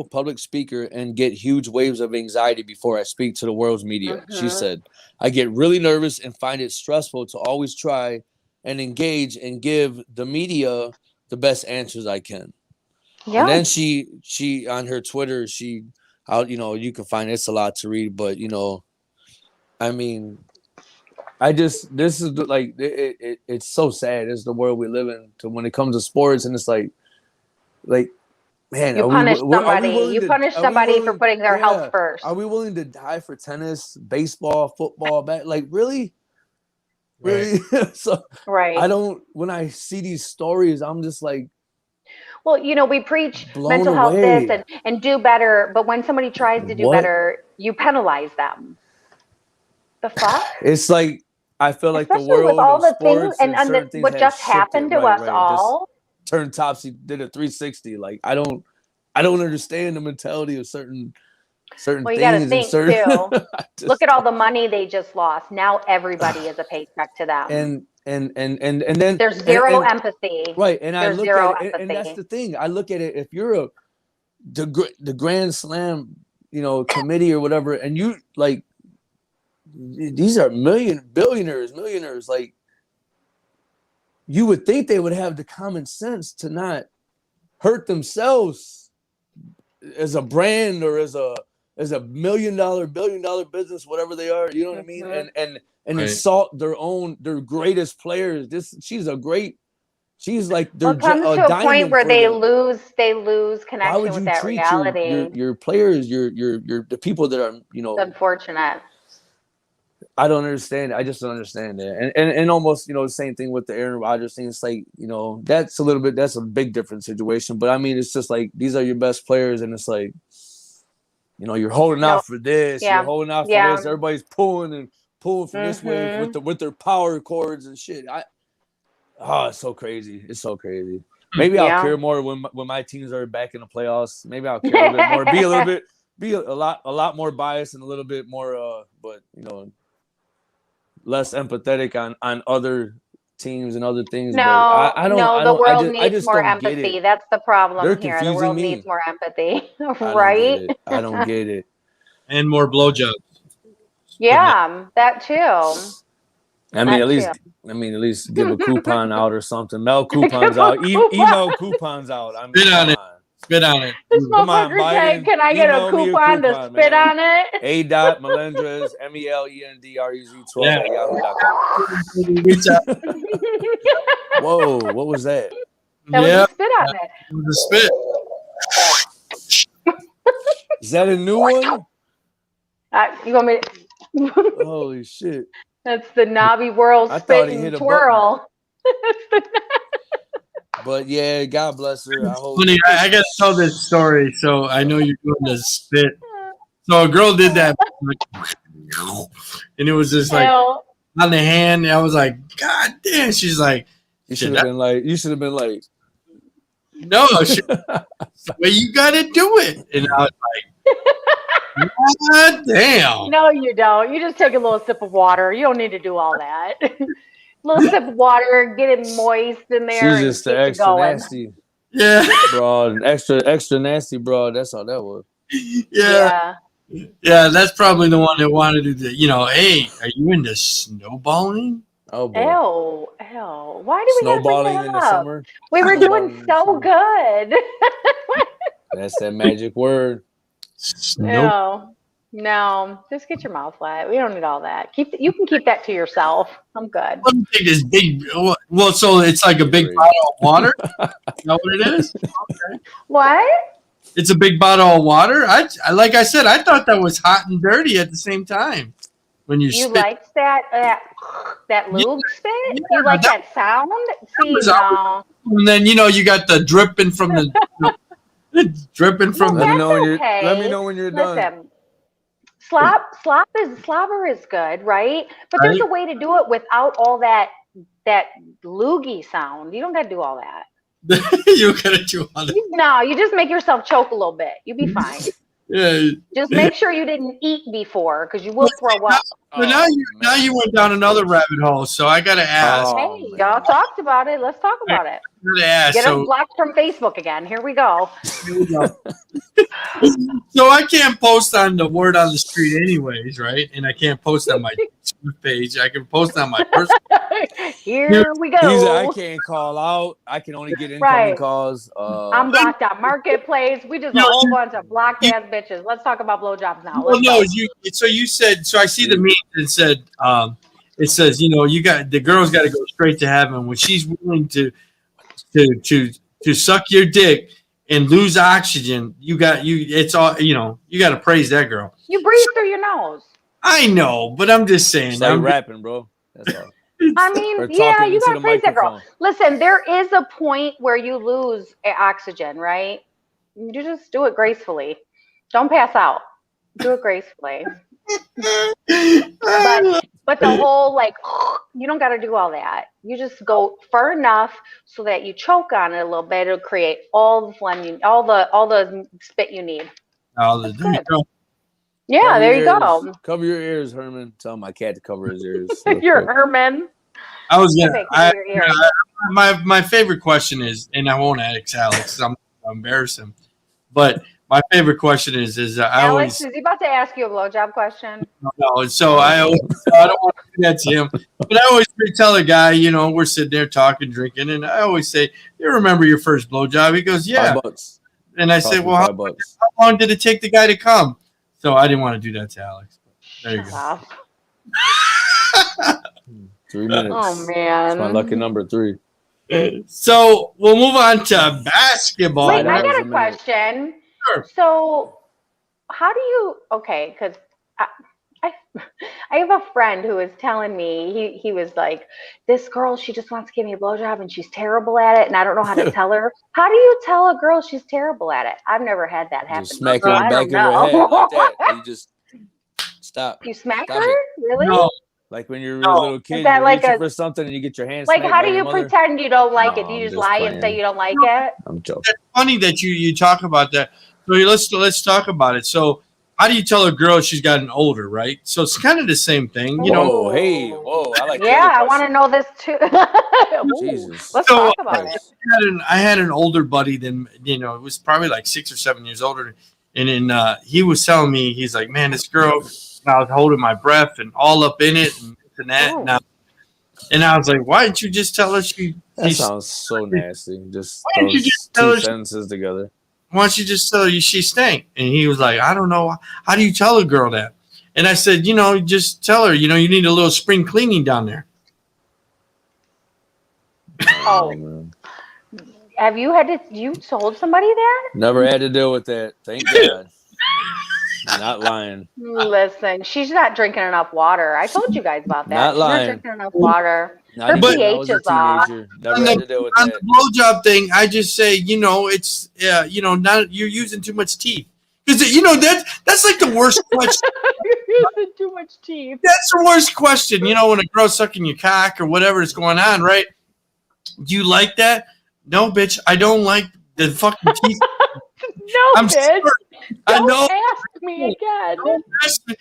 public speaker and get huge waves of anxiety before I speak to the world's media. She said, I get really nervous and find it stressful to always try and engage and give the media the best answers I can. Yeah. And then she on her Twitter, you can find it's a lot to read, but I mean, this is like it's so sad. It's the world we live in when it comes to sports, and it's like man, you punish somebody for putting their health first. Are we willing to die for tennis, baseball, football, like really? Really? So I don't. When I see these stories, I'm just like, well, we preach mental health this and do better, but when somebody tries to do better, you penalize them. The fuck? It's like I feel like especially the world with all the things and what just happened to us all. Turned topsy, did a 360. Like I don't understand the mentality of certain well, you things. Gotta think too. Look at all the money they just lost. Now everybody is a paycheck to them. And then there's zero empathy. Right, and I look at it, and that's the thing. I look at it. If you're the Grand Slam, committee or whatever, and you like. These are millionaires. Like, you would think they would have the common sense to not hurt themselves as a brand or as a $1 billion business, whatever they are. You know what I mean? And insult their greatest players. She's like their comes to a point where they lose connection with that reality. Your players, your the people that are It's unfortunate. I don't understand. I just don't understand it. And almost, the same thing with the Aaron Rodgers thing. It's like, that's a big different situation. But I mean, it's just like, these are your best players. And it's like, you're holding out for this. Yeah. You're holding out for this. Everybody's pulling from this way with their power cords and shit. It's so crazy. It's so crazy. Maybe I'll care more when my teams are back in the playoffs. Maybe I'll care a little bit more, be a lot more biased and a little bit more, but less empathetic on other teams and other things. No, but the world needs more empathy. That's the problem here. The world needs more empathy, right? I don't get it. And more blowjobs. Yeah, that too. I mean, at least give a coupon out or something. Mail coupons out. Email coupons out. I mean, Spit on it. This motherfucker said, can I get a coupon to spit on it? A.Melendrez, MELENDREZ12 at yahoo.com. Whoa, what was that? That was a spit on it. It was a spit. Is that a new one? You want me to... Holy shit. That's the Navi World spit and twirl. But yeah, God bless her. I got to tell this story, so I know you're doing the spit. So a girl did that, and it was just like on the hand. And I was like, God damn. She's like, you should have been like, no, well, you got to do it. And I was like, God damn. No, you don't. You just take a little sip of water. You don't need to do all that. Little sip of water, get it moist in there. She's just the extra nasty. Yeah. Broad, extra nasty broad. That's all that was. Yeah. Yeah, that's probably the one that wanted to, hey, are you into snowballing? Oh, boy. Ew. Why do we snowballing have to bring in that the up? summer? We were doing so good. That's that magic word. No, just get your mouth wet. We don't need all that. You can keep that to yourself. I'm good. Let me take this big. Well, so it's like a big bottle of water. Is that what it is? Okay. What? It's a big bottle of water. I like I said, I thought that was hot and dirty at the same time. When you spit. Liked that lube spit? Yeah, you like that sound? See, no. And then you got the dripping from the dripping from the. Let me know when you're done. Slobber is good, right? But there's a way to do it without all that loogie sound. You don't got to do all that. You got to do all that. No, you just make yourself choke a little bit. You'll be fine. Yeah. Just make sure you didn't eat before, because you will throw up. But now you went down another rabbit hole, so I gotta ask. Hey, y'all talked about it. Let's talk about it. Get us blocked from Facebook again. Here we go. So I can't post on the word on the street anyways, right? And I can't post on my page. I can post on my personal. Here we go. He's like, I can't call out. I can only get incoming calls. I'm blocked on Marketplace. We just a whole bunch of blocked ass bitches. Let's talk about blowjobs now. Well, no, you said, so I see the meme that said, it says, you got the girl's got to go straight to heaven when she's willing to suck your dick and lose oxygen. It's all, you got to praise that girl. You breathe through your nose. I know, but I'm just saying. It's like rapping, bro. That's all. I mean, yeah, you got to praise that girl. Listen, there is a point where you lose oxygen, right? You just do it gracefully. Don't pass out. Do it gracefully. But the whole you don't got to do all that. You just go far enough so that you choke on it a little bit. It'll create all the phlegm, all the spit you need. Yeah, there you go. Cover your ears, Herman. Tell my cat to cover his ears. You're Herman. I was my favorite question is, and I won't ask Alex. I'm embarrass him, but my favorite question is Alex, is he about to ask you a blowjob question? No, so I don't want to do that to him, but I always tell a guy, we're sitting there talking, drinking, and I always say, "You remember your first blowjob?" He goes, "Yeah." $5. And I say, "Well, how long did it take the guy to come?" So I didn't want to do that to Alex. There you go. 3 minutes. Oh man, it's my lucky number 3. So we'll move on to basketball. Wait, I got a question. Sure. So, how do you? Okay, because I have a friend who was telling me he was like, this girl, she just wants to give me a blowjob and she's terrible at it, and I don't know how to tell her. How do you tell a girl she's terrible at it? I've never had that happen. Just smack her in the back of her head like that. And you just stop. You smack her? Really? No. Like when you're a little kid, you're reaching for something and you get your hands. Like, how do you pretend you don't like it? Do you just lie and say you don't like it? I'm joking. It's funny that you talk about that. So let's talk about it. So how do you tell a girl she's gotten older, right? So it's kind of the same thing, Whoa, I like. Yeah, I want to know this too. Jesus. Let's talk about it. I had an older buddy than it was probably like 6 or 7 years older, and he was telling me, he's like, man, this girl, I was holding my breath and all up in it and that. And I was like, why didn't you just tell her she? That sounds so nasty. Just those 2 sentences together. Why don't you just tell her she stank? And he was like, I don't know. How do you tell a girl that? And I said, just tell her, you need a little spring cleaning down there. Oh. Have you told somebody that? Never had to deal with that. Thank God. Not lying. Listen, she's not drinking enough water. I told you guys about that. Not lying. She's not drinking enough water. Her pH is off. Never had to deal with on that. the blowjob thing, I just say, it's not you're using too much teeth. Because that's like the worst question. You're using too much teeth. That's the worst question. When a girl's sucking your cock or whatever is going on, right? Do you like that? No, bitch, I don't like the fucking teeth. No, bitch. I know. Ask me again.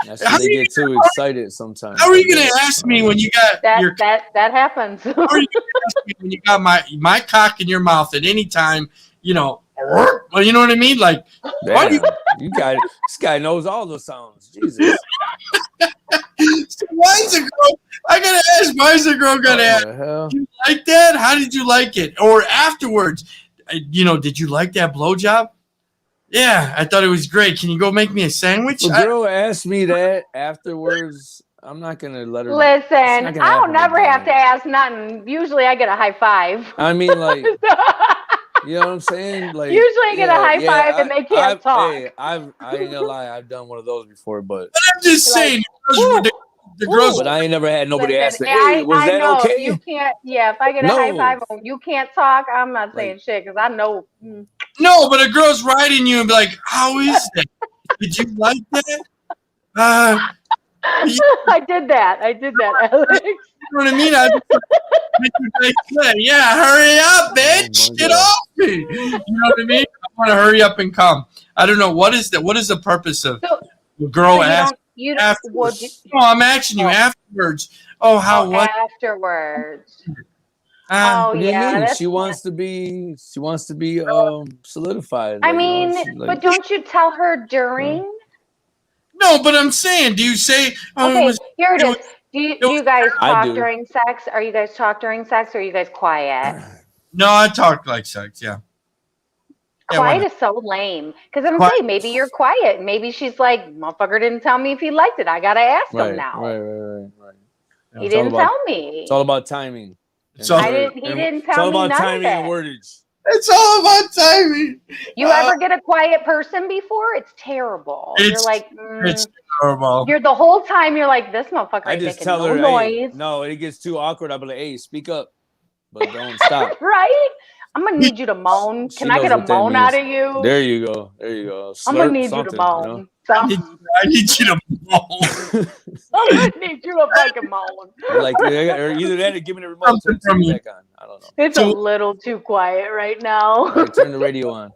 That's when they get too excited sometimes. How are you gonna ask me when you got that happens? How are you gonna ask me when you got my cock in your mouth at any time? Well, you know what I mean? Like, you got it. This guy knows all those sounds. Jesus. So why is a girl? I gotta ask. Why is a girl gonna ask? You like that? How did you like it? Or afterwards, did you like that blowjob? Yeah, I thought it was great. Can you go make me a sandwich? The girl asked me that afterwards. I'm not gonna let her. Listen, I don't never have to ask nothing. Usually, I get a high five. I mean, like, you know what I'm saying? Like, usually, I get a high five and they can't talk. Hey, I ain't gonna lie. I've done one of those before, but I'm just saying. The girls, but I ain't never had nobody ask me, hey, was that okay? You can't. Yeah, if I get a high five and you can't talk, I'm not saying shit because I know. No, but a girl's riding you and be like, "How is that? Did you like that?" I did that, Alex. You know what I mean? Yeah, hurry up, bitch! Get off me! You know what I mean? I want to hurry up and come. I don't know what is that. What is the purpose of a girl asking? You afterwards. No, I'm asking you afterwards. Oh, how what? Afterwards. What do you yeah, mean? that's She wants to be solidified. I like, mean, but don't you tell her during? No, but I'm saying, do you say? Oh, Okay, here it is. Do you guys I talk do. during sex? Are you guys talk during sex? Or are you guys quiet? No, I talk like sex. Yeah. Quiet is so lame. Because I'm saying maybe you're quiet. Maybe she's like, motherfucker didn't tell me if he liked it. I gotta ask him now. Right. He didn't tell me. It's all about timing. He didn't tell me none timing of and it. wordage. It's all about timing. You ever get a quiet person before? It's terrible. You're like, it's terrible. You're the whole time. You're like, this motherfucker I ain't just making tell no her, noise. hey, no, it gets too awkward. I'll be like, hey, speak up, but don't stop. Right? I'm gonna need you to moan. Can I get a moan out of you? There you go. Slurp, I'm gonna need you to moan. You know? I need you to moan. I'm gonna need you to fucking moan. Like, or either that or give me the remote, turn the TV back on. I don't know. It's a little too quiet right now. Right, turn the radio on.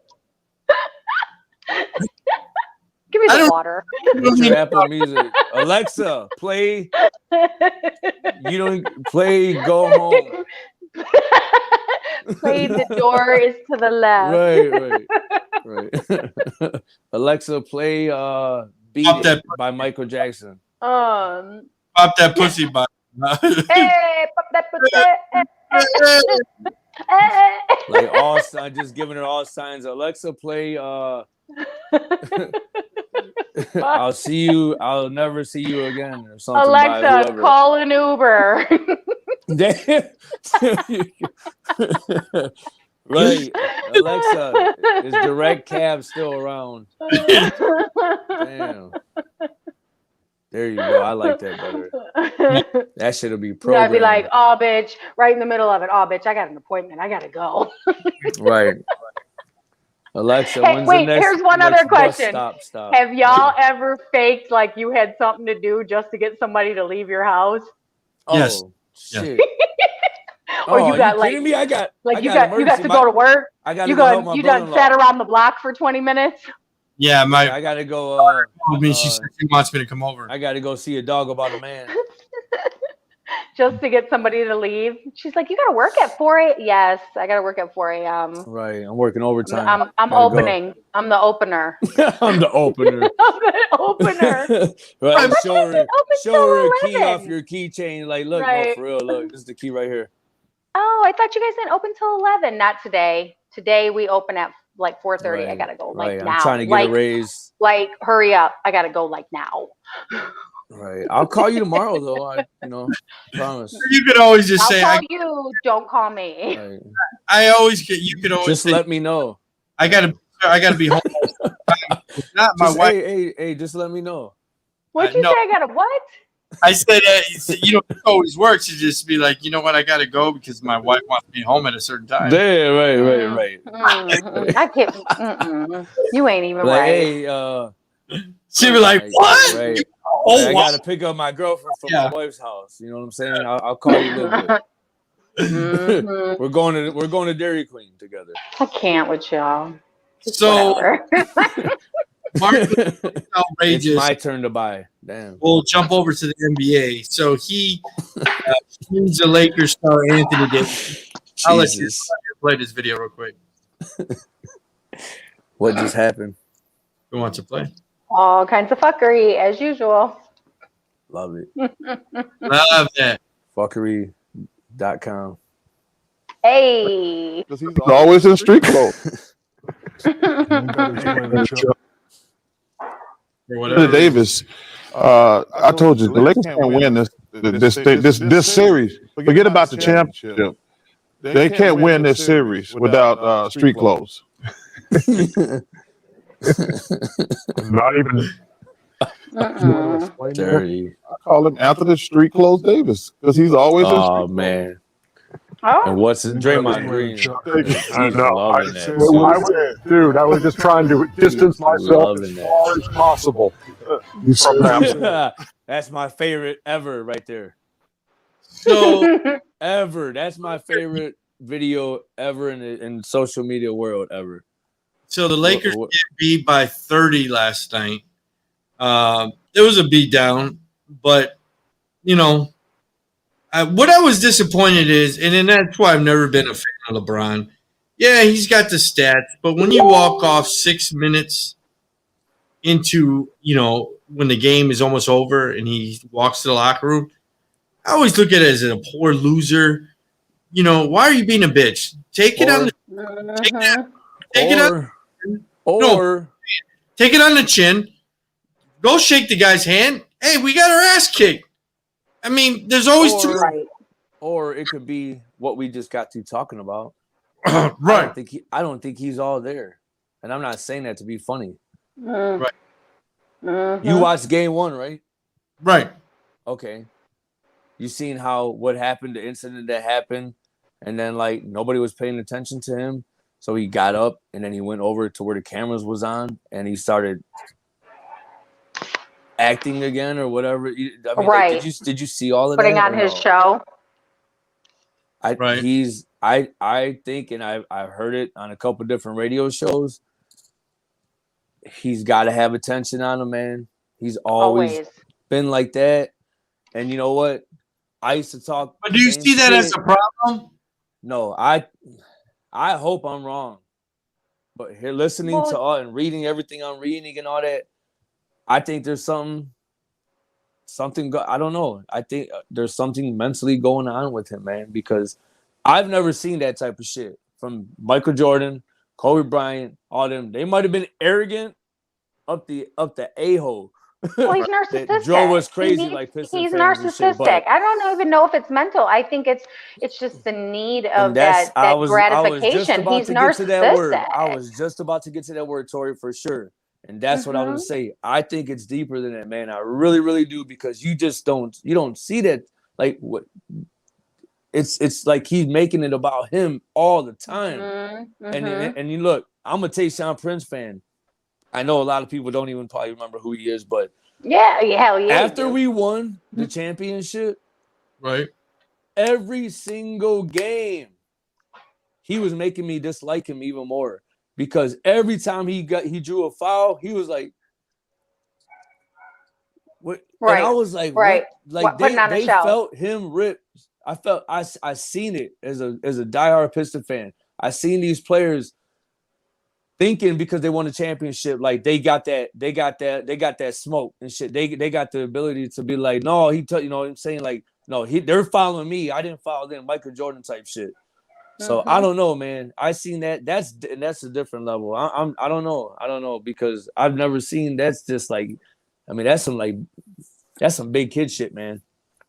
Give me the water. Put your Apple Music. Alexa, play. You don't play. Go home. Play The Door Is to the Left. Right. Alexa, play Beat It by Michael Jackson. Pop that pussy by. Hey, pop that pussy. Like all signs, just giving her all signs. Alexa, play I'll see you. I'll never see you again, or something. Alexa, call an Uber. Right, Alexa, is direct cab still around? Damn. There you go. I like that better. That shit'll be programmed. I'd be like, oh, bitch, right in the middle of it. Oh, bitch, I got an appointment. I gotta go. Right. Alexa, hey, when's wait, the next, here's one other question. Stop. Have y'all ever faked like you had something to do just to get somebody to leave your house? Yes. Shit. Or you got like, kidding me? I got you got to go to work. I got you done sat around the block for 20 minutes. Yeah, I gotta go. She said she wants me to come over. I gotta go see a dog about a man. Just to get somebody to leave. She's like, you gotta work at 4 a.m. Yes, I gotta work at 4 a.m. Right, I'm working overtime. I'm opening. Go. I'm the opener. I'm the opener. I'm the opener. Right, show her a key off your keychain. Like, look, no, for real, look, this is the key right here. Oh, I thought you guys didn't open till 11. Not today. Today we open at like 4:30. Right, I gotta go now. I'm trying to get a raise. Like, hurry up! I gotta go like now. Right. I'll call you tomorrow though. I promise. You could always just say, I'll call you. Don't call me. Right. I always get. You could always just say, let me know. I gotta be home. Not my just, wife. Hey, just let me know. What'd you say? I gotta what? I said, it always works. You just be like, you know what, I gotta go because my wife wants me home at a certain time. Yeah, right. I can't. You ain't even like, right. Hey, she be like, what? Right. Oh, I gotta pick up my girlfriend from my wife's house. You know what I'm saying? I'll call you a little bit. We're going to Dairy Queen together. I can't with y'all. So Mark, outrageous. It's my turn to buy. Damn. We'll jump over to the NBA. So he he's the Lakers star Anthony Davis. I'll let you play this video real quick. What just happened? Who wants to play? All kinds of fuckery as usual. Love it. Love that. Fuckery.com. Hey. He's always in street clothes. Davis, I told you the Lakers can't win this series. Forget about the championship. They can't win this series without street clothes. Not even. Dirty. I call him Anthony Street Clothes Davis because he's always. Oh man. Oh. And what's his Draymond Green? I know. Dude, I was just trying to distance myself as far as possible from that. That's my favorite ever right there. So ever. That's my favorite video ever in social media world ever. So the Lakers get beat by 30 last night. There was a beat down, but you know, what I was disappointed is, and then that's why I've never been a fan of LeBron. Yeah, he's got the stats, but when you walk off 6 minutes into, when the game is almost over and he walks to the locker room, I always look at it as a poor loser. Why are you being a bitch? Take it on the take it on the chin. Go shake the guy's hand. Hey, we got our ass kicked. I mean, there's always two. Or it could be what we just got to talking about. Right. I don't think he's all there, and I'm not saying that to be funny. Right. You watched game 1, right? Right. Okay. You seen what happened, the incident that happened, and then nobody was paying attention to him, so he got up and then he went over to where the cameras was on and he started acting again or whatever. Right. Did you see all of putting that? On his show. I think, and I've heard it on a couple different radio shows. He's got to have attention on him, man. He's always been like that. And you know what? I used to talk. But do you see that as a problem? No, I hope I'm wrong. But here, listening to all and reading everything I'm reading and all that, I think there's something. I don't know. I think there's something mentally going on with him, man. Because I've never seen that type of shit from Michael Jordan, Kobe Bryant, all them. They might have been arrogant up the a-hole. Well, he's narcissistic. Drove us crazy he's narcissistic. I don't even know if it's mental. I think it's just the need of that gratification. He's narcissistic. I was just about to get to that word, Tori, for sure. And that's what I was going to say. I think it's deeper than that, man. I really, really do, because you don't see that. What? It's like he's making it about him all the time. And you look, I'm a Tayshaun Prince fan. I know a lot of people don't even probably remember who he is, but hell yeah. After we won the championship, right, every single game, he was making me dislike him even more, because every time he drew a foul, he was like, "What?" Right. And I was like, right. Like they felt him rip. I seen it as a diehard Piston fan. I seen these players thinking because they won a championship, like they got that smoke and shit. They got the ability to be like, no, you know what I'm saying? Like, no, they're following me. I didn't follow them, Michael Jordan type shit. So I don't know, man. I seen that. That's a different level. I don't know because I've never seen. That's just like, I mean, that's some big kid shit, man.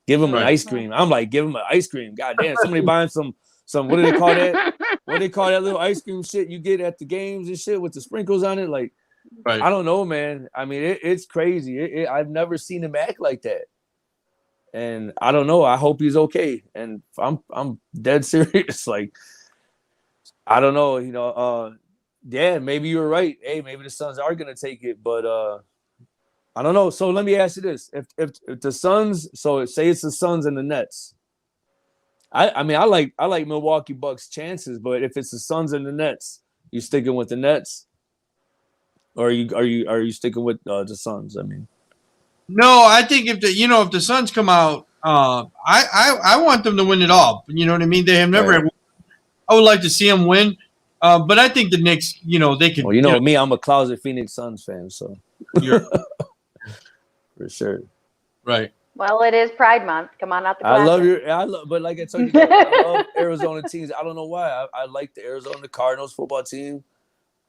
Give him an ice cream. I'm like, give him an ice cream. God damn, somebody buying some. What do they call that? What do they call that little ice cream shit you get at the games and shit with the sprinkles on it? Like, I don't know, man. I mean, it's crazy. I've never seen him act like that, and I don't know. I hope he's okay. And I'm dead serious. Like, I don't know. You know, yeah, maybe you're right. Hey, maybe the Suns are gonna take it, but I don't know. So let me ask you this: if the Suns, so say it's the Suns and the Nets. I mean, I like Milwaukee Bucks chances, but if it's the Suns and the Nets, you sticking with the Nets, or are you sticking with the Suns? I mean, no, I think if the Suns come out, I want them to win it all. You know what I mean? They have never. Right. I would like to see them win, but I think the Knicks, they could. Well, me, I'm a closet Phoenix Suns fan, so for sure. Right. Well, it is Pride Month. Come on out the closet. But like I told you, I love Arizona teams. I don't know why. I like the Arizona Cardinals football team.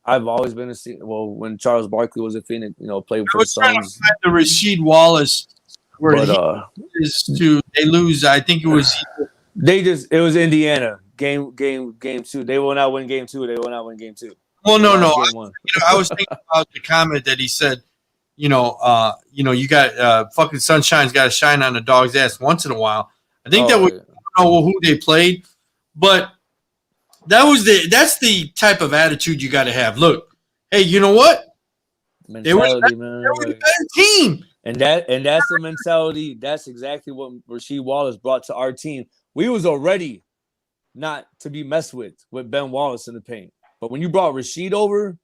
I've always been when Charles Barkley was a Phoenix, played for the Suns. The Rasheed Wallace, where they lose. I think it was. It was Indiana game 2. They will not win game 2. They will not win game 2. Well, no. I was thinking about the comment that he said. You got fucking sunshine's got to shine on a dog's ass once in a while. I think I don't know who they played, but that's the type of attitude you got to have. Look, hey, you know what? They were the better team, and that's the mentality. That's exactly what Rasheed Wallace brought to our team. We was already not to be messed with Ben Wallace in the paint, but when you brought Rasheed over,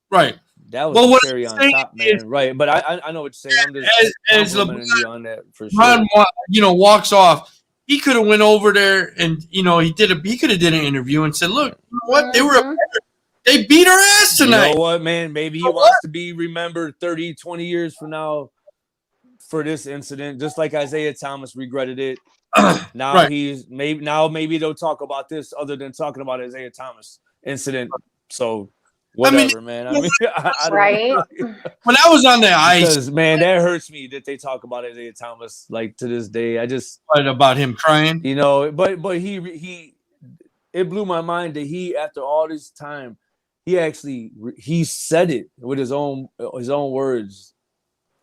right. that was Well, the what cherry I'm on saying top, man. is, right, but I know what you're saying. I'm just as complimenting you on that for sure. LeBron, walks off, he could have went over there and he could have did an interview and said, "Look, you know what? They beat our ass tonight." You know what, man? Maybe he wants to be remembered 30, 20 years from now for this incident, just like Isaiah Thomas regretted it. Now Right. maybe they'll talk about this other than talking about Isaiah Thomas incident. So whatever, man. I mean, I don't Right. When I was on the ice, because man, that hurts me that they talk about Isaiah Thomas like to this day. I just about him crying, but he it blew my mind that he, after all this time, he said it with his own words.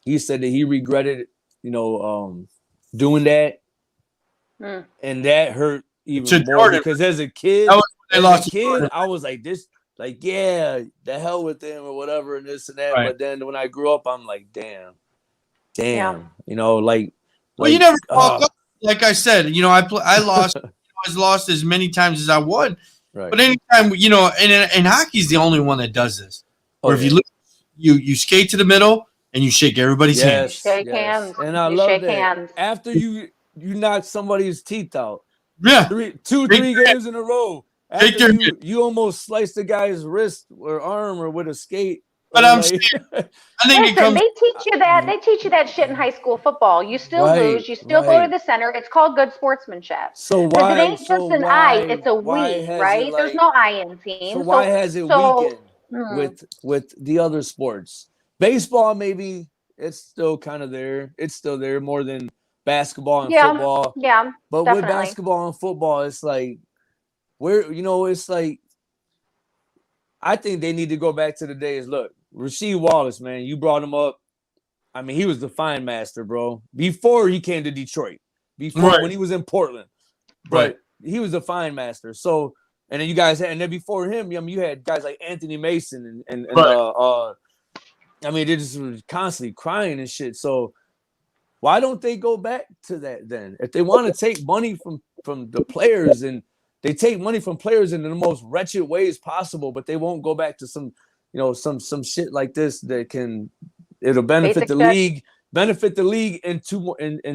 He said that he regretted, doing that, and that hurt even more Jordan. because as a kid, I was like this, like yeah, the hell with them or whatever and this and that. Right. But then when I grew up, I'm like, damn, Yeah. Well, you never walk up. Like I said, I lost. I was lost as many times as I would. Right. But anytime, and hockey's the only one that does this. Where if you look, you skate to the middle and you shake everybody's hands. Shake hands. And I love that. After you knock somebody's teeth out. Yeah. 3 games in a row. After you almost sliced the guy's wrist or arm or with a skate. But I'm saying, I think they teach you that. They teach you that shit in high school football. You still lose. You still go to the center. It's called good sportsmanship. So why? It ain't just an eye. It's a we, right? There's no I in team. So why has it weakened with the other sports? Baseball, maybe it's still kind of there. It's still there more than basketball and football. Yeah, but definitely. with basketball and football, it's like it's like I think they need to go back to the days. Look, Rasheed Wallace, man, you brought him up. I mean, he was the fine master, bro. Before he came to Detroit, when he was in Portland, but he was the fine master. So, and then you guys and then before him, you had guys like Anthony Mason and I mean, they just were constantly crying and shit. So, why don't they go back to that then? If they want to take money from the players, and they take money from players in the most wretched ways possible, but they won't go back to some shit like this that it'll benefit the league in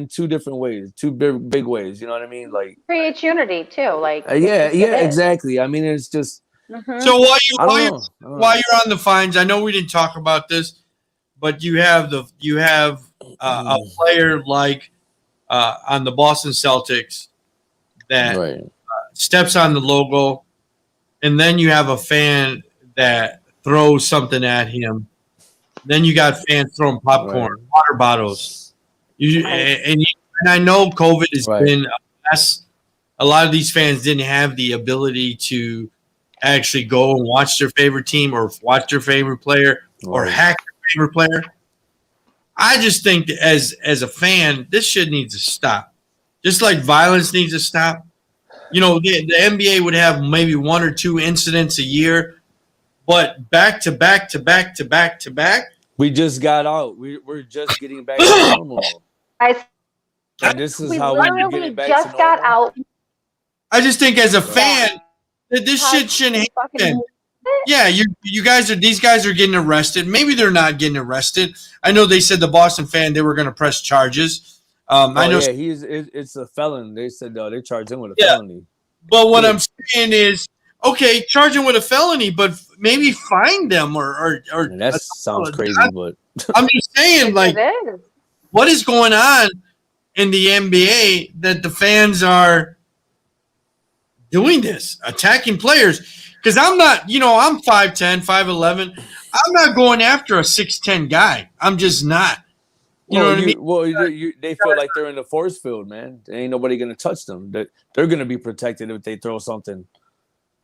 two different ways, two big ways. You know what I mean? Like creates unity too. Like exactly. I mean, it's just. So while you're on the fines, I know we didn't talk about this, but you have a player like on the Boston Celtics that steps on the logo, and then you have a fan that throws something at him. Then you got fans throwing popcorn, water bottles. And I know COVID has been a mess. A lot of these fans didn't have the ability to actually go and watch their favorite team or watch their favorite player or hack their favorite player. I just think that as a fan, this shit needs to stop. Just like violence needs to stop. The NBA would have maybe 1 or 2 incidents a year, but back to back to back to back to back. We just got out. We're just getting back to normal. And this is how we're getting back to normal. Out. I just think as a fan that this shit shouldn't happen. Yeah, these guys are getting arrested. Maybe they're not getting arrested. I know they said the Boston fan they were going to press charges. I know. Yeah, it's a felon. They said they charged him with a felony. But what I'm saying is, okay, charge him with a felony, but maybe fine them or that sounds crazy, but I'm just saying, like, what is going on in the NBA that the fans are doing this, attacking players? Because I'm not, I'm 5'10", 5'11". I'm not going after a 6'10" guy. I'm just not. You know what I mean? Well, they feel like they're in the force field, man. There ain't nobody going to touch them. They're going to be protected if they throw something.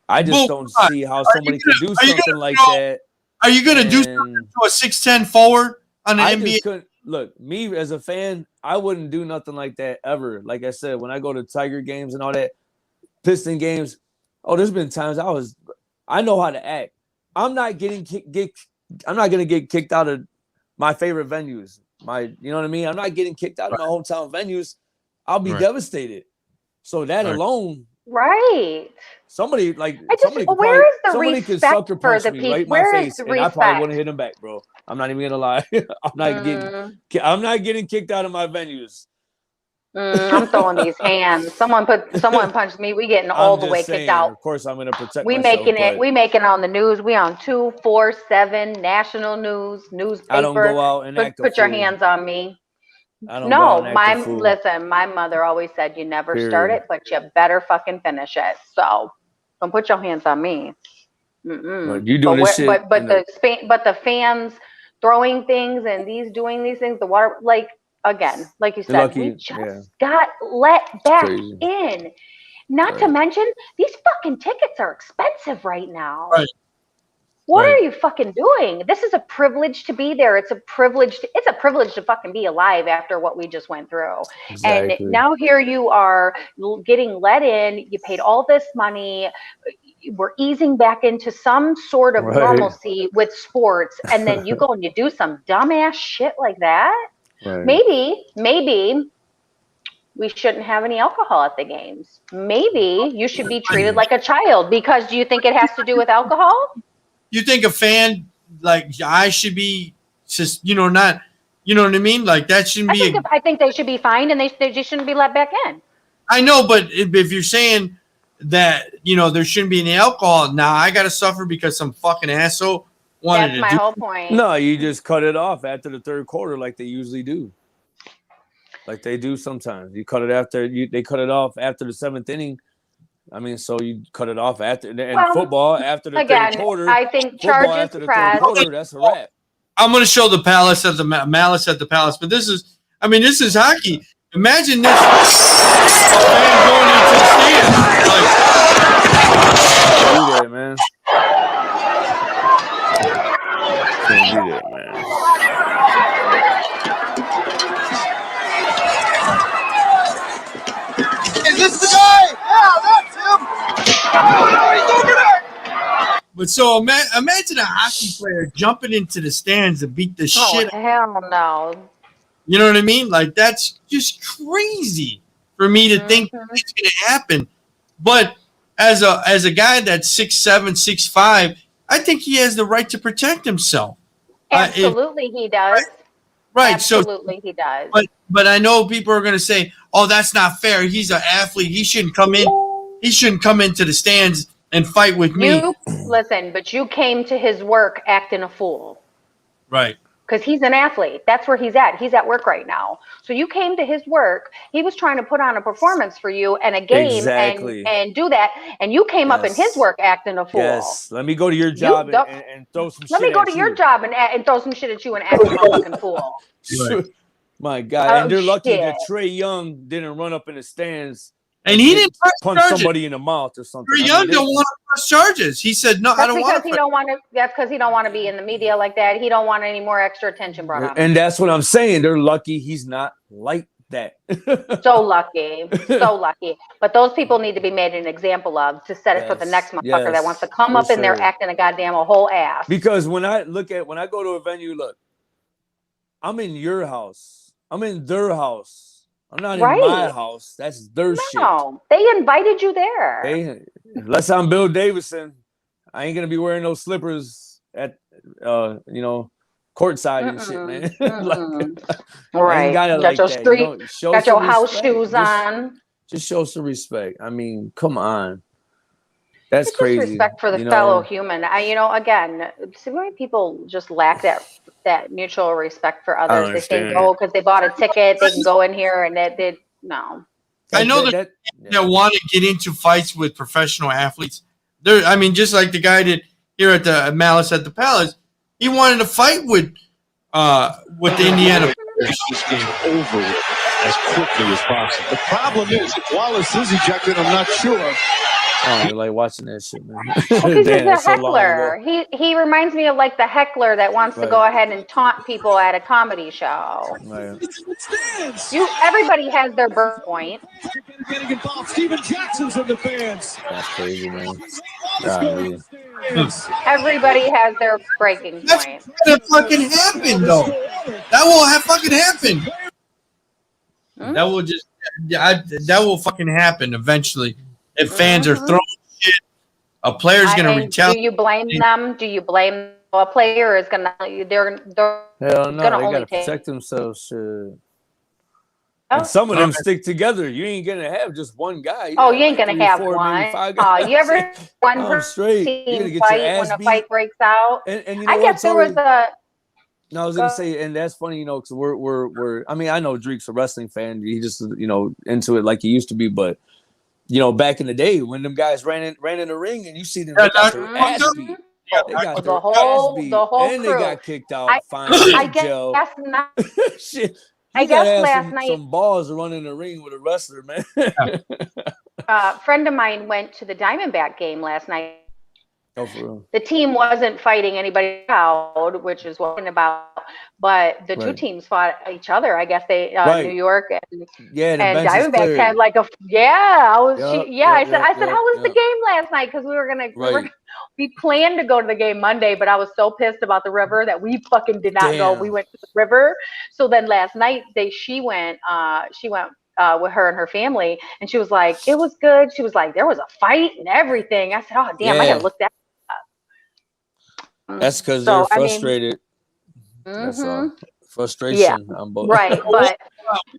I just don't see how somebody can do something like that. Are you going to do something to a 6'10" forward on the NBA? Look, me as a fan, I wouldn't do nothing like that ever. Like I said, when I go to Tiger games and all that, Piston games, there's been times I know how to act. I'm not going to get kicked out of my favorite venues. You know what I mean? I'm not getting kicked out of my hometown venues. I'll be devastated. So that alone Right. Somebody like I just, where is the somebody could respect sucker for punch the me people? right in my Where is face, the and I probably respect? wouldn't hit him back, bro. I'm not even gonna lie. I'm not getting kicked out of my venues. I'm throwing these hands. Someone punched me. We getting all the way kicked out. Of course, I'm gonna protect We myself. We making on the news. We on 247 national news, newspaper. I don't go out and act a put your fool. hands on me. I don't go out and act a fool. Listen, my mother always said you never start it, but you better fucking finish it. So don't put your hands on me. But you doing this shit. But the fans throwing things and these doing these things, the water, like, again, like you said, we just got let back in. Not to mention, these fucking tickets are expensive right now. Right. What are you fucking doing? This is a privilege to be there. It's a privilege to fucking be alive after what we just went through. Exactly. And now here you are getting let in. You paid all this money. We're easing back into some sort of normalcy with sports. And then you go and you do some dumbass shit like that. Right. Maybe we shouldn't have any alcohol at the games. Maybe you should be treated like a child, because do you think it has to do with alcohol? You think a fan like I should be just, not, you know what I mean? Like that shouldn't be. I think they should be fined and they shouldn't be let back in. I know, but if you're saying that, there shouldn't be any alcohol, now I got to suffer because some fucking asshole wanted to do. That's my whole point. No, you just cut it off after the third quarter like they usually do. Like they do sometimes. You cut it they cut it off after the seventh inning. I mean, so you cut it off after football after the third quarter. I think charges pressed. That's a wrap. I'm going to show the malice at the palace, but this is hockey. Imagine this fan going into the stands. Can't do that, man. Can't do that, man. Is this the guy? Yeah, that's him. He's over there. But so imagine a hockey player jumping into the stands and beat the shit. Oh, hell no. You know what I mean? Like, that's just crazy for me to think it's going to happen. But as a guy that's 6'7", 6'5", I think he has the right to protect himself. Absolutely, he does. Right. Absolutely, he does. But I know people are going to say, "Oh, that's not fair. He's an athlete. He shouldn't come in. He shouldn't come into the stands and fight with me." Listen, but you came to his work acting a fool. Right. Because he's an athlete. That's where he's at. He's at work right now. So you came to his work. He was trying to put on a performance for you and a game and do that. And you came up in his work acting a fool. Yes. Let me go to your job and throw some shit at you. Let me go to your job and throw some shit at you and act like a fucking fool. Right. My God. And they're lucky that Trey Young didn't run up in the stands. And he didn't punch somebody in the mouth or something. Trey Young don't want to press charges. He said, "No, I don't want to." That's because he don't want to be in the media like that. He don't want any more extra attention brought on him. And that's what I'm saying. They're lucky he's not like that. So lucky. But those people need to be made an example of to set it for the next motherfucker that wants to come up in there acting a whole ass. Because when I go to a venue, look, I'm in your house. I'm in their house. I'm not in my house. That's their shit. No, they invited you there. Unless I'm Bill Davison, I ain't gonna be wearing those slippers at courtside and shit, man. Right. Got your street, got your house shoes on. Just show some respect. I mean, come on. That's it's crazy. Just respect for the fellow human. Again, so many people just lack that mutual respect for others. They think, because they bought a ticket, they can go in here and they no. I know that want to get into fights with professional athletes. Just like the guy did here at the Malice at the Palace, he wanted to fight with the Indiana. This game over as quickly as possible. The problem is, if Wallace is ejected, I'm not sure. I don't like watching that shit, man. He's a heckler. He reminds me of like the heckler that wants to go ahead and taunt people at a comedy show. Right. Everybody has their birth point. Getting involved. Steven Jackson's in the fans. That's crazy, man. Everybody has their breaking point. That fucking happened, though. That will fucking happen. That will fucking happen eventually. If fans are throwing shit, a player's going to retaliate. Do you blame them? Do you blame a player is going to? They're hell no, going to they only gotta take. protect themselves. Shit. And some of them stick together. You ain't gonna have just one guy. Oh, you ain't gonna 3, have 4, one. maybe 5 guys. You ever one straight. team fight when a fight breaks out? And you know I guess there was a. No, I was gonna say, and that's funny, you know, because we're. I mean, I know Dreek's a wrestling fan. He just, you know, into it like he used to be. But you know, back in the day when them guys ran in the ring, and you see them got their ass beat. They got their ass beat, and they got kicked out. I guess not. Shit. I guess last night some balls to run in the ring with a wrestler, man. A friend of mine went to the Diamondback game last night. Oh, for real. The team wasn't fighting anybody out, which is what I'm about, but the two teams fought each other. I guess they New York and Diamondbacks had like a I said how was the game last night? Because we planned to go to the game Monday, but I was so pissed about the river that we fucking did not go. We went to the river. So then last night she went with her and her family, and she was like, it was good. She was like, there was a fight and everything. I said, oh damn, I gotta look that up. That's because they're frustrated. That's frustration on both. Right, but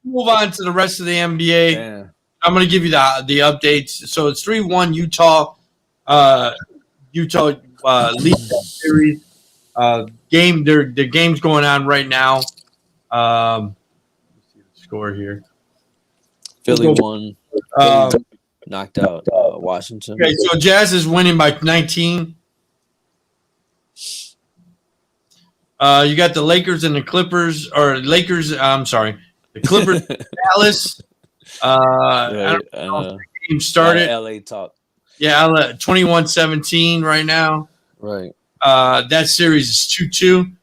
move on to the rest of the NBA. Yeah. I'm going to give you the updates. So it's 3-1 Utah. Utah leads that series. The game's going on right now. Let's see the score here. Philly won. Knocked out Washington. Okay, so Jazz is winning by 19. You got the Lakers and the Clippers, or Lakers. I'm sorry, the Clippers, Dallas. I don't know if the game started. LA talk. Yeah, 21-17 right now. Right. That series is 2-2.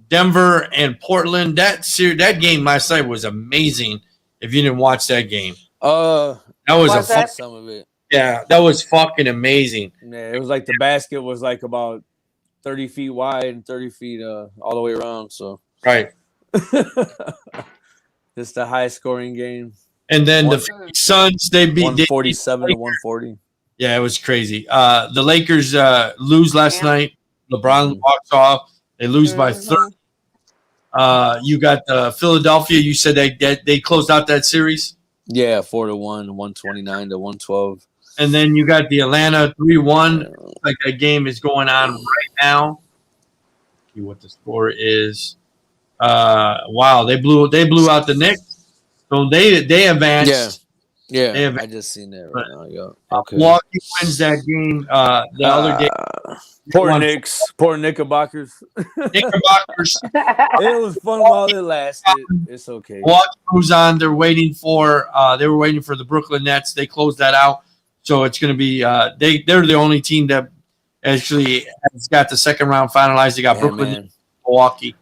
Denver and Portland. That game last night was amazing. If you didn't watch that game, that was some of it. Yeah, that was fucking amazing. Yeah, it was like the basket was like about 30 feet wide and 30 feet all the way around. So right, just the high scoring game. And then the Suns, they beat 147 to 140. Yeah, it was crazy. The Lakers lose last night. LeBron walks off. They lose by 30. You got Philadelphia. You said they closed out that series. Yeah, 4-1, 129 to 112. And then you got the Atlanta 3-1. Like that game is going on right now. See what the score is. Wow, they blew out the Knicks. So they advanced. Yeah. I just seen that right now. Yo. Okay. Milwaukee wins that game. The other game. Poor Knicks. Poor Knickerbockers. Knickerbockers. It was fun while it lasted. It's okay. Milwaukee moves on. They were waiting for the Brooklyn Nets. They closed that out. So it's going to be they're the only team that actually has got the second round finalized. They got Brooklyn, and Milwaukee,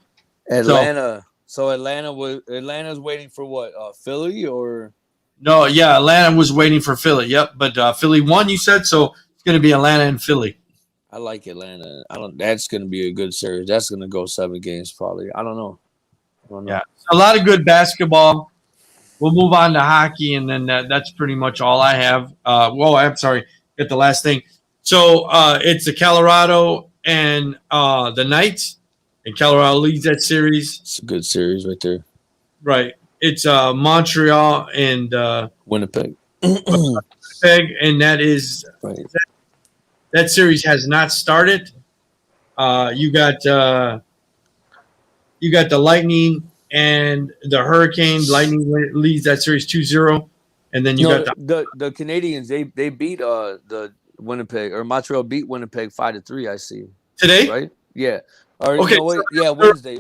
Atlanta. So Atlanta's waiting for what? Philly or no? Yeah, Atlanta was waiting for Philly. Yep, but Philly won. You said so. It's going to be Atlanta and Philly. I like Atlanta. That's going to be a good series. That's going to go 7 games probably. I don't know. Yeah, a lot of good basketball. We'll move on to hockey, and then that's pretty much all I have. I'm sorry, get the last thing. So it's the Colorado and the Knights, and Colorado leads that series. It's a good series right there. Right. It's Montreal and Winnipeg. Winnipeg, and that is right. That series has not started. You got the Lightning and the Hurricane. Lightning leads that series 2-0, and then you got the Canadians. They beat the Winnipeg, or Montreal beat Winnipeg 5-3. I see today, right? Yeah. Or, okay. Wednesday.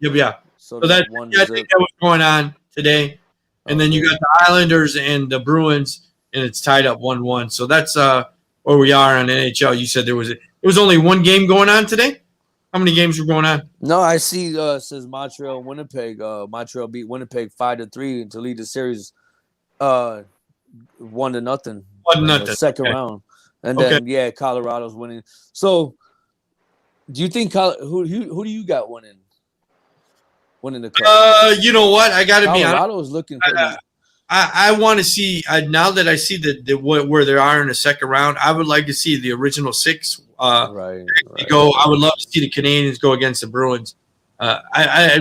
Yeah. So that I think that was going on today, and then you got the Islanders and the Bruins, and it's tied up 1-1. So that's where we are on NHL. You said there was only one game going on today. How many games were going on? No, I see. Says Montreal, Winnipeg. Montreal beat Winnipeg 5-3 to lead the series, 1-0. 1-0. Second round, and then Colorado's winning. So, do you think who do you got winning the cup? You know what? I got to be honest. Colorado's looking pretty. I want to see now that I see where they are in the second round. I would like to see the original 6 right. Go. I would love to see the Canadians go against the Bruins. I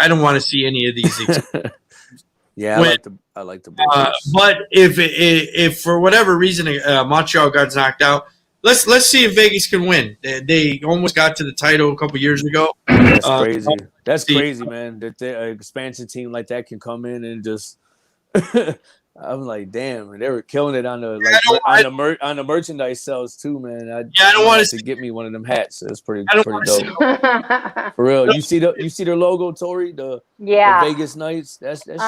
don't want to see any of these. Yeah, I like the Bruins. But if for whatever reason Montreal got knocked out, let's see if Vegas can win. They almost got to the title a couple years ago. That's crazy. That's crazy, man. That an expansion team like that can come in and just. I'm like, damn, and they were killing it on the on the merchandise sales too, man. I don't want to get me one of them hats. That's pretty dope. For real, you see their logo, Tori, the Vegas Knights. That's just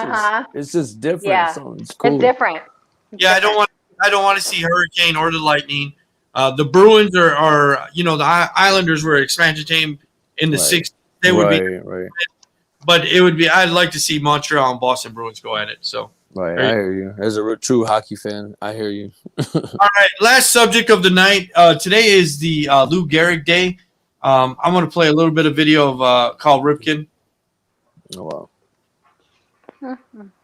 it's just different. Yeah, it's cool. It's different. I don't want to see Hurricane or the Lightning. The Bruins are the Islanders were an expansion team in the 60s. They would be right. But it would be. I'd like to see Montreal and Boston Bruins go at it. So. Right, I hear you. As a true hockey fan, I hear you. All right, last subject of the night. Today is the Lou Gehrig Day. I'm going to play a little bit of video of Carl Ripken. Oh, wow.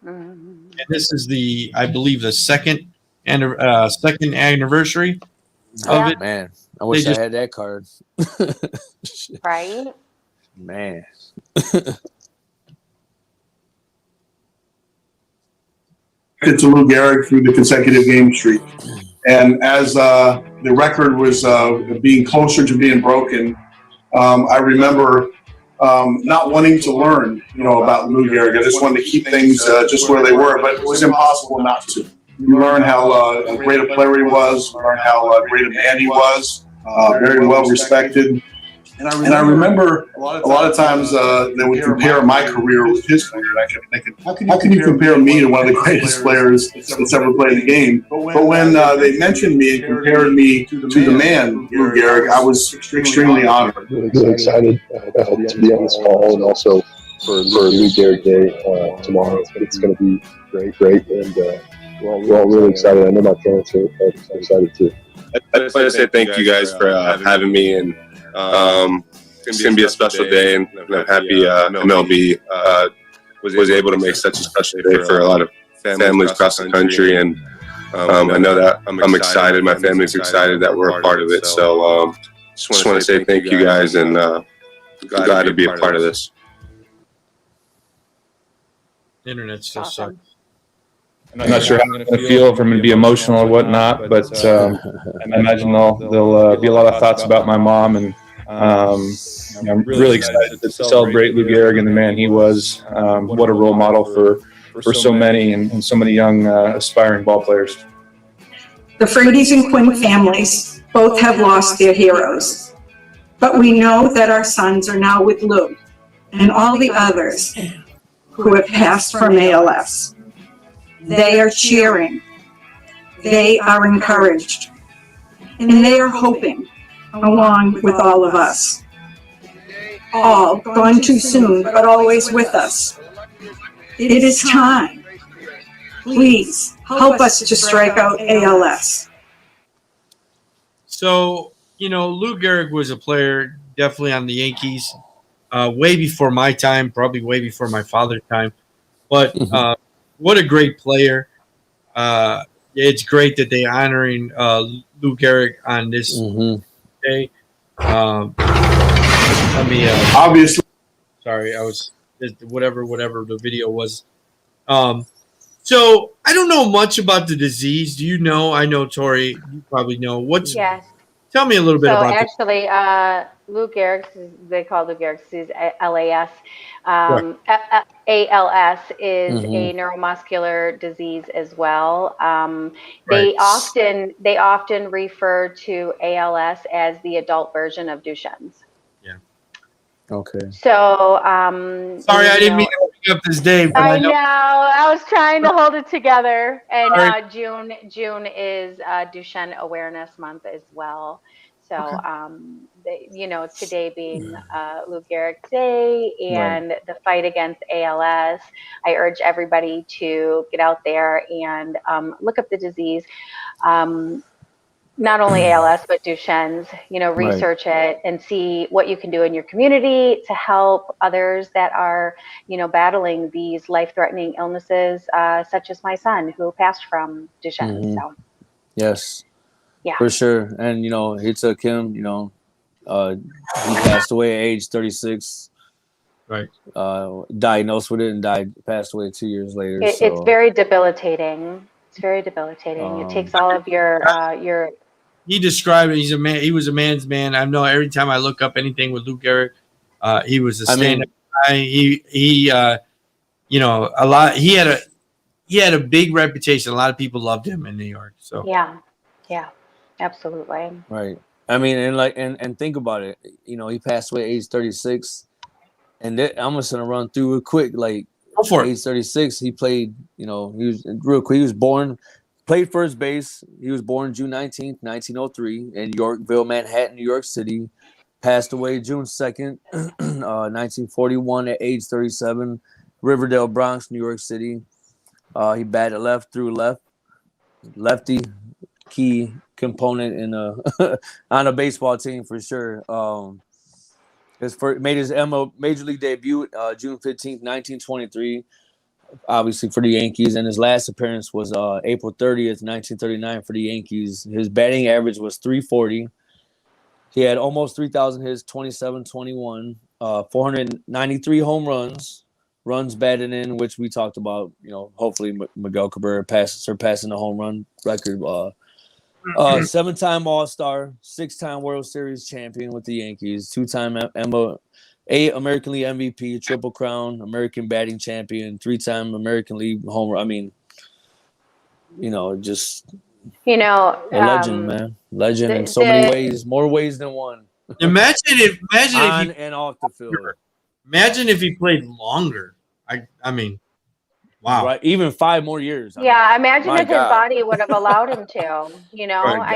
And this is I believe, the second anniversary of it. Man, I wish I had that card. Right? Man. To Lou Gehrig through the consecutive game streak. And as the record was being closer to being broken, I remember not wanting to learn, about Lou Gehrig. I just wanted to keep things just where they were, but it was impossible not to. You learn how great a player he was, learn how great a man he was, very well respected. And I remember a lot of times they would compare my career with his career. And I kept thinking, how can you compare me to one of the greatest players that's ever played the game? But when they mentioned me and compared me to the man, Lou Gehrig, I was extremely honored. Really excited to be on this call, and also for Lou Gehrig Day tomorrow. It's going to be great, and we're all really excited. I know my parents are excited too. I just want to say thank you guys for having me, and it's going to be a special day, and I'm happy MLB was able to make such a special day for a lot of families across the country, and I know that I'm excited, my family's excited that we're a part of it, so just want to say thank you guys, and glad to be a part of this. The internet still sucks. I'm not sure how I'm going to feel, if I'm going to be emotional or whatnot, but I imagine there'll be a lot of thoughts about my mom, and I'm really excited to celebrate Lou Gehrig and the man he was. What a role model for so many and so many young aspiring ball players. The Frady's and Quinn families both have lost their heroes, but we know that our sons are now with Lou and all the others who have passed from ALS. They are cheering, they are encouraged, and they are hoping, along with all of us. All gone too soon, but always with us. It is time. Please help us to strike out ALS. So, Lou Gehrig was a player definitely on the Yankees way before my time, probably way before my father's time. But what a great player. It's great that they're honoring Lou Gehrig on this day. Obviously. Sorry, I was whatever the video was. So I don't know much about the disease. Do you know? I know, Tori, you probably know. Yes. Tell me a little bit about it. So actually, Lou Gehrig's, they call Lou Gehrig's disease LAS. ALS is a neuromuscular disease as well. They often refer to ALS as the adult version of Duchenne's. Okay. So, sorry, I didn't mean to bring up this day. But I know. I was trying to hold it together. And June is Duchenne Awareness Month as well. So, today being Lou Gehrig Day and the fight against ALS, I urge everybody to get out there and look up the disease. not only ALS, but Duchenne's, research it and see what you can do in your community to help others that are, battling these life-threatening illnesses, such as my son who passed from Duchenne's. Mhm. So, Yes, yeah. for sure. And, he took him, he passed away at age 36. Right. Diagnosed with it and passed away 2 years later. It's very debilitating. It's very debilitating. It takes all of your He described it. He's a man. He was a man's man. I know every time I look up anything with Lou Gehrig, he was a stand-up guy. He a lot. He had a big reputation. A lot of people loved him in New York. So yeah, absolutely. Right. I mean, and think about it. He passed away at age 36, and I'm just gonna run through it quick. Like, go for it. Age 36, he played. He was real quick. He was born. Played first base. He was born June 19th, 1903 in Yorkville, Manhattan, New York City. Passed away June 2nd, 1941 at age 37, Riverdale, Bronx, New York City. He batted left, threw left, lefty, key component in on a baseball team for sure. Made his major league debut June 15th, 1923. Obviously for the Yankees, and his last appearance was April 30th, 1939 for the Yankees. His batting average was .340. He had almost 3,000 hits, 27-21, 493 home runs batted in, which we talked about. Hopefully Miguel Cabrera surpassing the home run record. 7-time All-Star, 6-time World Series champion with the Yankees, 2-time American League MVP, Triple Crown, American Batting Champion, 3-time American League homer. I mean, just a legend, man. Legend in so many ways, more ways than one. Imagine if on and off the field. Imagine if he played longer. I mean, wow. Right, even 5 more years. Imagine if his body would have allowed him to. I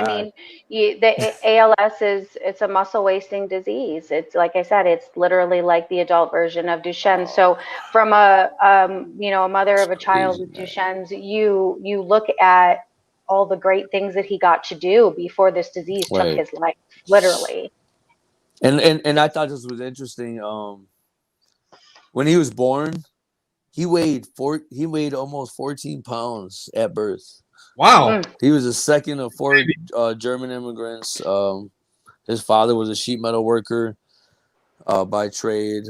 mean, the ALS it's a muscle wasting disease. It's like I said, it's literally like the adult version of Duchenne. So from a mother of a child with Duchenne's, you look at all the great things that he got to do before this disease took his life, literally. And I thought this was interesting. When he was born, he weighed almost 14 pounds at birth. Wow. He was the second of 4 German immigrants. His father was a sheet metal worker by trade.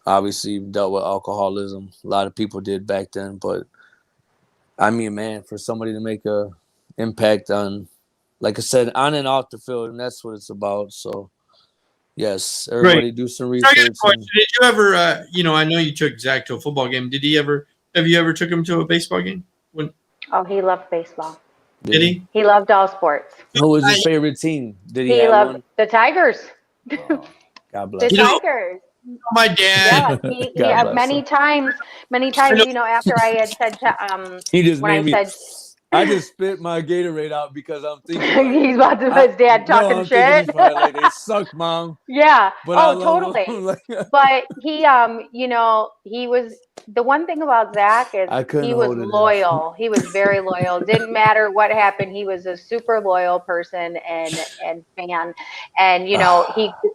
Obviously dealt with alcoholism. A lot of people did back then, but I mean, man, for somebody to make a impact on, like I said, on and off the field, and that's what it's about. So yes, everybody do some research. Did you ever, I know you took Zach to a football game. Have you ever took him to a baseball game? Oh, he loved baseball. Did he? He loved all sports. Who was his favorite team? Did he He have loved one? the Tigers. God bless. The Tigers. My dad. Yeah, he many times, after I had said to He just when made I me. said I just spit my Gatorade out because I'm thinking he's about to his dad talking I'm shit. He's probably like, they suck, Mom. Yeah. But I love totally. him. But he, he was the one thing about Zach is he was loyal. He was very loyal. Didn't matter what happened. He was a super loyal person and fan. And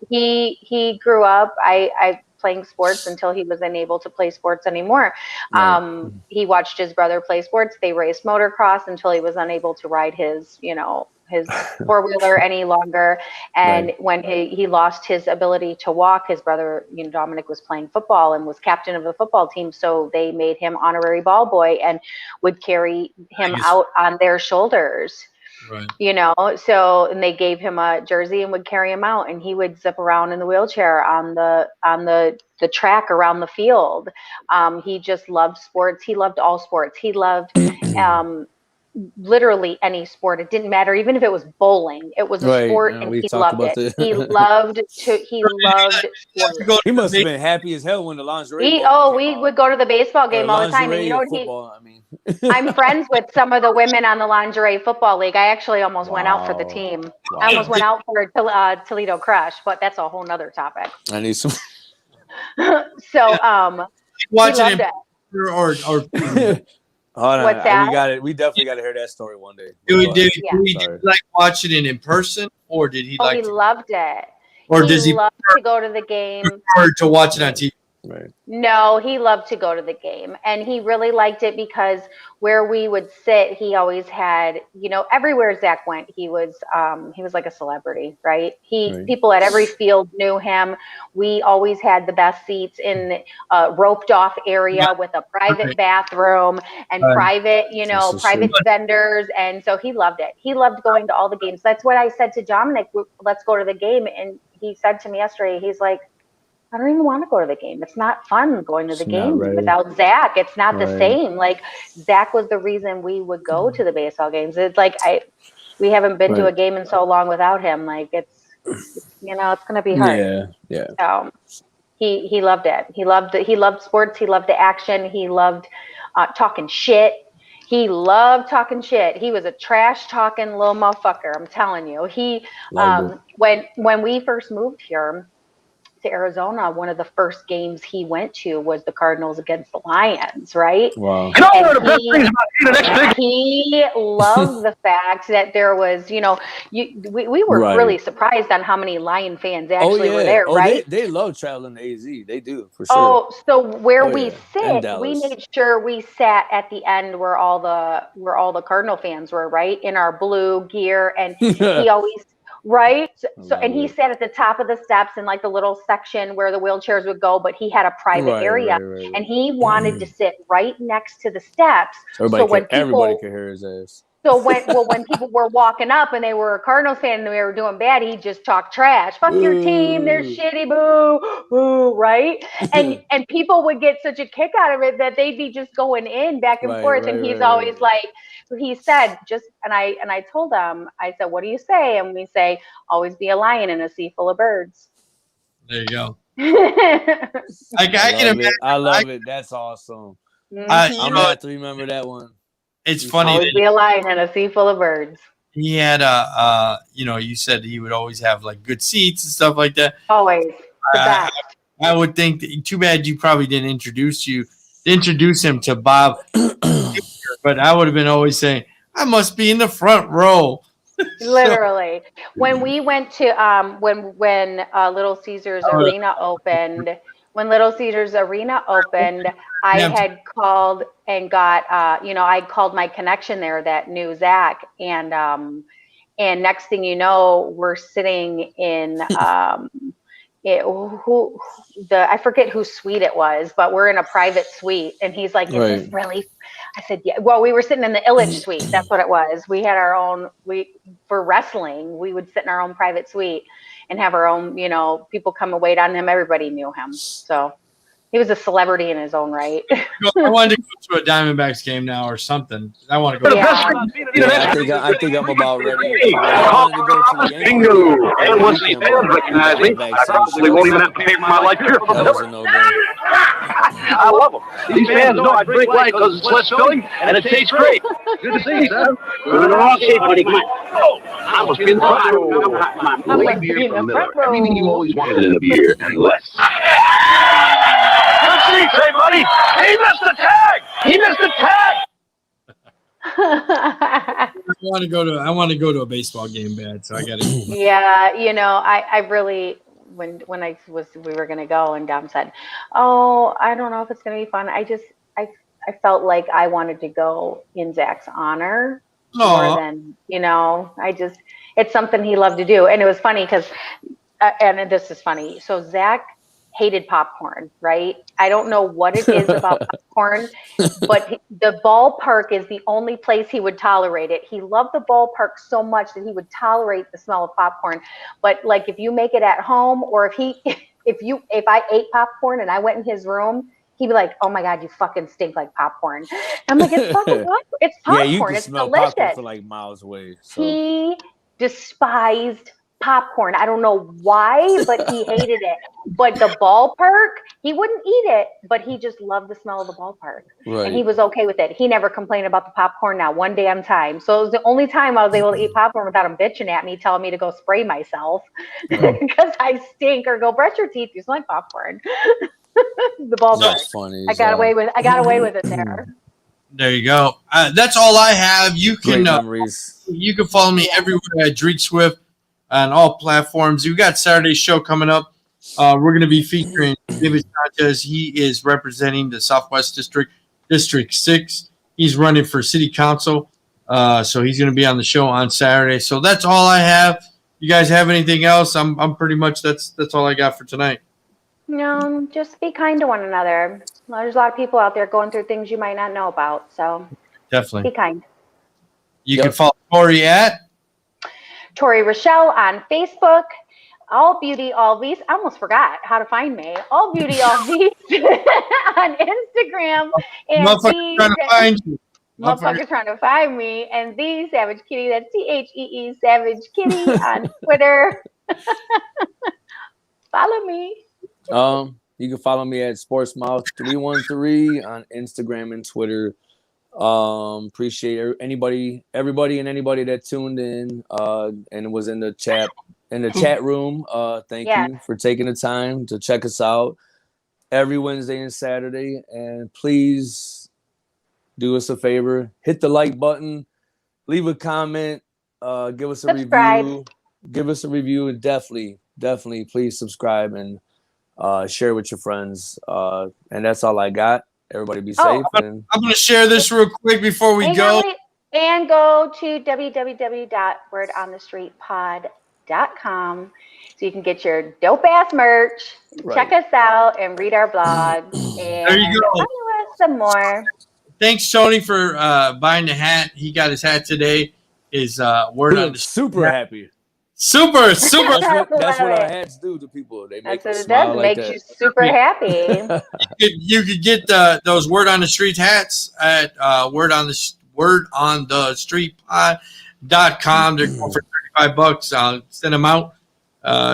he grew up. I playing sports until he was unable to play sports anymore. He watched his brother play sports. They raced motocross until he was unable to ride his four-wheeler any longer. And when he lost his ability to walk, his brother, Dominic, was playing football and was captain of the football team. So they made him honorary ball boy and would carry him out on their shoulders. Right. And they gave him a jersey and would carry him out, and he would zip around in the wheelchair on the track around the field. He just loved sports. He loved all sports. He loved literally any sport. It didn't matter, even if it was bowling. It was a sport, and he loved it. He loved sports. He must have been happy as hell when the lingerie. We would go to the baseball game all the time, and I'm friends with some of the women on the lingerie football league. I actually almost went out for the team. Wow. I almost went out for Toledo Crush, but that's a whole nother topic. I need some. So, watching him or Hold on. What's that? We definitely got to hear that story one day. Did he like watching it in person, or did he he loved it. Or he does he loved to go to the game? Or to watch it on TV? Right. No, he loved to go to the game, and he really liked it because where we would sit, he always had, everywhere Zach went, he was like a celebrity, right? People at every field knew him. We always had the best seats in a roped off area with a private bathroom and private vendors, and so he loved it. He loved going to all the games. That's what I said to Dominic. Let's go to the game, and he said to me yesterday, he's like, I don't even want to go to the game. It's not fun going to the game without Zach. It's not the same. Like, Zach was the reason we would go to the baseball games. It's like we haven't been to a game in so long without him. Like, it's going to be hard. Yeah. So he loved it. He loved sports. He loved the action. He loved talking shit. He loved talking shit. He was a trash talking little motherfucker. I'm telling you. He when we first moved here to Arizona, one of the first games he went to was the Cardinals against the Lions, right? Wow. He loved the fact that there was, we were really surprised on how many Lion fans actually were there, right? They love traveling to AZ. They do, for sure. Oh, so where we sit, we made sure we sat at the end where all the Cardinal fans were, right? In our blue gear, and he always right? So, and he sat at the top of the steps in like the little section where the wheelchairs would go, but he had a private area, and he wanted to sit right next to the steps. Everybody could hear his ass. So when people were walking up and they were a Cardinals fan and they were doing bad, he just talked trash. Fuck your team, they're shitty, boo, boo, right? And people would get such a kick out of it that they'd be just going in back and forth. And he's always like, he said, and I told him, I said, what do you say? And we say, always be a lion in a sea full of birds. There you go. I love it. That's awesome. I'm gonna have to remember that one. It's funny. Always be a lion in a sea full of birds. He had you said he would always have like good seats and stuff like that. Always. I would think too bad you probably didn't introduce him to Bob. But I would have been always saying, I must be in the front row. Literally. When we went to when Little Caesars Arena opened, I had called and got I called my connection there that knew Zach, and next thing you know, we're sitting in I forget whose suite it was, but we're in a private suite, and he's like, is this really? I said, yeah. Well, we were sitting in the Illich suite. That's what it was. We had our own. For wrestling, we would sit in our own private suite and have our own. People come and wait on him. Everybody knew him, so he was a celebrity in his own right. I wanted to go to a Diamondbacks game now or something. I want to go. I think I'm about ready. Bingo! And once these fans recognize me, I probably won't even have to pay for my light beer from them. I love them. These fans know I drink light because it's less filling and it tastes great. Good to see you, son. We're in the wrong shape, buddy. Come on. Oh, I must be in the front row. Light beer from Miller. Everything you always wanted in a beer and less. Good seats, hey, buddy. He missed the tag. I want to go to a baseball game bad, so I got to. Yeah, I really when we were gonna go, and Dom said, "Oh, I don't know if it's gonna be fun." I felt like I wanted to go in Zach's honor more than it's something he loved to do, and it was funny because, and this is funny. So Zach hated popcorn, right? I don't know what it is about popcorn, but the ballpark is the only place he would tolerate it. He loved the ballpark so much that he would tolerate the smell of popcorn. But like if you make it at home, or if I ate popcorn and I went in his room, he'd be like, "Oh my God, you fucking stink like popcorn." I'm like, "It's fucking what? It's popcorn. Yeah, you can it's smell delicious." popcorn for like miles away. So. He despised popcorn. I don't know why, but he hated it. But the ballpark, he wouldn't eat it, but he just loved the smell of the ballpark. Right. And he was okay with it. He never complained about the popcorn now one damn time. So it was the only time I was able to eat popcorn without him bitching at me, telling me to go spray myself because I stink, or go brush your teeth. You smell like popcorn. The ballpark. That's funny. I got away with it there. There you go. That's all I have. You can memories. You can follow me everywhere at Dreek Swift on all platforms. We got Saturday's show coming up. We're going to be featuring David Sanchez. He is representing the Southwest District 6. He's running for city council. So he's going to be on the show on Saturday. So that's all I have. You guys have anything else? I'm pretty much that's all I got for tonight. No, just be kind to one another. There's a lot of people out there going through things you might not know about. So definitely be kind. You can follow Tori at Tori Rochelle on Facebook. All Beauty, All Beast. I almost forgot how to find me. All Beauty, All Beast on Instagram. And motherfuckers trying to find you. Motherfuckers trying to find me. And the Savage Kitty. That's THEE Savage Kitty on Twitter. Follow me. You can follow me at SportsMouth313 on Instagram and Twitter. Appreciate everybody and anybody that tuned in and was in the chat room. Thank you for taking the time to check us out every Wednesday and Saturday. And please do us a favor, hit the like button, leave a comment, give us a review. Give us a review, and definitely please subscribe and share with your friends. And that's all I got. Everybody be safe. I'm going to share this real quick before we go. And go to www.wordonthestreetpod.com so you can get your dope ass merch, check us out, and read our blog. And there you go. Follow us some more. Thanks, Tony, for buying the hat. He got his hat today. His word on the super happy. Super. That's what our hats do to people. They make us smile like that. Makes you super happy. You could get those Word on the Street hats at wordonthestreetpod.com. They're going for $35. I'll send them out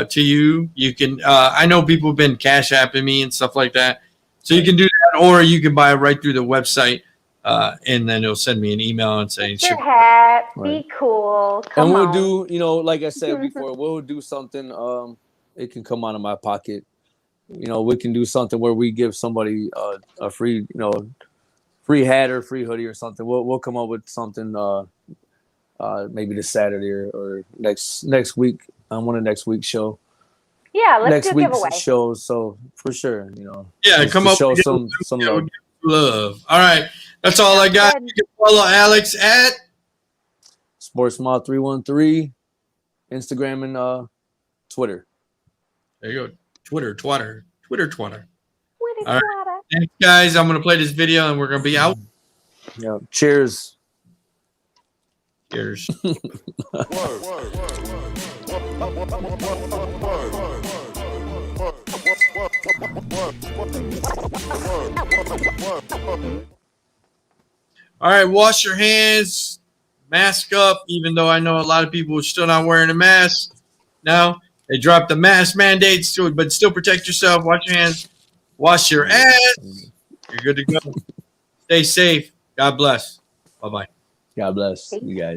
to you. You can. I know people have been cash apping me and stuff like that, so you can do that, or you can buy it right through the website. And then it'll send me an email and say, your hat, be cool. And we'll do, like I said before, we'll do something. It can come out of my pocket. We can do something where we give somebody a free, free hat or free hoodie or something. We'll come up with something maybe this Saturday or next week on one of next week's show. Yeah, let's next do a giveaway. Show. So for sure, Yeah, come up show with some love. All right. That's all I got. You can follow Alex at SportsMouth313, Instagram and Twitter. There you go. Twitter. All right. Thanks, guys. I'm going to play this video and we're going to be out. Yeah. Cheers. Cheers. All right, wash your hands, mask up, even though I know a lot of people are still not wearing a mask. Now, they dropped the mask mandates, but still protect yourself. Wash your hands. Wash your ass. You're good to go. Stay safe. God bless. Bye-bye. God bless you guys.